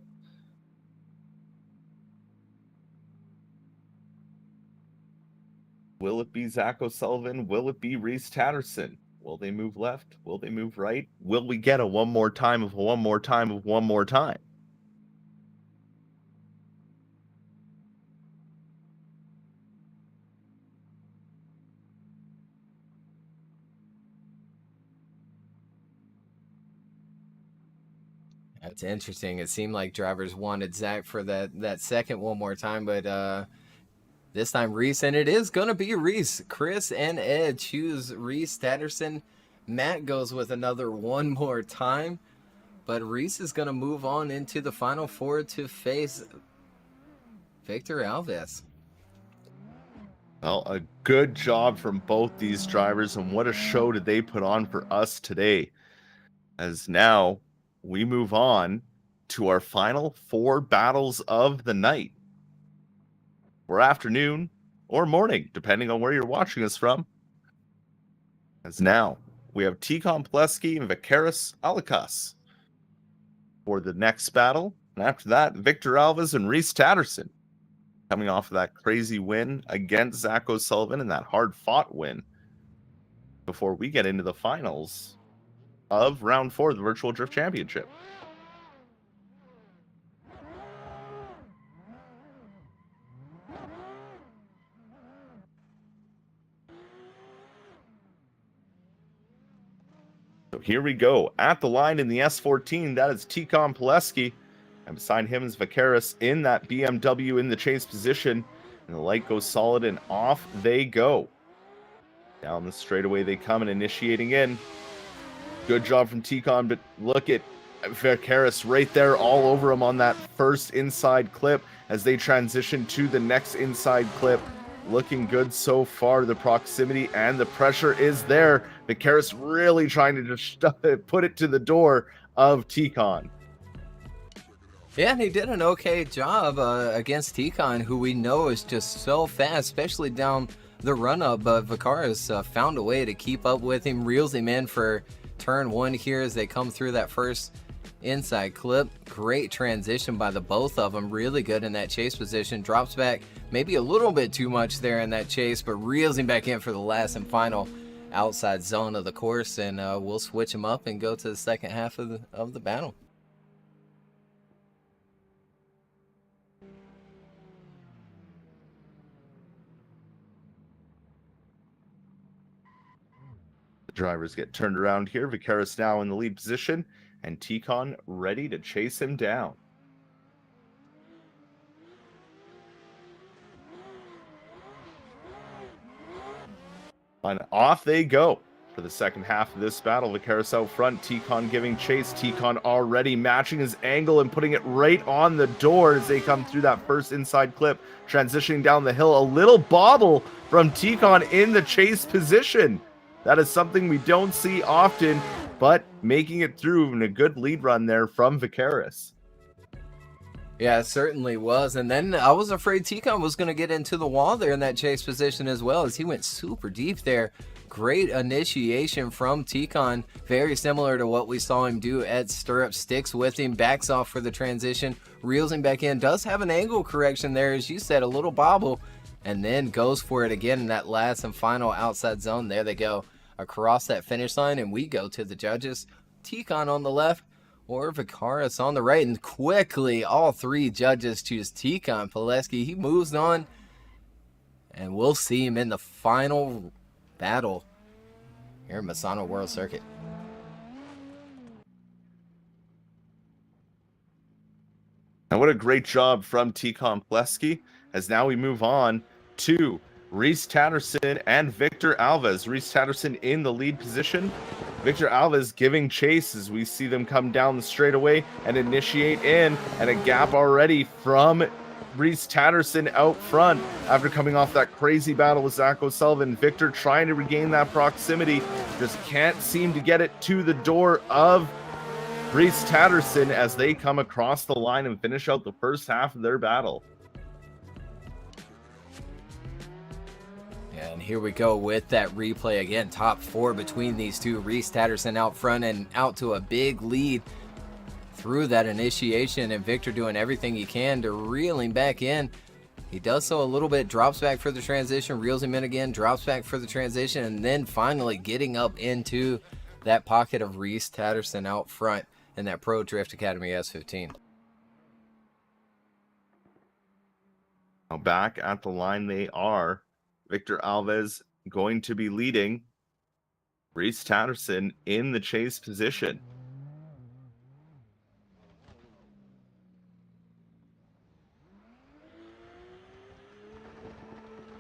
Will it be Zach O'Sullivan? Will it be Reese Tatterson? Will they move left? Will they move right? Will we get a one more time of one more time of one more time? That's interesting. It seemed like drivers wanted Zach for that second one more time, but this time Reese, and it is going to be Reese. Chris and Ed choose Reese Tatterson. Matt goes with another one more time, but Reese is going to move on into the Final Four to face Victor Alves. Well, a good job from both these drivers, and what a show did they put on for us today. As now we move on to our final four battles of the night, or afternoon, or morning, depending on where you're watching us from. As now we have Tikon Poleski and Vikaris Aliukas for the next battle, and after that, Victor Alves and Reese Tatterson, coming off of that crazy win against Zach O'Sullivan and that hard-fought win. Before we get into the finals, of round 4 of the Virtual Drift Championship. So here we go. At the line in the S14, that is Tikon Poleski. And beside him is Vacaris in that BMW in the chase position. And the light goes solid and off they go. Down the straightaway they come and initiating in. Good job from Tikon, but look at Vacaris right there all over him on that first inside clip as they transition to the next inside clip. Looking good so far. The proximity and the pressure is there. Vacaris really trying to just put it to the door of Tikon. Yeah, and he did an okay job against Tikon, who we know is just so fast, especially down the run-up. But Vacaris found a way to keep up with him, reels him in for turn 1 here as they come through that first inside clip. Great transition by the both of them. Really good in that chase position. Drops back maybe a little bit too much there in that chase, but reels him back in for the last and final outside zone of the course. And we'll switch him up and go to the second half of the battle. The drivers get turned around here. Vacaris now in the lead position, and Tikon ready to chase him down. And off they go for the second half of this battle. Vacaris out front, Tikon giving chase. Tikon already matching his angle and putting it right on the door as they come through that first inside clip. Transitioning down the hill, a little bobble from Tikon in the chase position. That is something we don't see often, but making it through in a good lead run there from Vacaris. Yeah, it certainly was. And then I was afraid Tikon was going to get into the wall there in that chase position as well, as he went super deep there. Great initiation from Tikon, very similar to what we saw him do at Stirrup. Sticks with him, backs off for the transition, reels him back in, does have an angle correction there, as you said, a little bobble, and then goes for it again in that last and final outside zone. There they go across that finish line, and we go to the judges. Tikon on the left or Vacaris on the right, and quickly all 3 judges choose Tikon Poleski. He moves on, and we'll see him in the final battle here at Misano World Circuit. And what a great job from Tikon Poleski, as now we move on to Reese Tatterson and Victor Alves. Reese Tatterson in the lead position. Victor Alves giving chase as we see them come down the straightaway and initiate in, and a gap already from Reese Tatterson out front after coming off that crazy battle with Zach O'Sullivan. Victor trying to regain that proximity, just can't seem to get it to the door of Reese Tatterson as they come across the line and finish out the first half of their battle. And here we go with that replay again. Top 4 between these two. Reese Tatterson out front and out to a big lead through that initiation, and Victor doing everything he can to reel him back in. He does so a little bit, drops back for the transition, reels him in again, drops back for the transition, and then finally getting up into that pocket of Reese Tatterson out front in that Pro Drift Academy S15. Now back at the line they are. Victor Alves going to be leading Reese Tatterson in the chase position.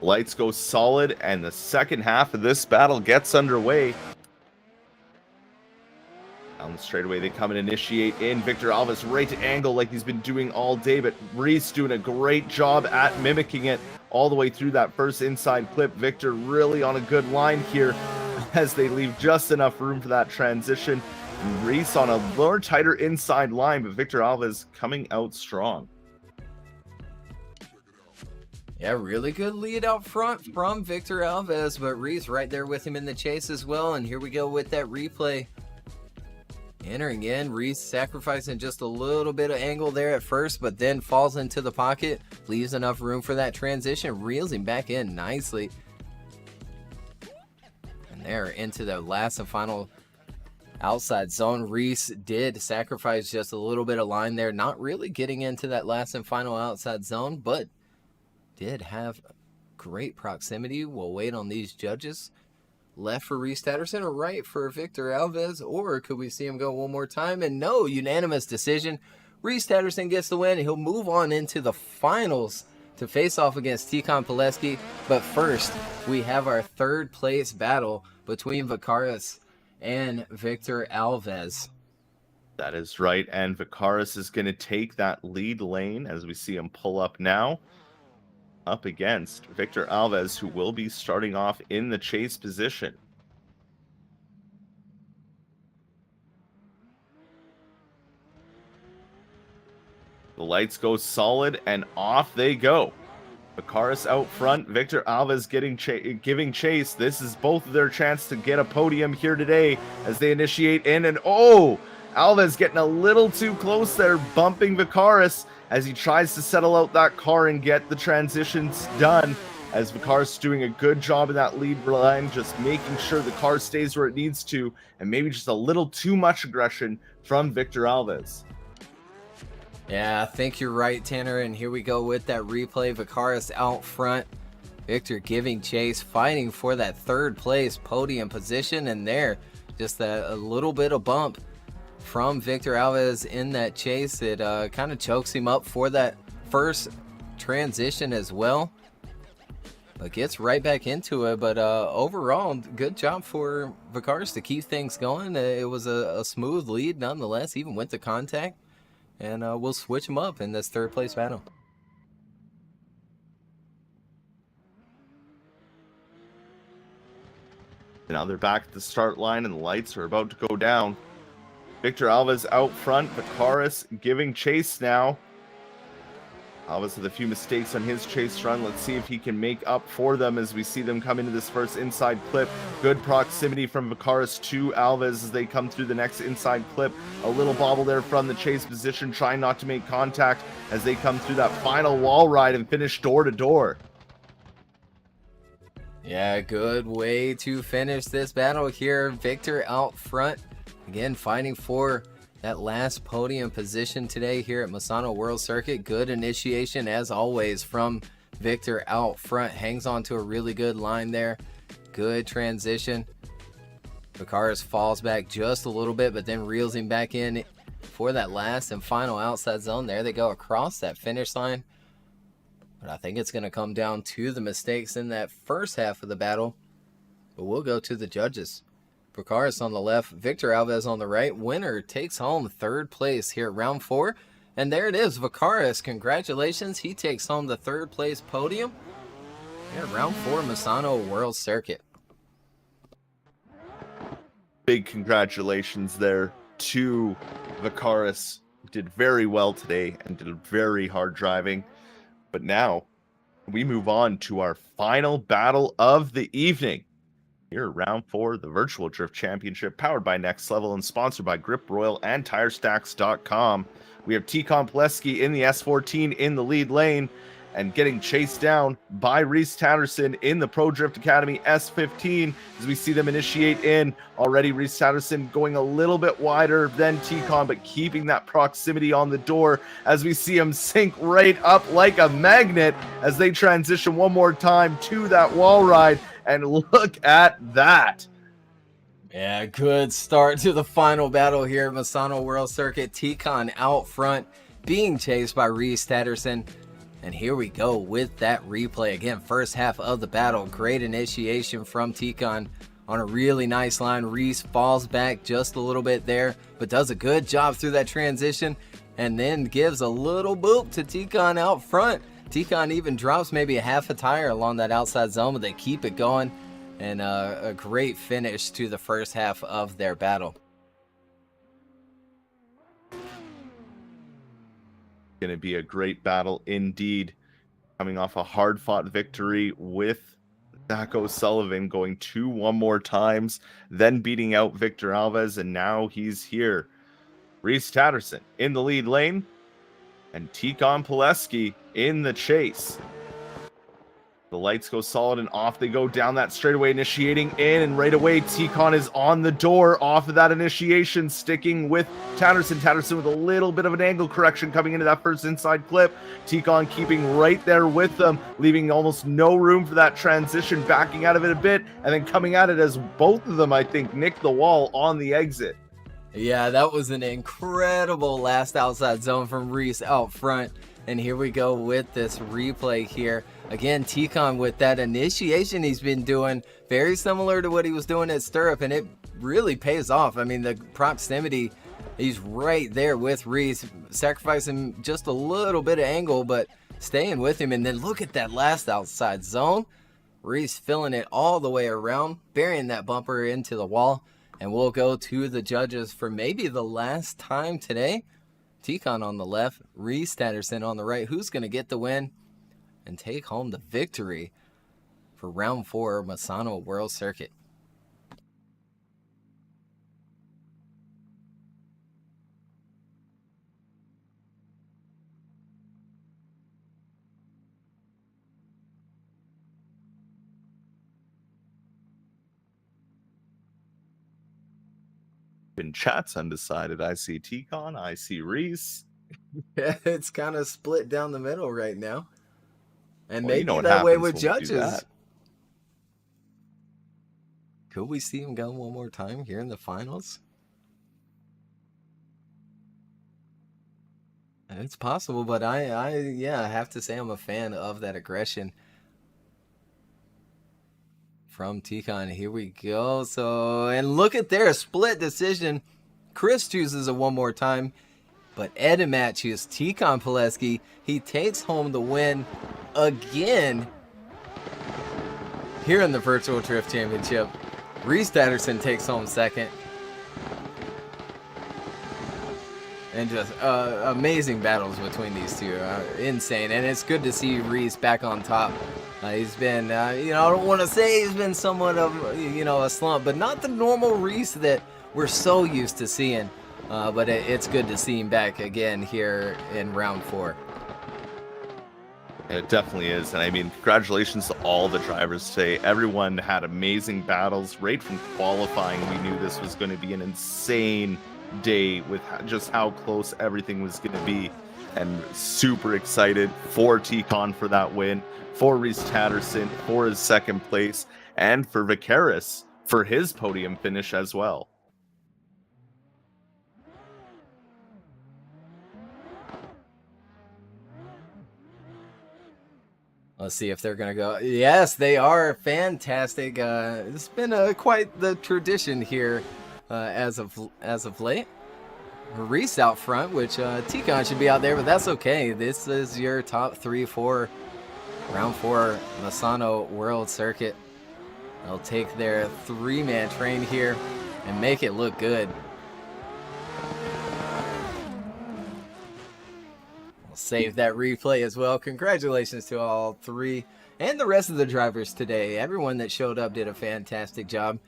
Lights go solid, and the second half of this battle gets underway. Down the straightaway, they come and initiate in. Victor Alves right to angle like he's been doing all day, but Reese doing a great job at mimicking it all the way through that first inside clip. Victor really on a good line here as they leave just enough room for that transition. And Reese on a more tighter inside line, but Victor Alves coming out strong. Yeah, really good lead out front from Victor Alves, but Reese right there with him in the chase as well. And here we go with that replay. Entering in, Reese sacrificing just a little bit of angle there at first, but then falls into the pocket, leaves enough room for that transition, reels him back in nicely. And there into the last and final outside zone. Reese did sacrifice just a little bit of line there, not really getting into that last and final outside zone, but did have great proximity. We'll wait on these judges. Left for Reese Tatterson or right for Victor Alves, or could we see him go one more time? And no, unanimous decision. Reese Tatterson gets the win. He'll move on into the finals to face off against Tikon Poleski. But first, we have our third place battle between Vakaris and Victor Alves. That is right, and Vakaris is going to take that lead lane as we see him pull up now, up against Victor Alves, who will be starting off in the chase position. The lights go solid, and off they go. Vakaris out front, Victor Alves giving chase. This is both of their chance to get a podium here today as they initiate in, and Alves getting a little too close there, bumping Vakaris as he tries to settle out that car and get the transitions done, as Vakaris doing a good job in that lead line, just making sure the car stays where it needs to, and maybe just a little too much aggression from Victor Alves. Yeah, I think you're right, Tanner, and here we go with that replay. Vakaris out front, Victor giving chase, fighting for that third place podium position, and there, just a little bit of bump from Victor Alves in that chase. It kind of chokes him up for that first transition as well, but gets right back into it. But overall, good job for Vakaris to keep things going. It was a smooth lead nonetheless, even with the contact, and we'll switch him up in this third place battle. Now they're back at the start line and the lights are about to go down. Victor Alves out front, Vakaris giving chase now. Alves with a few mistakes on his chase run. Let's see if he can make up for them as we see them come into this first inside clip. Good proximity from Vakaris to Alves as they come through the next inside clip. A little bobble there from the chase position, trying not to make contact as they come through that final wall ride and finish door to door. Yeah, good way to finish this battle here. Victor out front, again fighting for that last podium position today here at Misano World Circuit. Good initiation as always from Victor out front. Hangs on to a really good line there. Good transition. Vakaris falls back just a little bit, but then reels him back in for that last and final outside zone. There they go across that finish line. But I think it's going to come down to the mistakes in that first half of the battle. But we'll go to the judges. Vakaris on the left, Victor Alves on the right. Winner takes home third place here at round 4. And there it is, Vakaris. Congratulations. He takes home the third place podium here at round 4 Misano World Circuit. Big congratulations there to Vakaris. Did very well today and did very hard driving. But now we move on to our final battle of the evening. Here at round 4, the Virtual Drift Championship, powered by Next Level and sponsored by Grip Royal and TireStacks.com. We have Tikon Poleski in the S14 in the lead lane and getting chased down by Reese Tatterson in the Pro Drift Academy S15 as we see them initiate in. Already Reese Tatterson going a little bit wider than Tikon, but keeping that proximity on the door as we see him sink right up like a magnet as they transition one more time to that wall ride. And look at that. Yeah, good start to the final battle here at Misano World Circuit. Tikon out front, being chased by Reese Tatterson. And here we go with that replay. Again, first half of the battle. Great initiation from Tikon on a really nice line. Reese falls back just a little bit there, but does a good job through that transition. And then gives a little boop to Tikon out front. Tikon even drops maybe a half a tire along that outside zone, but they keep it going. And a great finish to the first half of their battle. Going to be a great battle indeed. Coming off a hard-fought victory with Zach O'Sullivan going 2 more times, then beating out Victor Alves, and now he's here. Reese Tatterson in the lead lane, and Tikon Poleski in the chase. The lights go solid and off they go down that straightaway, initiating in, and right away Tikon is on the door off of that initiation, sticking with Tatterson. Tatterson with a little bit of an angle correction coming into that first inside clip. Tikon keeping right there with them, leaving almost no room for that transition, backing out of it a bit, and then coming at it as both of them, I think, nick the wall on the exit. Yeah, that was an incredible last outside zone from Reese out front. And here we go with this replay here. Again, Tikon with that initiation he's been doing, very similar to what he was doing at Stirrup, and it really pays off. I mean, the proximity, he's right there with Reese, sacrificing just a little bit of angle, but staying with him. And then look at that last outside zone. Reese filling it all the way around, burying that bumper into the wall. And we'll go to the judges for maybe the last time today. Tikon on the left, Reese Tatterson on the right. Who's going to get the win and take home the victory for round 4 Misano World Circuit? In chat's undecided. I see Tikon, I see Reese. It's kind of split down the middle right now. And Well, maybe you know what that way happens with when we do judges. that. Could we see him go one more time here in the finals? It's possible, but I have to say I'm a fan of that aggression from Tikon. Here we go. So, and look at their split decision. Chris chooses a one more time, but Edimat chooses Tikon Poleski. He takes home the win again here in the Virtual Drift Championship. Reese Tatterson takes home second. And just amazing battles between these two. Insane. And it's good to see Reese back on top. He's been, I don't want to say he's been somewhat of, a slump, but not the normal Reese that we're so used to seeing. But it's good to see him back again here in round 4. It definitely is. And I mean, congratulations to all the drivers today. Everyone had amazing battles right from qualifying. We knew this was going to be an insane day with just how close everything was going to be. And super excited for Tikon for that win, for Reese Tatterson for his second place, and for Vicaris for his podium finish as well. Let's see if they're going to go. Yes, they are fantastic. It's been quite the tradition here as of late. Reese out front, which Tikon should be out there, but that's okay. This is your top 3-4 round 4 Misano World Circuit. They'll take their 3-man train here and make it look good. We'll save that replay as well. Congratulations to all 3 and the rest of the drivers today. Everyone that showed up did a fantastic job.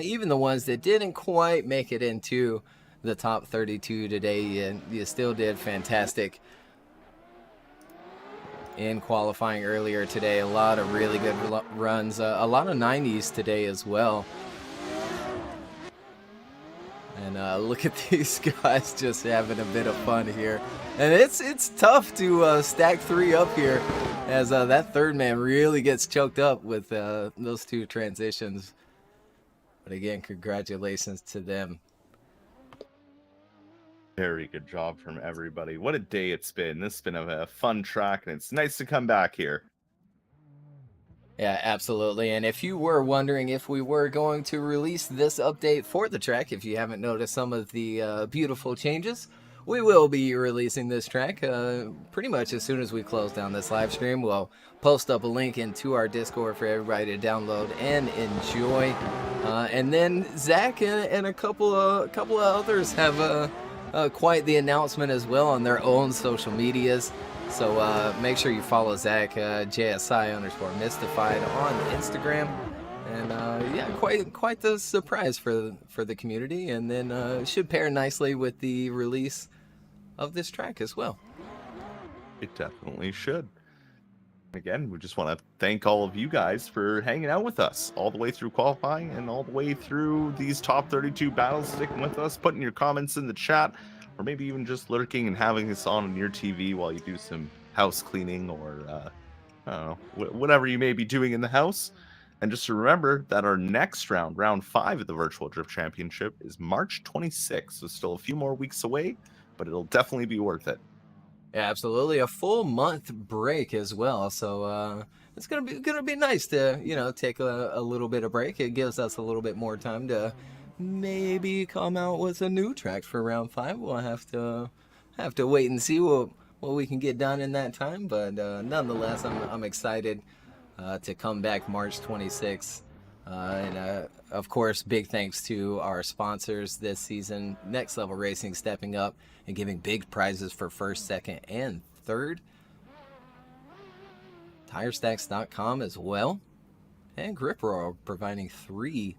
Even the ones that didn't quite make it into the top 32 today, and you still did fantastic in qualifying earlier today. A lot of really good runs, a lot of 90s today as well. And look at these guys just having a bit of fun here. And it's tough to stack 3 up here, as that third man really gets choked up with those 2 transitions. But again, congratulations to them. Very good job from everybody. What a day it's been. This has been a fun track, and it's nice to come back here. Yeah, absolutely. And if you were wondering if we were going to release this update for the track, if you haven't noticed some of the beautiful changes, we will be releasing this track pretty much as soon as we close down this live stream. We'll post up a link into our Discord for everybody to download and enjoy. And then Zach and a couple of others have quite the announcement as well on their own social medias. So make sure you follow Zach, JSI_mystified on Instagram. And yeah, quite the surprise for the community. And then should pair nicely with the release of this track as well. It definitely should. Again, we just want to thank all of you guys for hanging out with us all the way through qualifying and all the way through these top 32 battles, sticking with us, putting your comments in the chat, or maybe even just lurking and having us on your TV while you do some house cleaning or I don't know, whatever you may be doing in the house. And just to remember that our next round, round 5 of the Virtual Drift Championship, is March 26th. So still a few more weeks away, but it'll definitely be worth it. Yeah, absolutely, a full month break as well. So it's gonna be nice to take a little bit of break. It gives us a little bit more time to maybe come out with a new track for round 5. We'll have to wait and see what we can get done in that time. But nonetheless, I'm excited to come back March 26th. And of course, big thanks to our sponsors this season, Next Level Racing stepping up and giving big prizes for first, second, and third. TireStacks.com as well. And Grip Royal providing 3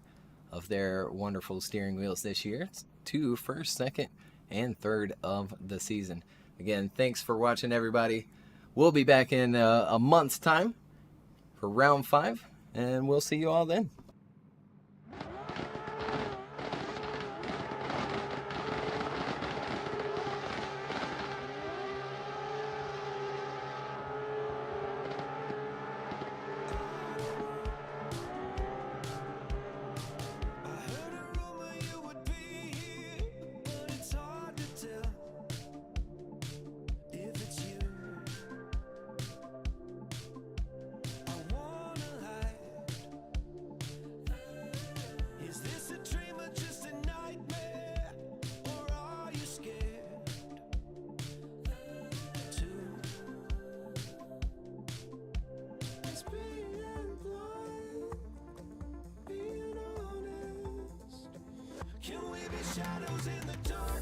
of their wonderful steering wheels this year. It's 2 first, second, and third of the season. Again, thanks for watching, everybody. We'll be back in a month's time for round 5, and we'll see you all then. Can we be shadows in the dark?